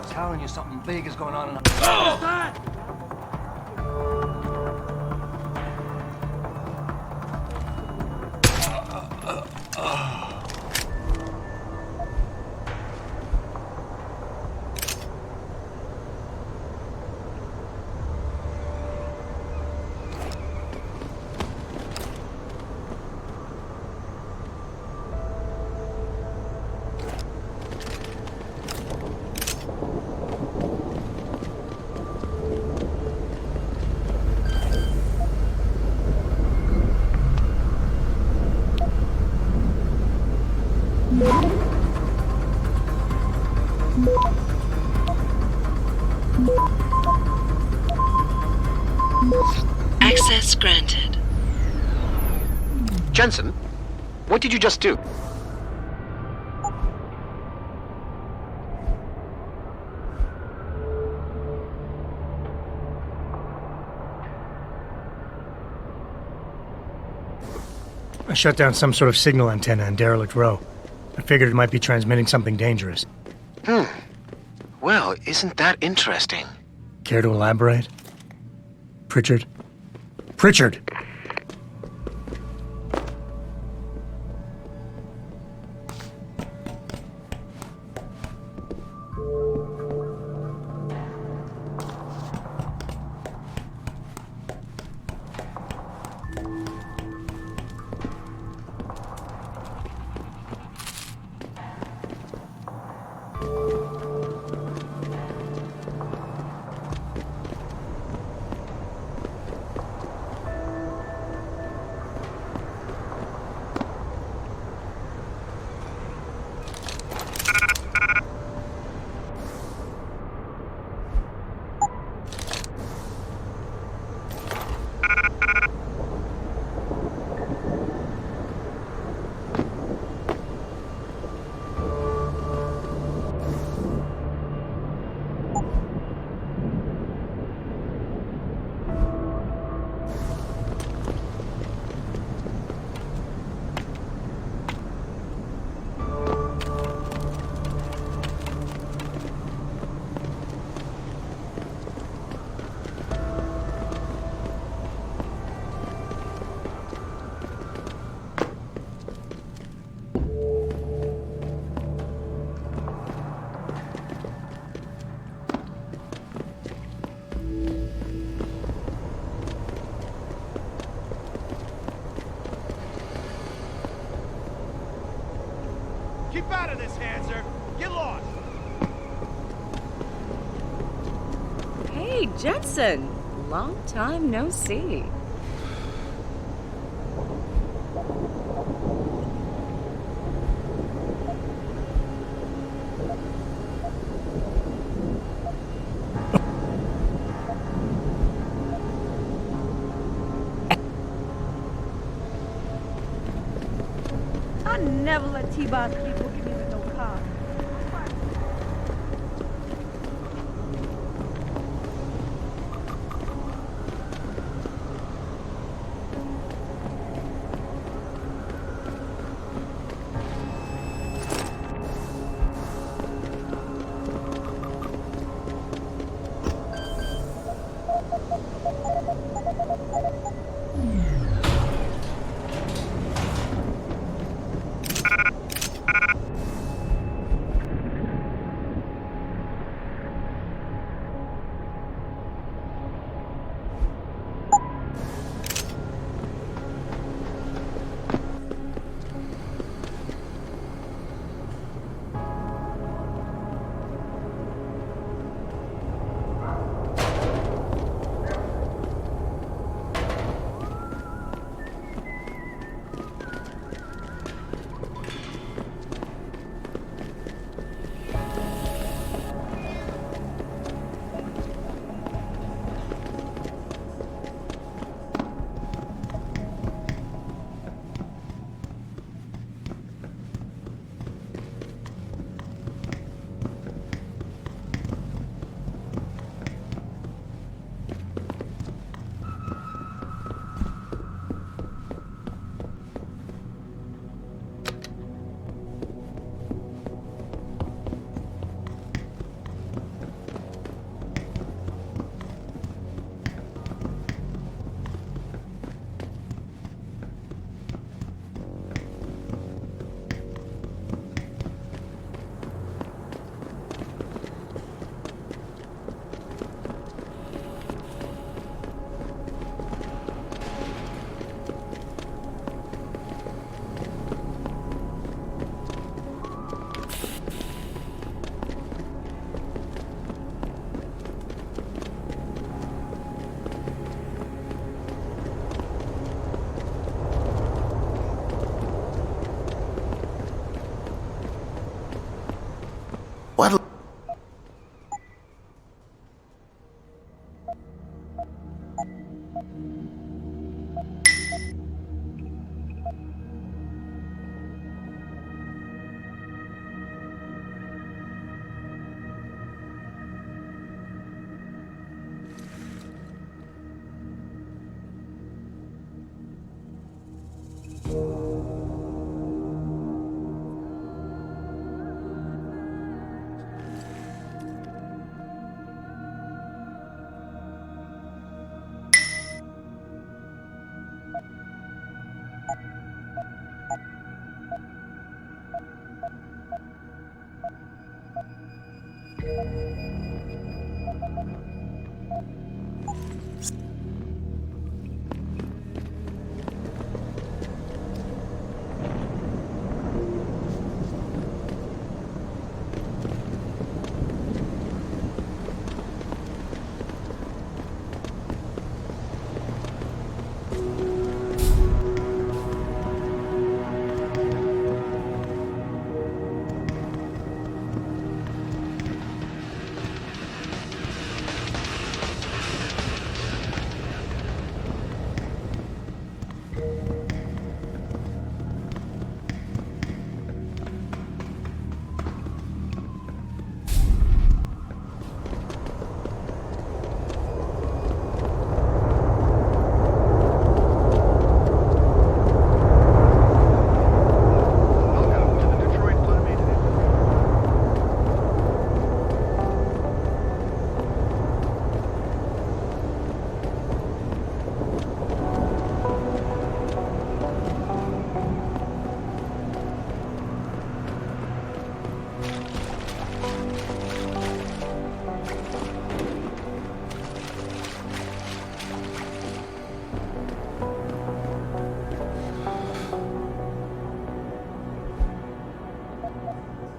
I'm telling you, something big is going on in... What's that? Access granted. Jensen, what did you just do? I shut down some sort of signal antenna in Derelict Row. I figured it might be transmitting something dangerous. Well, isn't that interesting? Care to elaborate? Pritchard? Pritchard! Keep out of this, Hanser! Get lost! Hey, Jensen! Long time no see. I never let T-Boss people give me no car.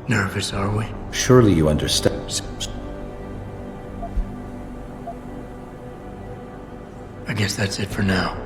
Nervous, are we? Surely you understand. I guess that's it for now.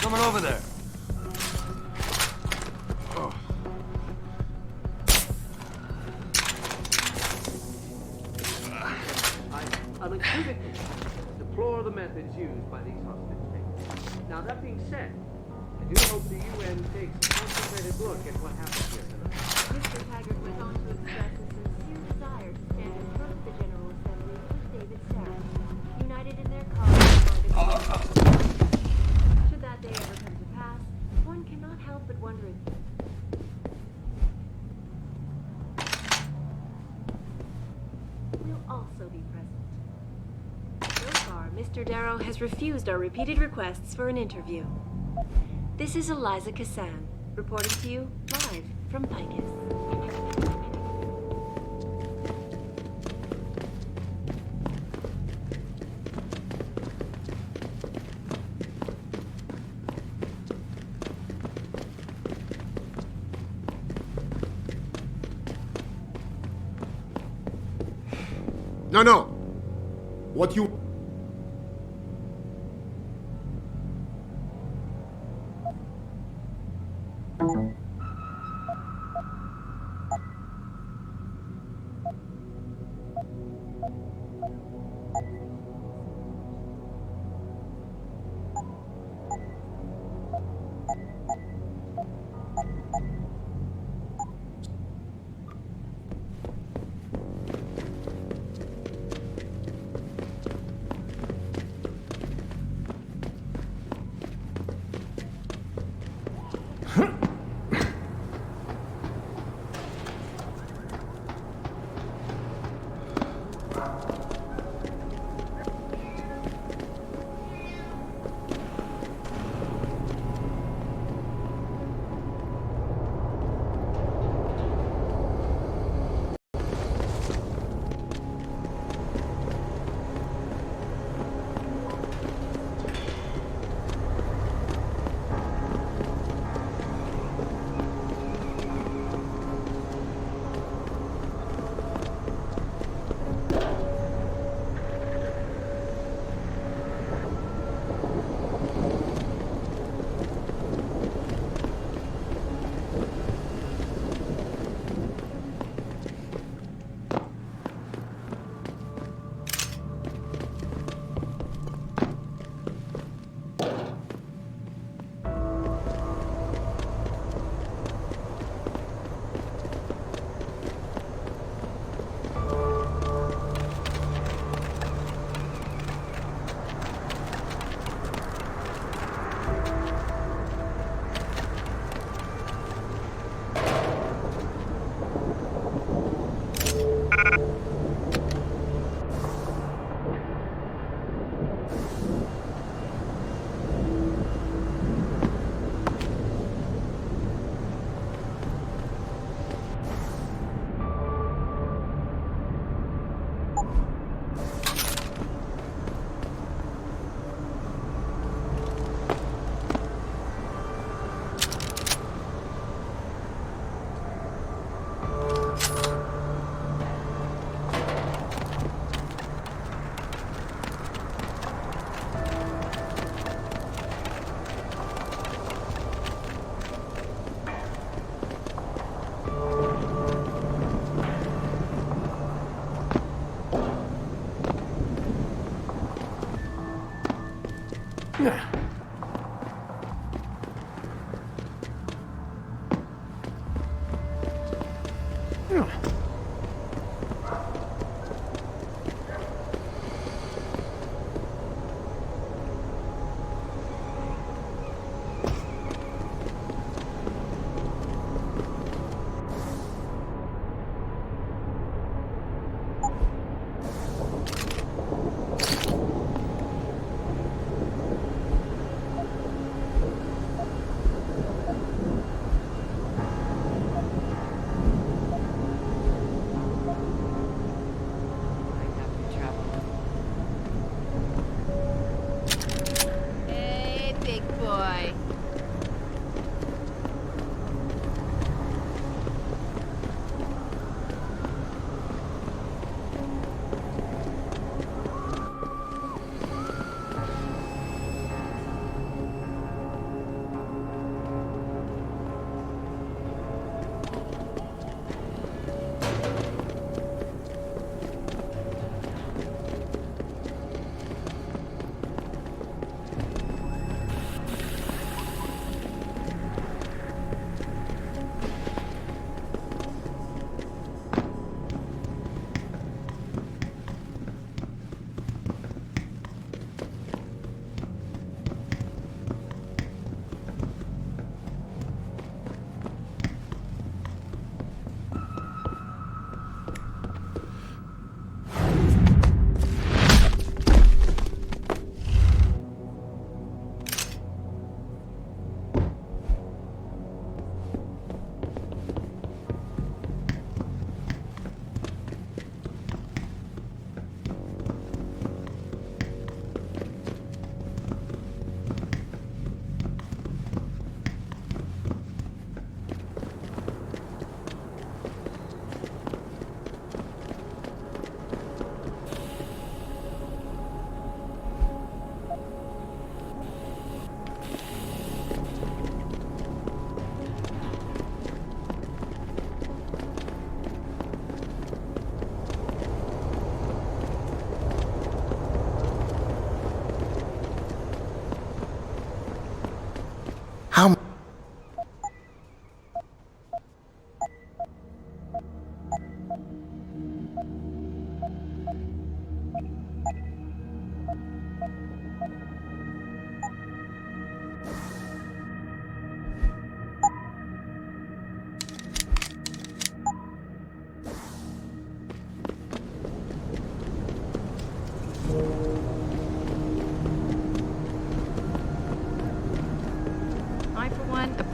Someone over there. Oh. I unequivocally deplore the methods used by these hostage takers. Now, that being said, I do hope the UN takes a concentrated look at what happened here tonight. Mr. Taggart went on to express a sincere desire to stand in front of the General Assembly with David Sarah, united in their cause to find a Should that day ever come to pass, one cannot help but wonder if will also be present. So far, Mr. Darrow has refused our repeated requests for an interview. This is Eliza Kassan, reporting to you live from Picus. No. What you...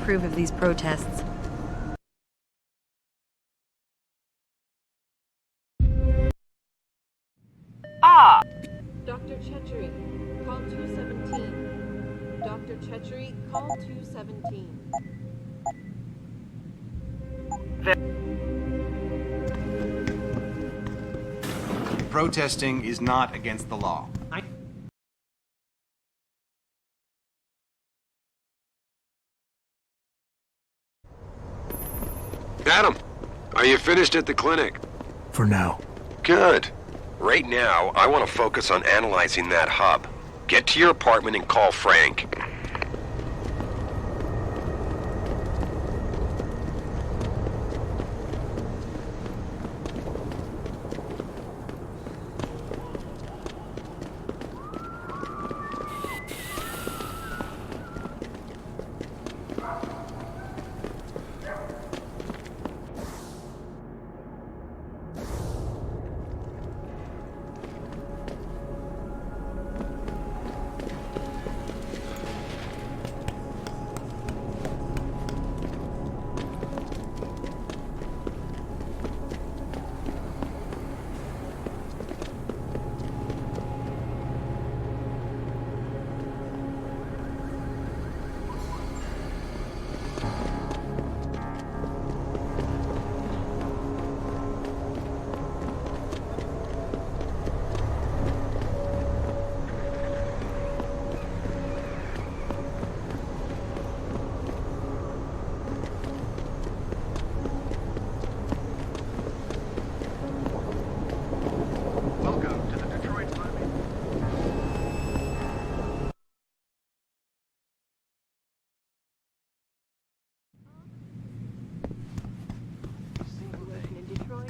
approve of these protests. Ah! Dr. Chechery, call 217. Dr. Chechery, call 217. Protesting is not against the law. Adam, are you finished at the clinic? For now. Good. Right now, I want to focus on analyzing that hub. Get to your apartment and call Frank.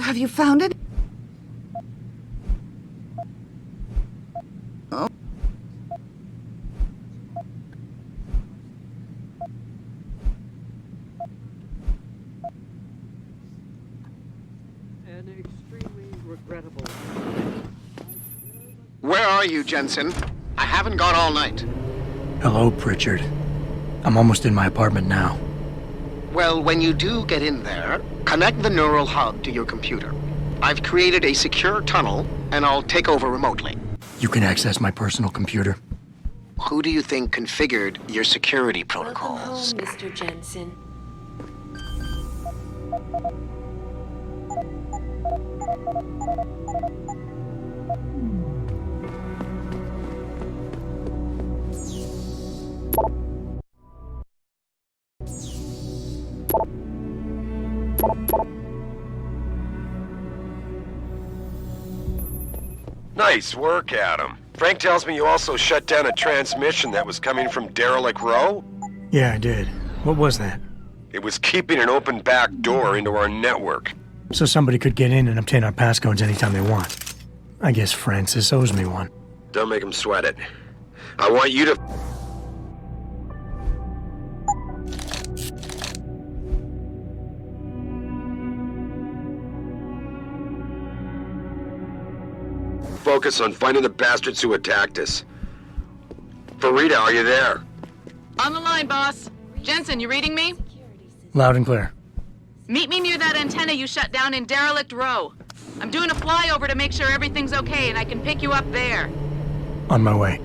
Have you found it? Oh. An extremely regrettable. Where are you, Jensen? I haven't gone all night. Hello, Pritchard. I'm almost in my apartment now. Well, when you do get in there, connect the neural hub to your computer. I've created a secure tunnel, and I'll take over remotely. You can access my personal computer. Who do you think configured your security protocols? Welcome home, Mr. Jensen. Nice work, Adam. Frank tells me you also shut down a transmission that was coming from Derelict Row? Yeah, I did. What was that? It was keeping an open back door into our network. So somebody could get in and obtain our passcodes anytime they want. I guess Francis owes me one. Don't make him sweat it. I want you to... focus on finding the bastards who attacked us. Farida, are you there? On the line, boss. Jensen, you reading me? Loud and clear. Meet me near that antenna you shut down in Derelict Row. I'm doing a flyover to make sure everything's okay, and I can pick you up there. On my way.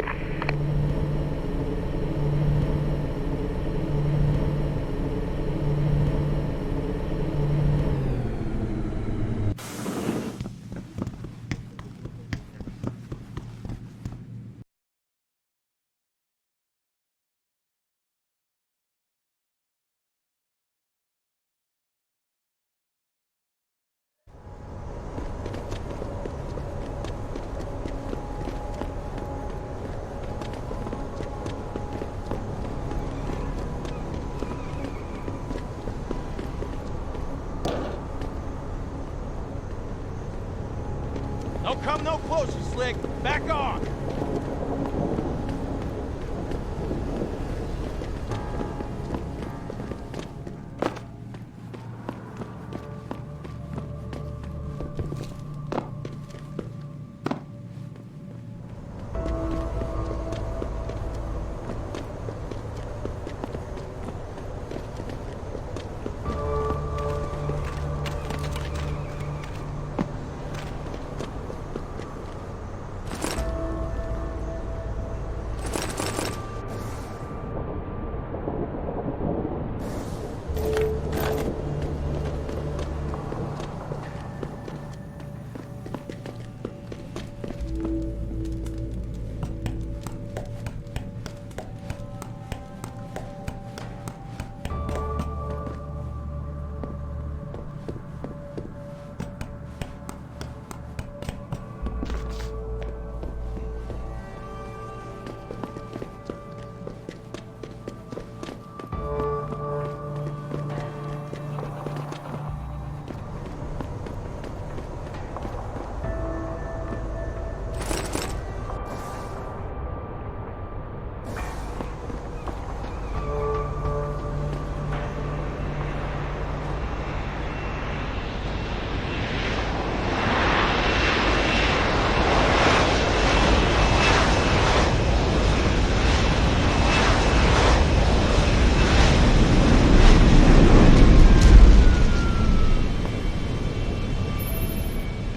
Don't come no closer, Slick. Back off.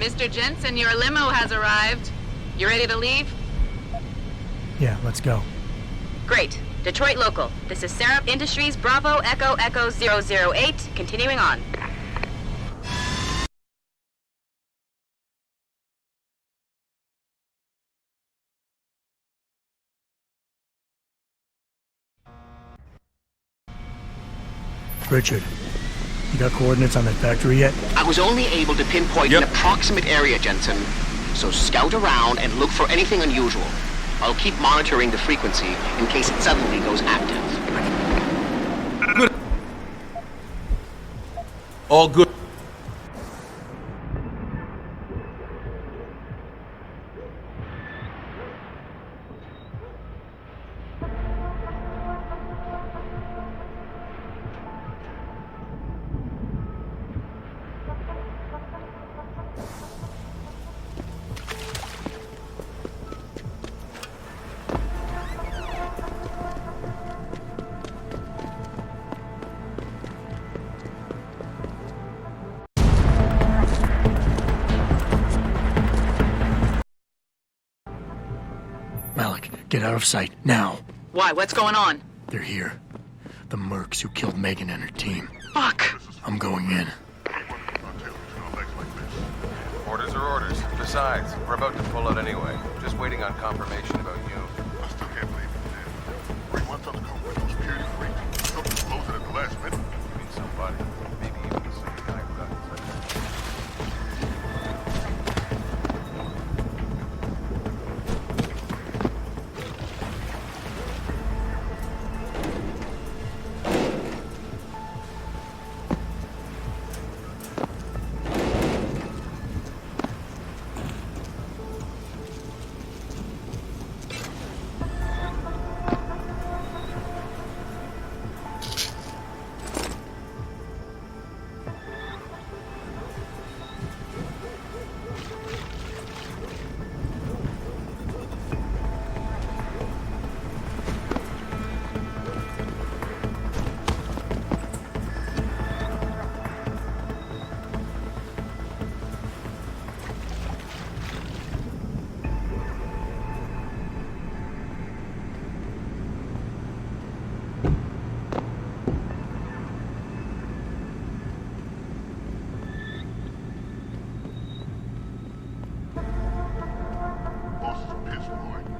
Mr. Jensen, your limo has arrived. You ready to leave? Yeah, let's go. Great. Detroit local. This is Sarah Industries Bravo Echo Echo 008. Continuing on. Richard, you got coordinates on that factory yet? I was only able to pinpoint an approximate area, Jensen. So scout around and look for anything unusual. I'll keep monitoring the frequency in case it suddenly goes active. Good. All good. Malik, get out of sight, now. Why? What's going on? They're here. The mercs who killed Megan and her team. Fuck! I'm going in. Orders are orders. Besides, we're about to pull out anyway. Just waiting on confirmation about you. I still can't believe it, man. 3 months undercover with no security freak. Something closing at the last minute. You mean somebody. Maybe even the same guy who got inside.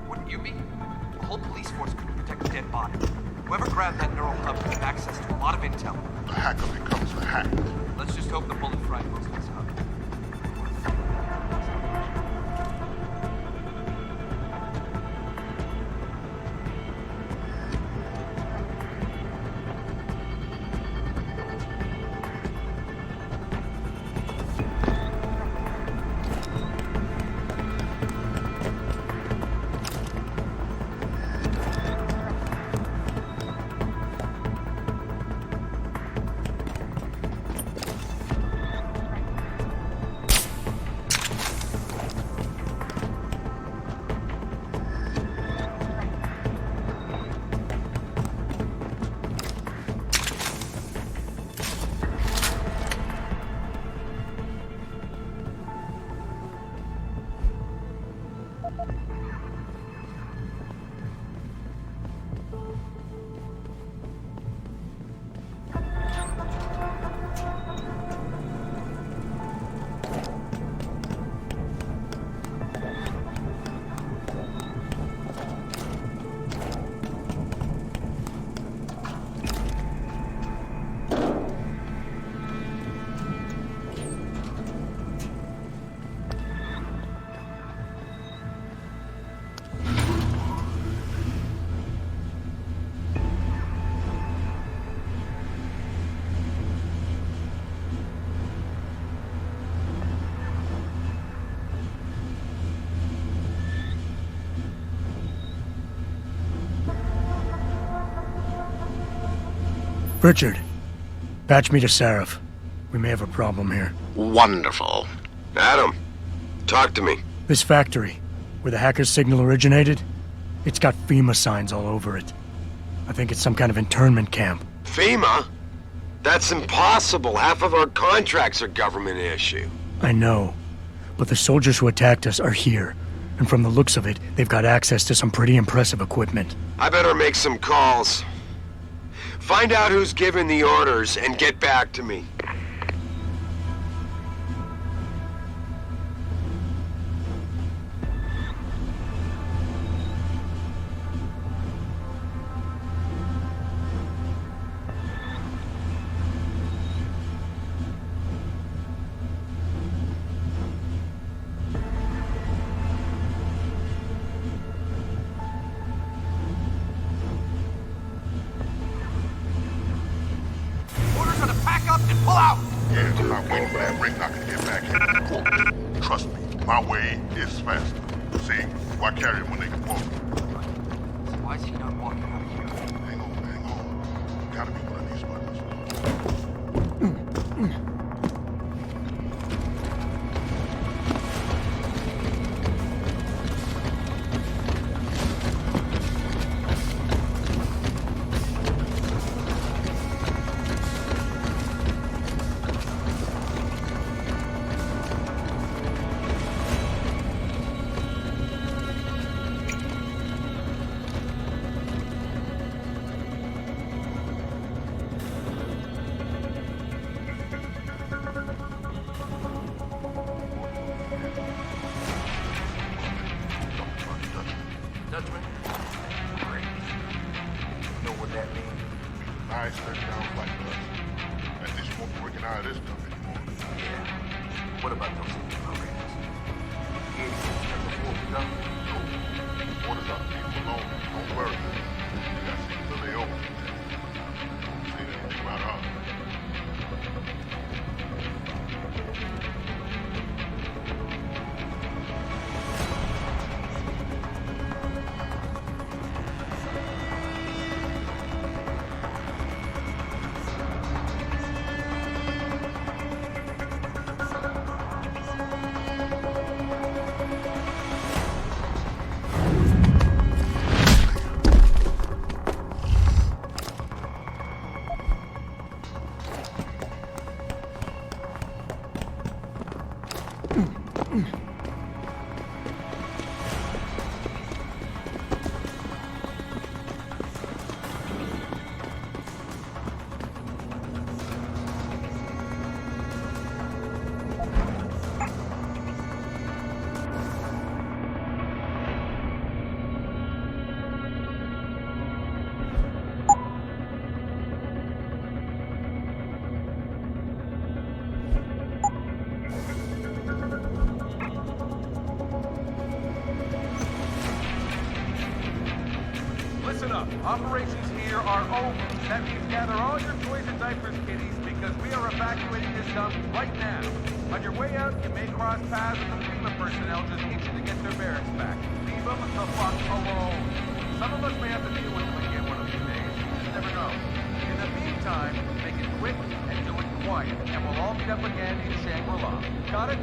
Wouldn't you be? The whole police force couldn't protect a dead body. Whoever grabbed that neural hub has access to a lot of intel. The hacker becomes the hack. Let's just hope the bullet frag goes to this hub. Richard, patch me to Sarif. We may have a problem here. Wonderful. Adam, talk to me. This factory, where the hacker's signal originated, it's got FEMA signs all over it. I think it's some kind of internment camp. FEMA? That's impossible. Half of our contracts are government issue. I know. but the soldiers who attacked us are here. And from the looks of it, they've got access to some pretty impressive equipment. I better make some calls. Find out who's giving the orders and get back to me. Yeah, I'm not waiting for that ring knocker to get back here. Trust me, my way is faster. See, why carry him when they can walk? So why is he not walking out of here? Hang on. Gotta be one of these buttons. Operations here are over. That means gather all your toys and diapers, kiddies, because we are evacuating this dump right now. On your way out, you may cross paths with the FEMA personnel just itching to get their barracks back. Leave them the fuck alone. Some of us may have to deal with them again one of these days. You never know. In the meantime, make it quick and do it quiet, and we'll all meet up again in Shangri-La. Got it?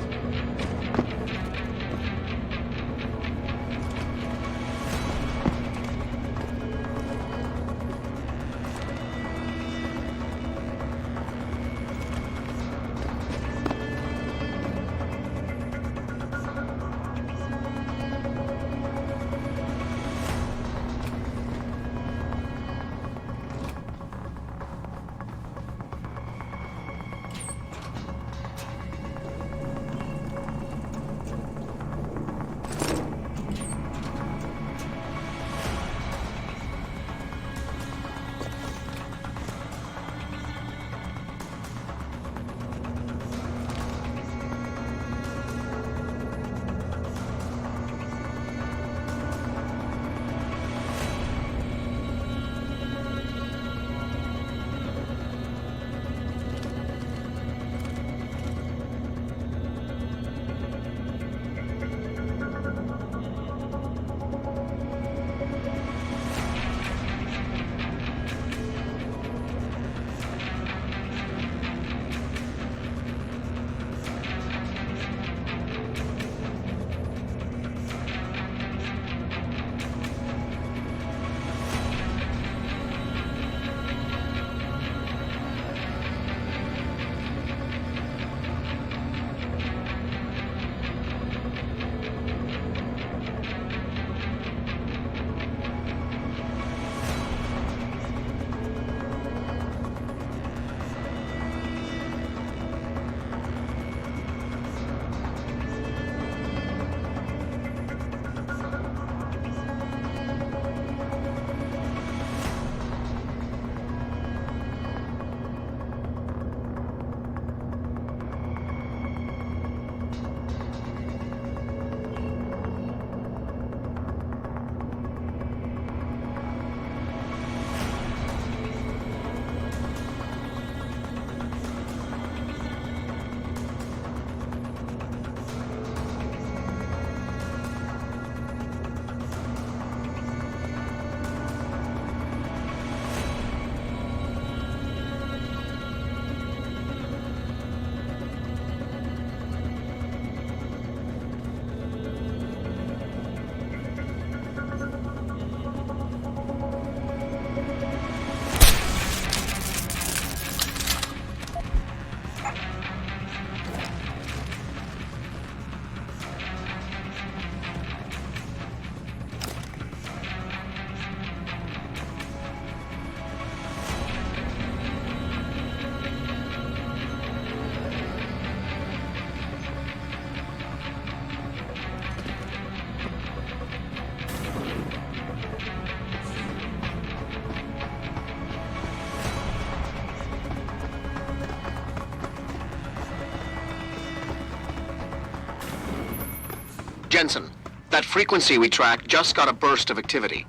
Jensen, that frequency we tracked just got a burst of activity.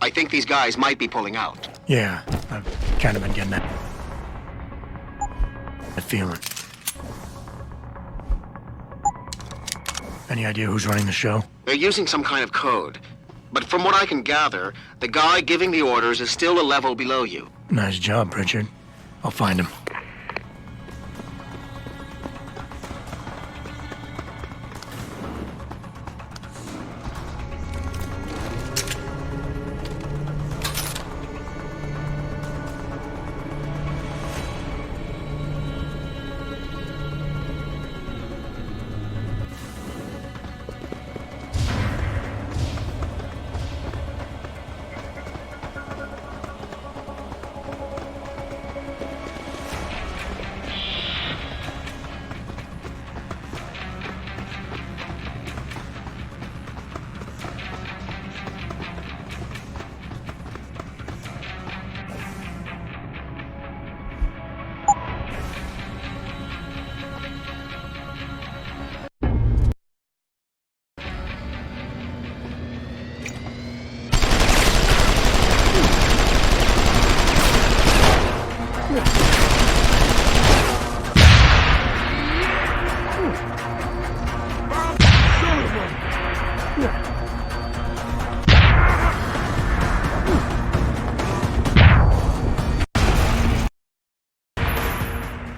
I think these guys might be pulling out. Yeah, I've kind of been getting that feeling. Any idea who's running the show? They're using some kind of code. But from what I can gather, the guy giving the orders is still a level below you. Nice job, Pritchard. I'll find him.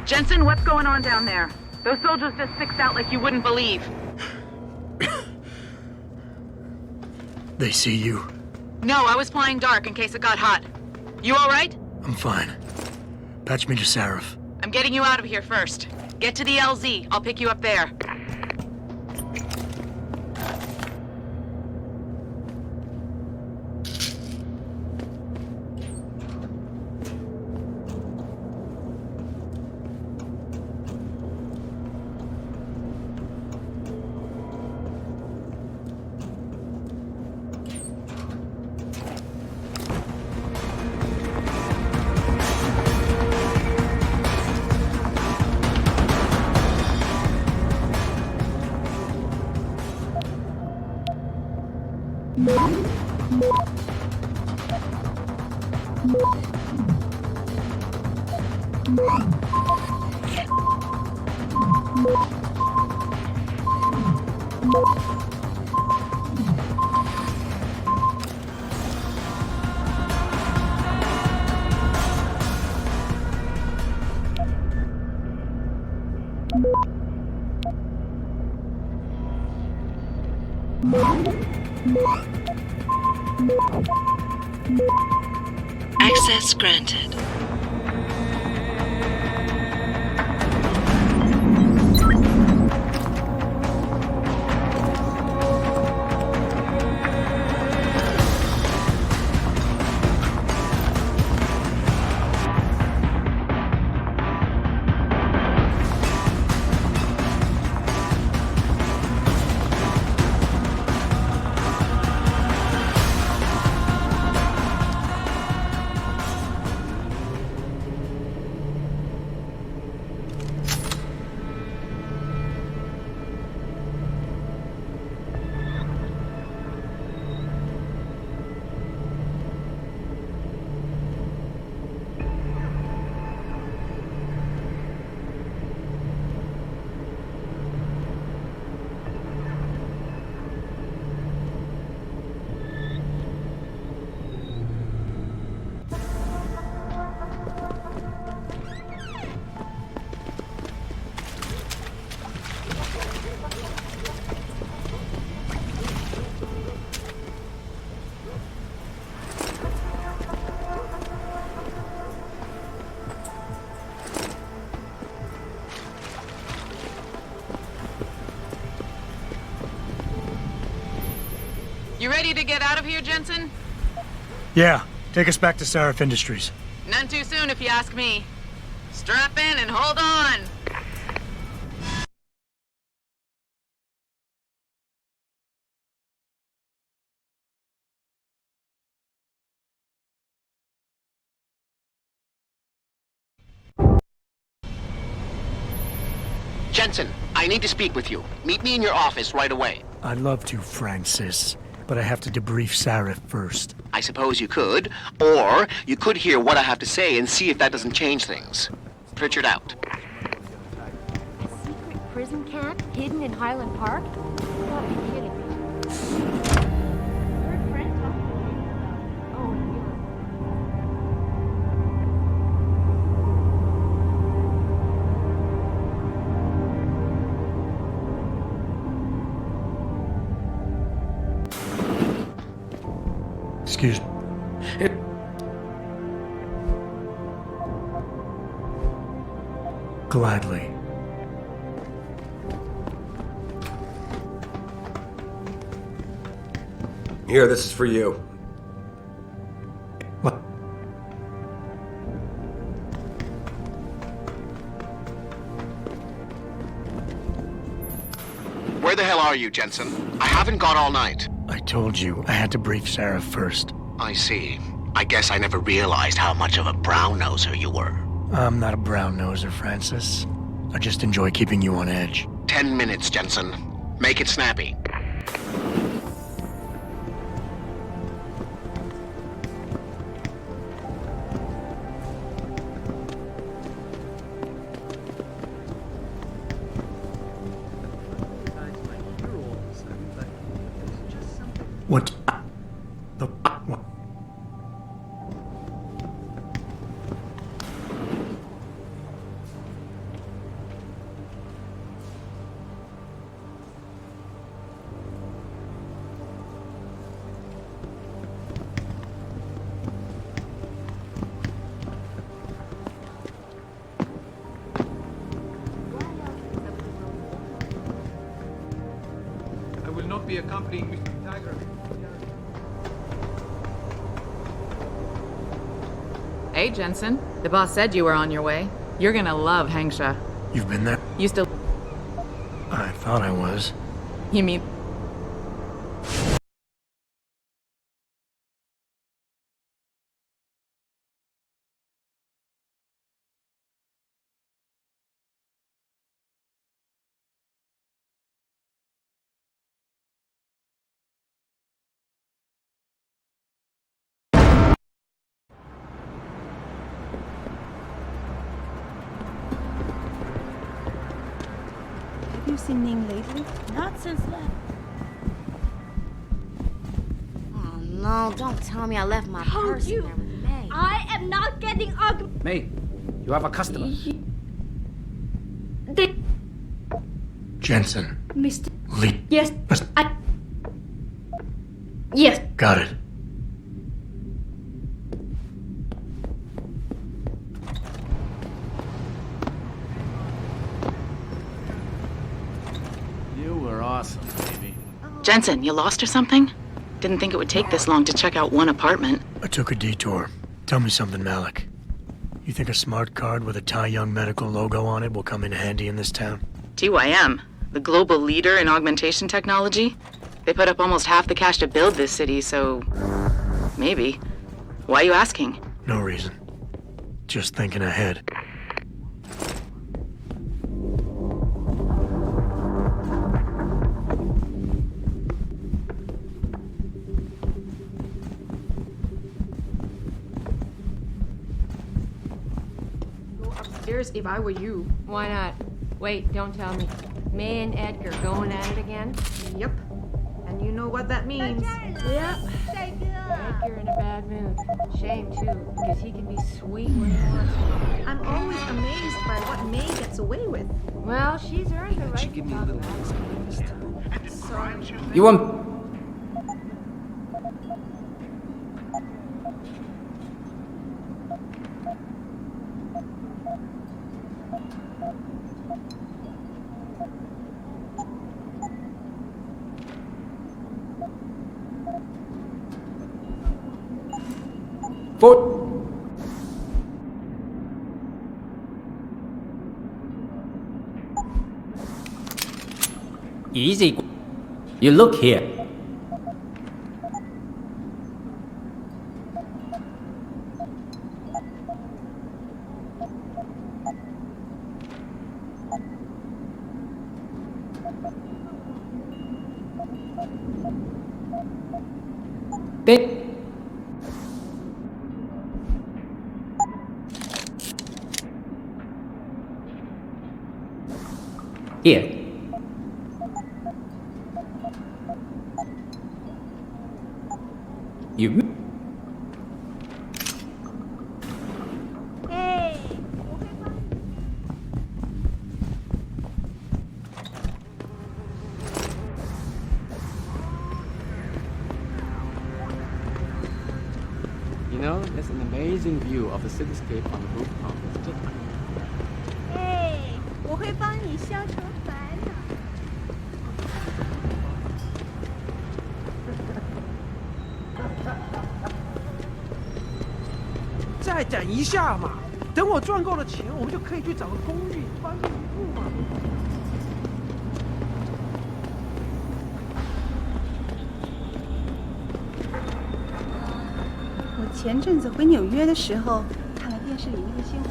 Jensen, what's going on down there? Those soldiers just sixed out like you wouldn't believe. They see you? No, I was flying dark in case it got hot. You alright? I'm fine. Patch me to Sarif. I'm getting you out of here first. Get to the LZ. I'll pick you up there. Access granted. You ready to get out of here, Jensen? Yeah, take us back to Sarif Industries. None too soon, if you ask me. Strap in and hold on. Jensen, I need to speak with you. Meet me in your office right away. I'd love to, Francis, but I have to debrief Sarah first. I suppose you could, or you could hear what I have to say and see if that doesn't change things. Pritchard out. A secret prison camp hidden in Highland Park? You gotta be kidding me. Heard friends talking. Oh, Excuse me. Gladly. Here, this is for you. What? Where the hell are you, Jensen? I haven't got all night. I told you, I had to brief Sarah first. I see. I guess I never realized how much of a brown-noser you were. I'm not a brown-noser, Francis. I just enjoy keeping you on edge. 10 minutes, Jensen. Make it snappy. What? The what? I will not be accompanying Mr. Tiger. Hey, Jensen. The boss said you were on your way. You're gonna love Hangsha. You've been there? You still... I thought I was. You mean... Have you seen Ning lately? Not since left. Oh no, don't tell me I left my purse in there with May. I am not getting ugly. May, you have a customer. Jensen. Mr. Lee. Yes. Yes. Got it. You were awesome, baby. Jensen, you lost or something? Didn't think it would take this long to check out one apartment. I took a detour. Tell me something, Malik. You think a smart card with a Tai Young Medical logo on it will come in handy in this town? TYM, the global leader in augmentation technology. They put up almost half the cash to build this city, so... maybe. Why are you asking? No reason. Just thinking ahead. Upstairs if I were you. Why not? Wait, don't tell me. May and Edgar going at it again? Yep. And you know what that means. Yep. Edgar in a bad mood. Shame, too, because he can be sweet when he wants to. I'm always amazed by what May gets away with. Well, she's earned the right She give me a little whiskey this time. So, You want... Foot. Easy. You look here. Bit. Here. You. You know, there's an amazing view of the cityscape on the rooftop. It's just 哎，我会帮你消除烦恼。再等一下嘛，等我赚够了钱，我们就可以去找个公寓搬进去住嘛。我前阵子回纽约的时候，看了电视里那个新闻。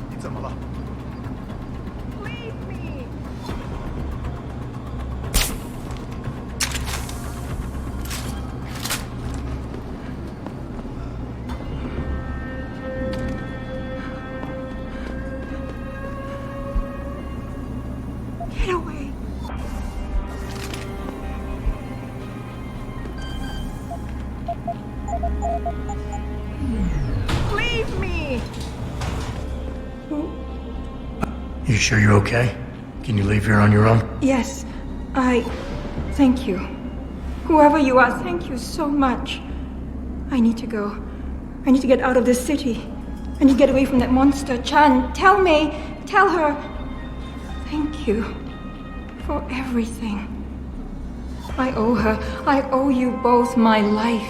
你怎么了？ Leave me. Get away. Leave me. You sure you're okay? Can you leave here on your own? Yes, thank you. Whoever you are, thank you so much. I need to go. I need to get out of this city. I need to get away from that monster, Chan. Tell her. Thank you for everything. I owe her. I owe you both my life.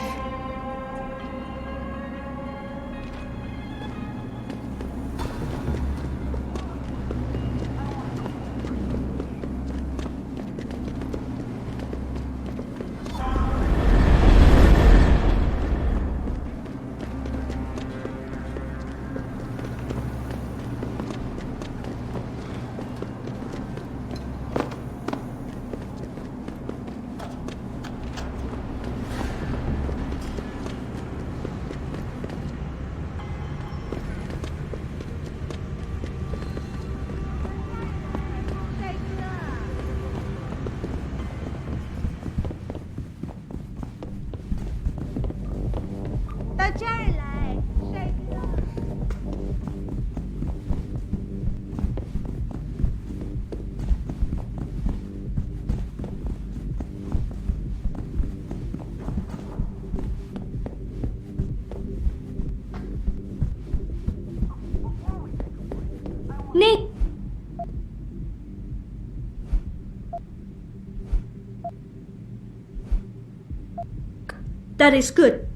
Nick! That is good.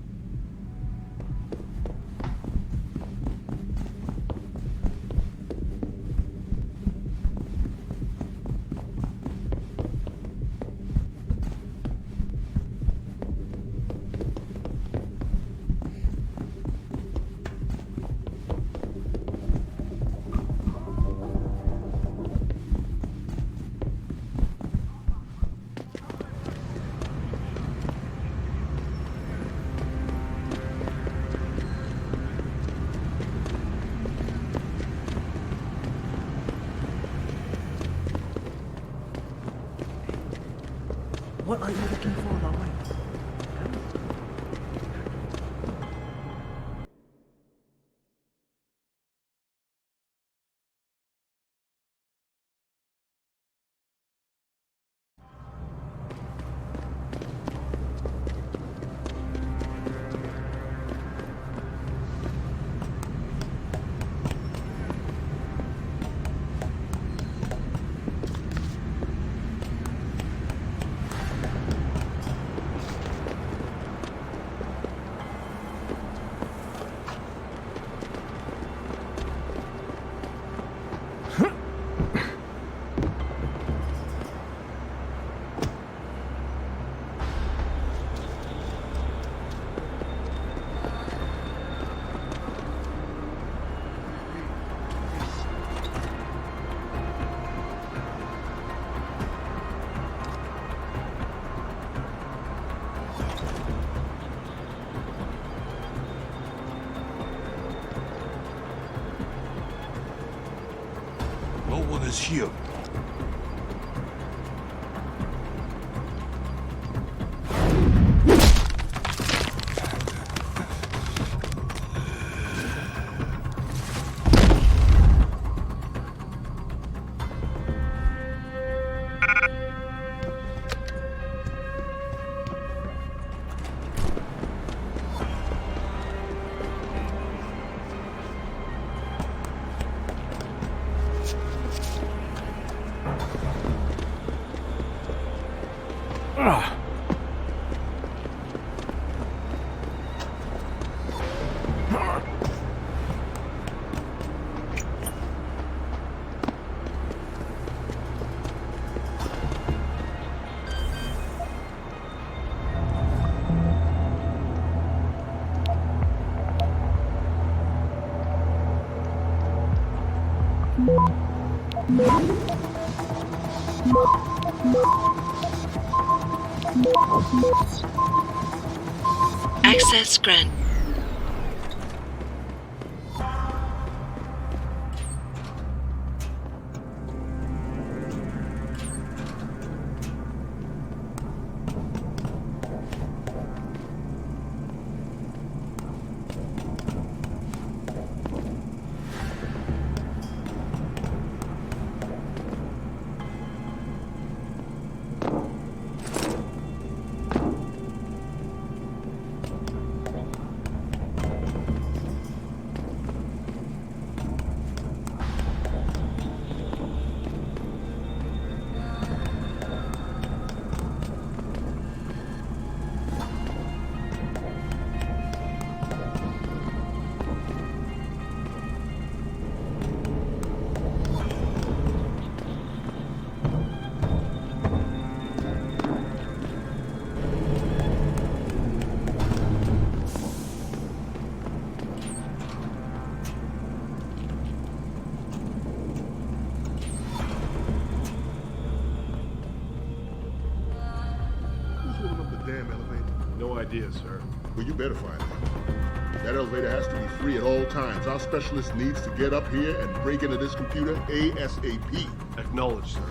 What are you looking for, my wife? No one is here. Access granted. No idea, sir. Well, you better find out. That elevator has to be free at all times. Our specialist needs to get up here and break into this computer ASAP. Acknowledged, sir.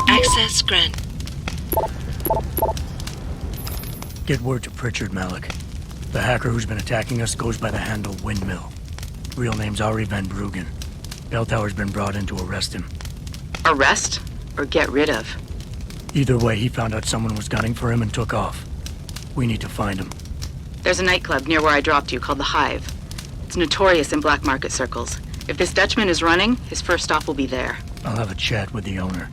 Access granted. Get word to Pritchard, Malik. The hacker who's been attacking us goes by the handle Windmill. Real name's Ari Van Bruggen. Bell Tower's been brought in to arrest him. Arrest? Or get rid of? Either way, he found out someone was gunning for him and took off. We need to find him. There's a nightclub near where I dropped you called The Hive. It's notorious in black market circles. If this Dutchman is running, his first stop will be there. I'll have a chat with the owner.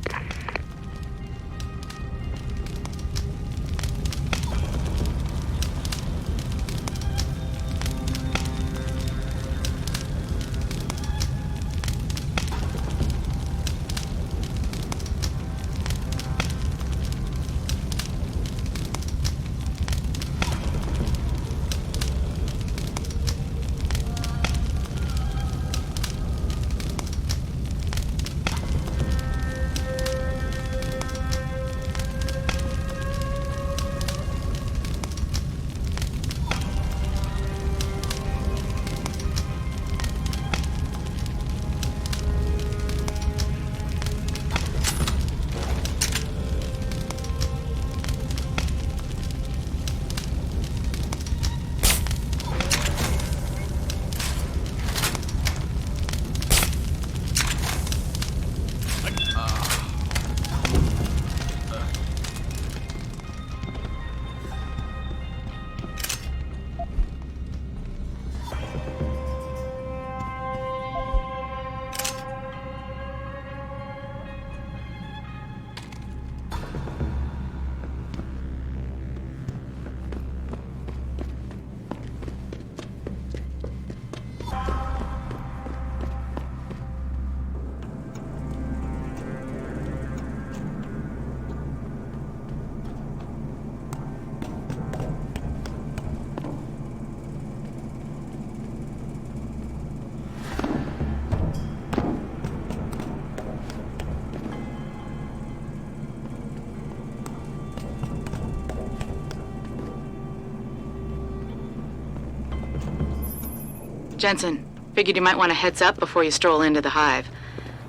Jensen, figured you might want a heads up before you stroll into the Hive.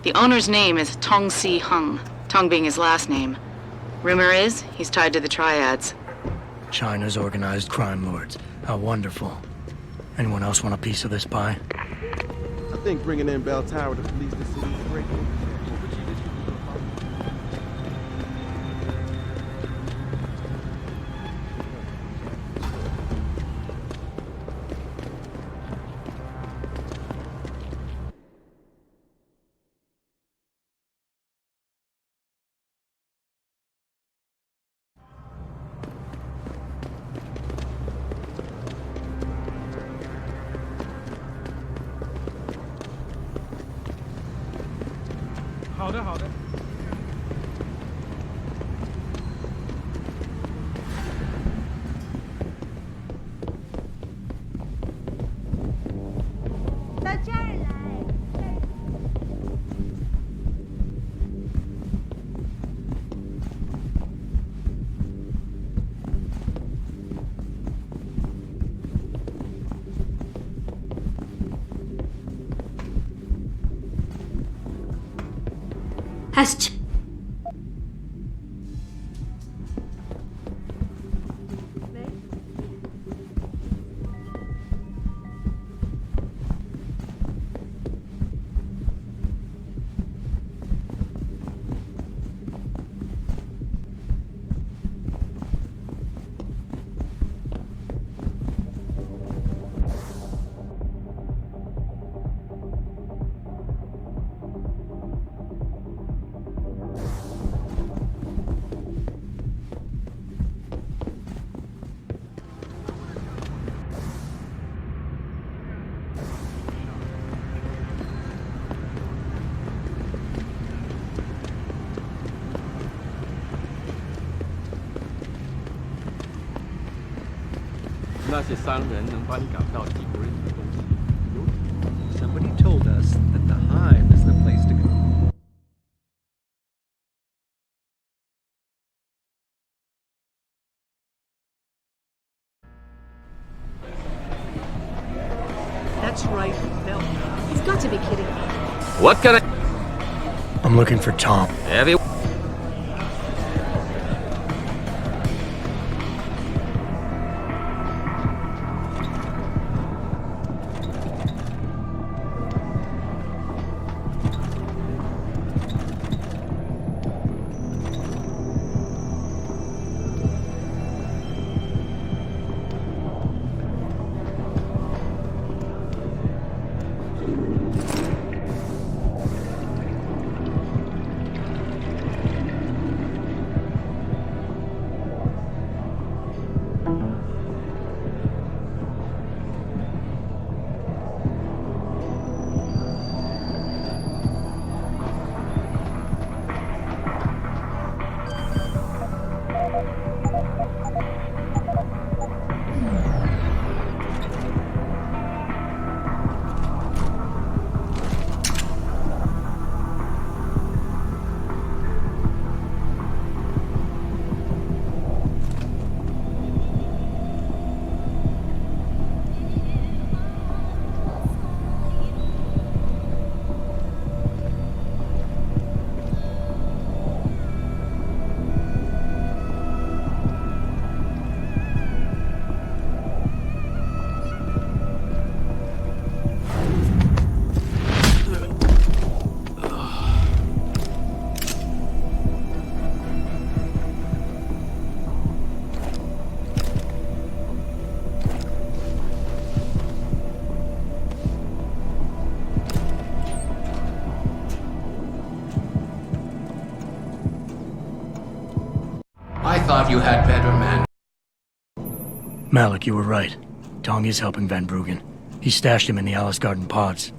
The owner's name is Tong Si Hung, Tong being his last name. Rumor is, he's tied to the Triads. China's organized crime lords. How wonderful. Anyone else want a piece of this pie? I think bringing in Bell Tower to police the city is great.那些商人能帮你搞到几个人的东西。Somebody told us That's right, Mel. He's got to be kidding me. What can I... I'm looking for Tom. Heavy... I thought you had better man. Malik, you were right. Tong is helping Van Bruggen. He stashed him in the Alice Garden pods.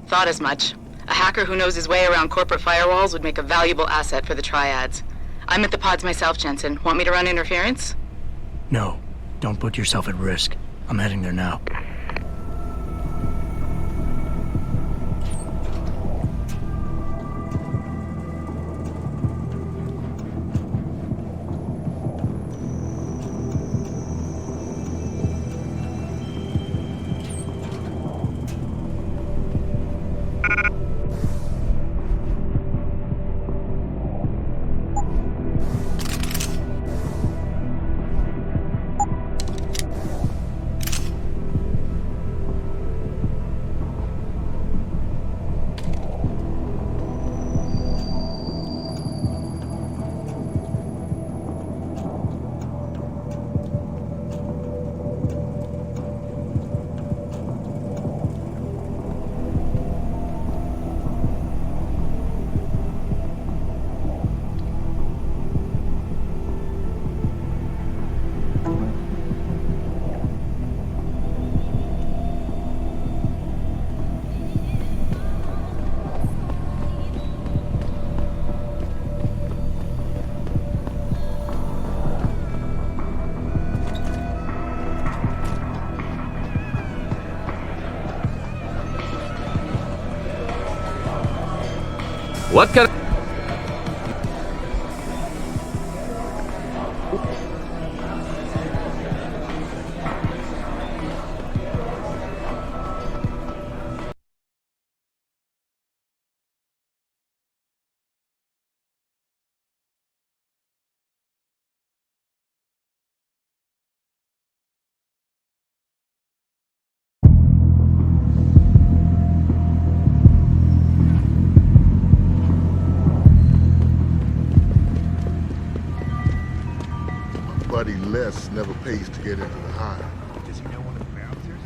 Thought as much. A hacker who knows his way around corporate firewalls would make a valuable asset for the Triads. I'm at the pods myself, Jensen. Want me to run interference? No, don't put yourself at risk. I'm heading there now. What can... Buddy Les never pays to get into the hive. Does he know one of the bouncers?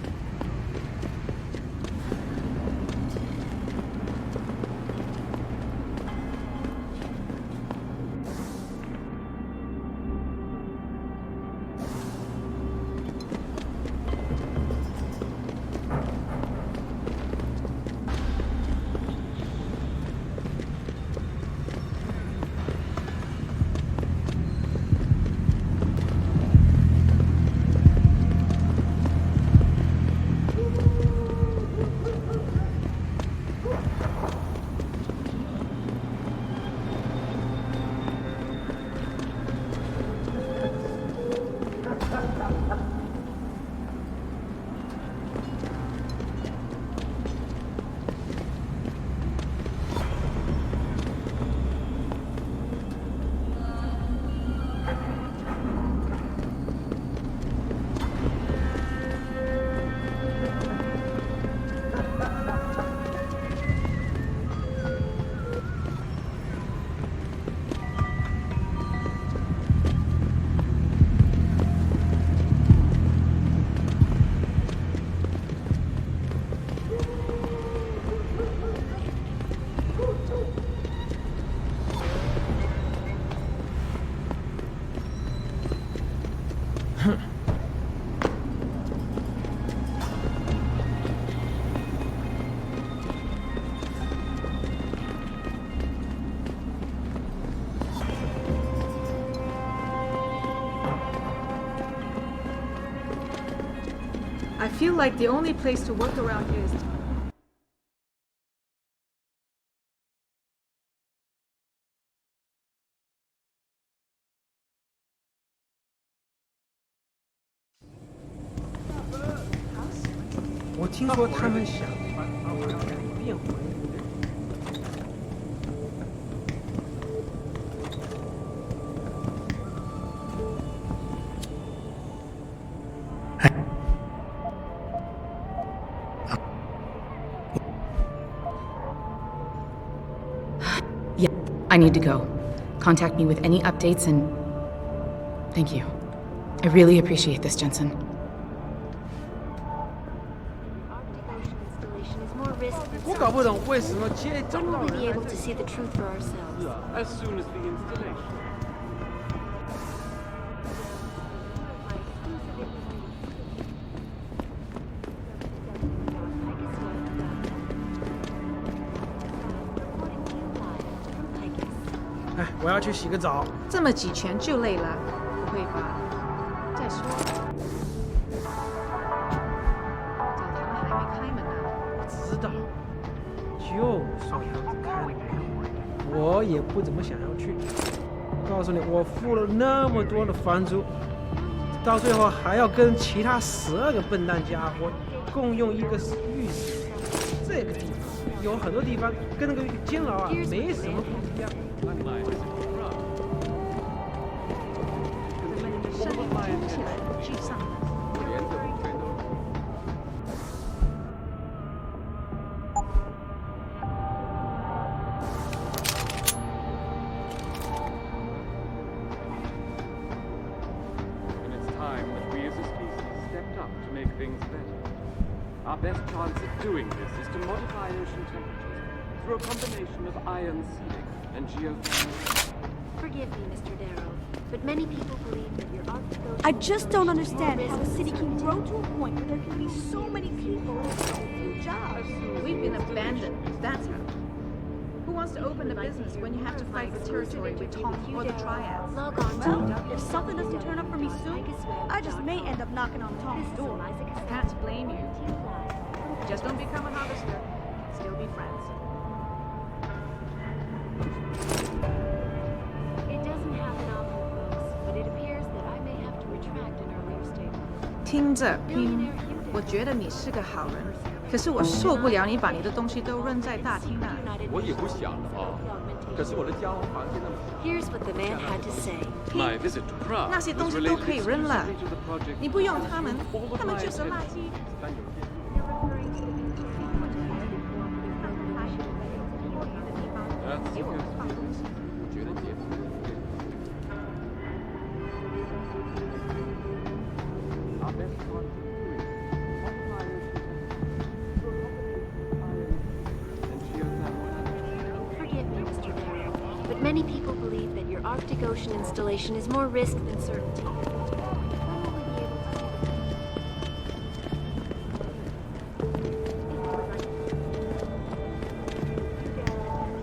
feel like the only place to work around here is...我听说他们想改变环境。Yeah, I need to go. Contact me with any updates and... Thank you. I really appreciate this, Jensen.我搞不懂为什么街找不到 When will we be 人 able to see the truth for ourselves? As soon as the installation. "哎，我要去洗个澡。这么几拳就累了，不会吧？再说，澡堂还没开门呢。知道，就算要是开了，我也不怎么想要去。告诉你，我付了那么多的房租，到最后还要跟其他12个笨蛋家伙共用一个浴室。这个地方有很多地方跟那个监牢啊没什么不一样。声音听起来很沮丧。And it's time that we as a species stepped up to make things better. Our best chance at doing this is to modify ocean temperatures through a combination of ion seeding and geothermal. Forgive me, Mr. Darrow, but many people believe that your Arctic Ocean... I just don't understand how a city can grow to a point where there can be so many people and so few jobs. We've been abandoned, that's how. Who wants to open a business when you have to fight for territory with Tom or the Triads? Well, if something doesn't turn up for me soon, I just may end up knocking on Tom's door. Can't blame you. Just don't become a harvester. Still be friends. It doesn't happen often, folks, but it appears that I may have to retract an earlier statement. 听着，拼，我觉得你是个好人，可是我受不了你把你的东西都扔在大厅那。我也不想啊，可是我的家房间那么小。 Here's what the man had to say. My visit to Prague 那些东 was 西都 related 可以扔了 exclusively to the project. 你不用他们，他们就是垃圾。 给我放东西，我觉得也不对。Our best chance of doing this, modify ocean temperatures through a combination of ion and geothermal. Forgive me, Mr. Darrow, but many people believe that your Arctic Ocean installation is more risk than certainty.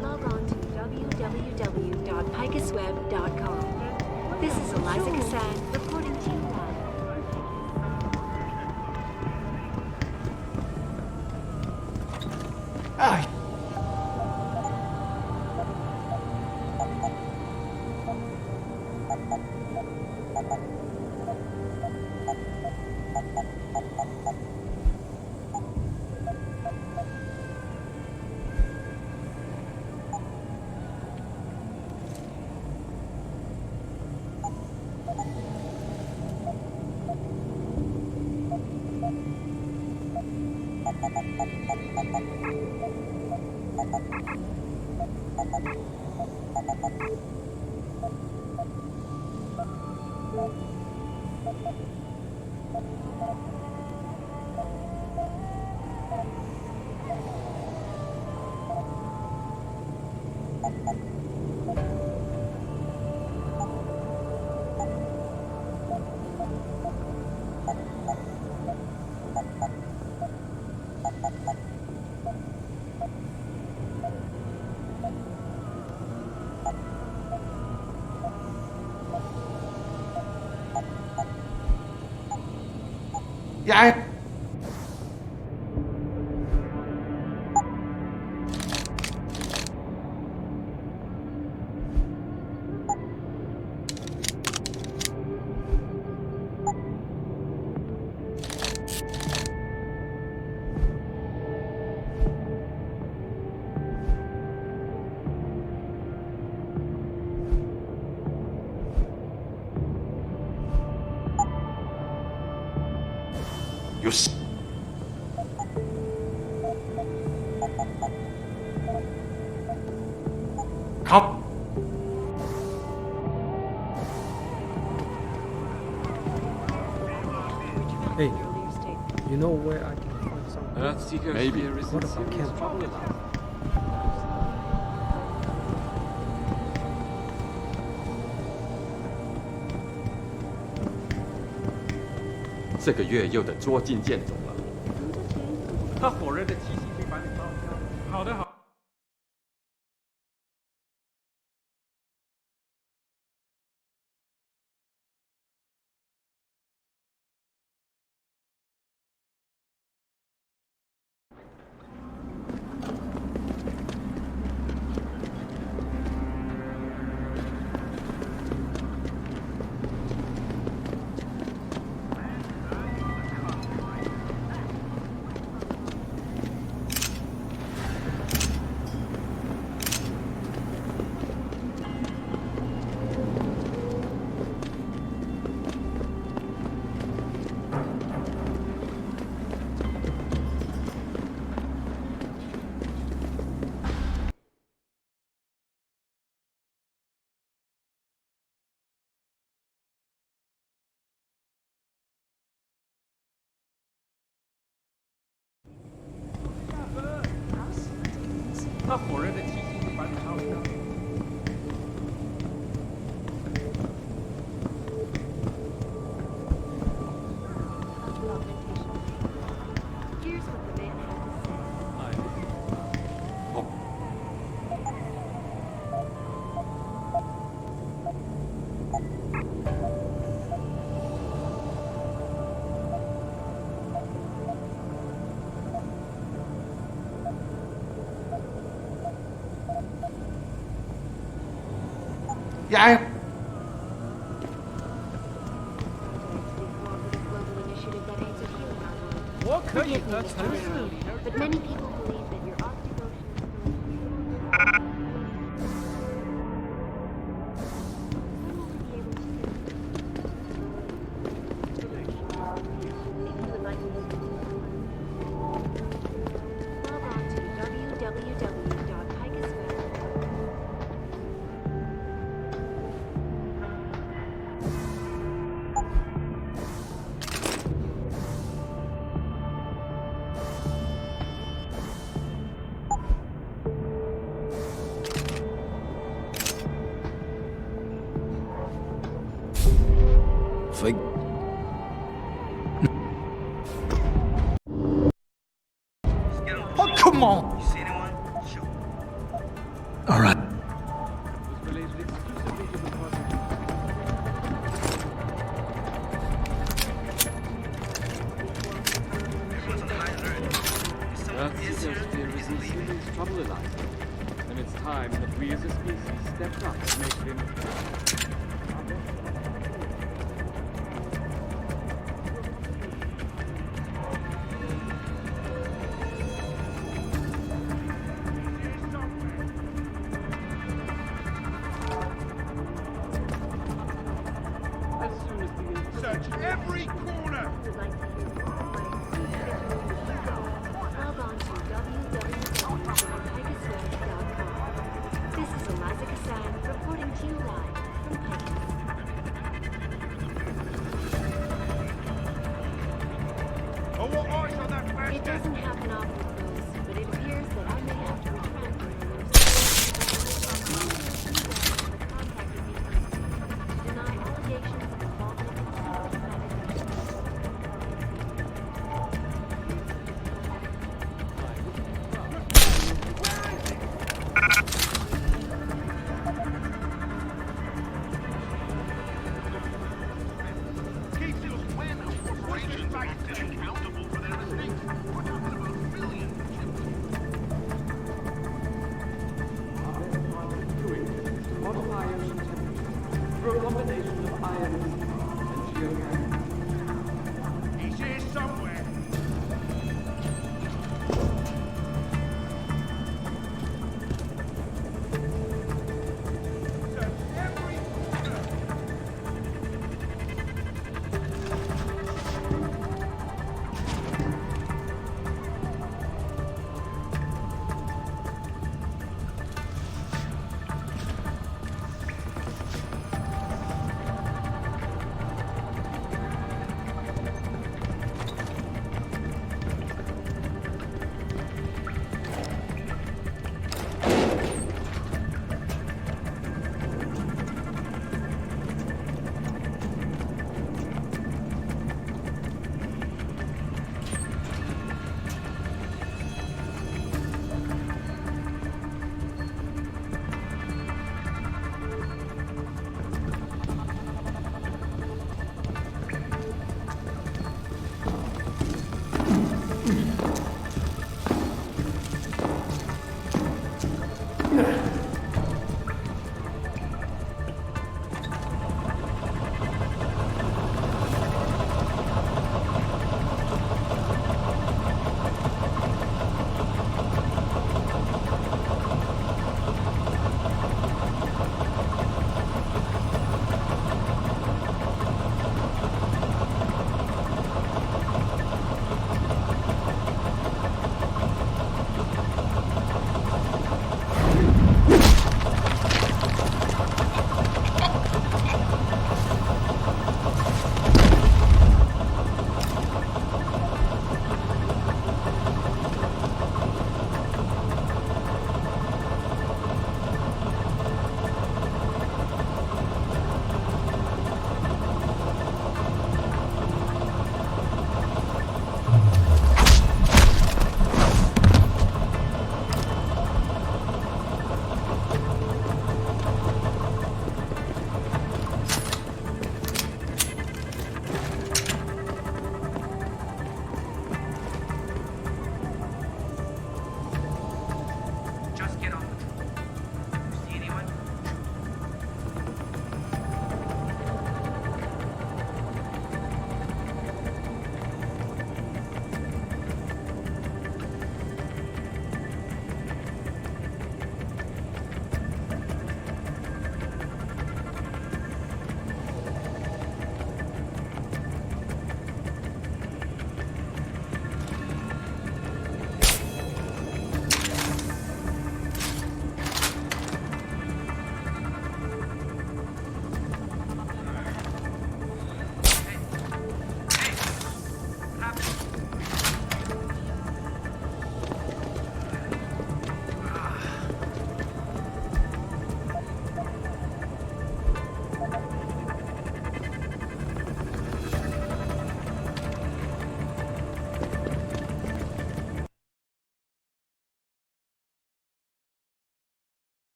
Log on to www.picusweb.com. This is Eliza Cassan reporting to you live. Yeah, You Come. Hey, you know where I can find some? Earthseeker Maybe. here is What in about serious camp? trouble at last. 这个月又得捉襟见肘了。他火热的提醒会把你放掉。好的，好。他火热的提醒会把你放掉。Here's what the man had to say. Oh. Yeah. But many people believe that your art log on to www.picusweb. Oh, come on! All right. Earthseeker here is in serious trouble at last. And it's time that we as a species stepped up to make things Search every corner! Log on to www.picusweb.com. This is Eliza Kassan reporting to you live from Picus.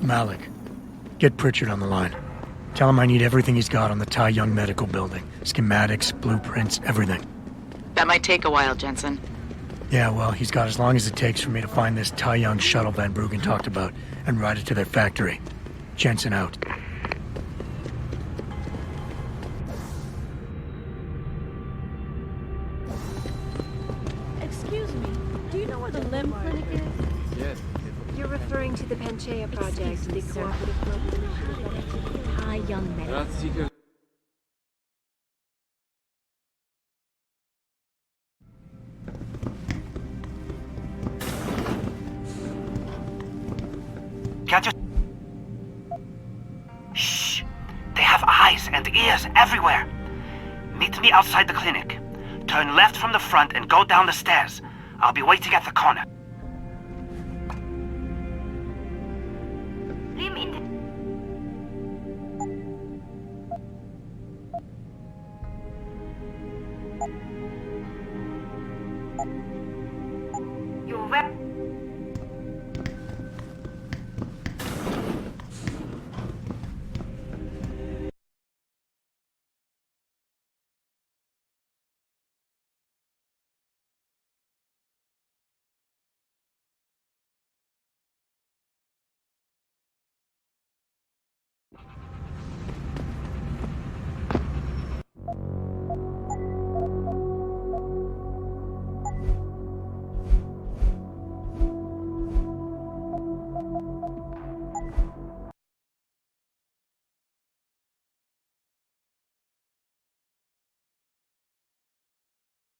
Malik, get Pritchard on the line. Tell him I need everything he's got on the Tai Young Medical Building. Schematics, blueprints, everything. That might take a while, Jensen. Yeah, well, he's got as long as it takes for me to find this Tai Young shuttle Van Bruggen talked about and ride it to their factory. Jensen out. Excuse me, do you know where the limb clinic is? Yes. You're referring to the Panchea project, the cooperative global initiative. Hi, young medical. Grazie. Can't you... Shh! They have eyes and ears everywhere. Meet me outside the clinic. Turn left from the front and go down the stairs. I'll be waiting at the corner.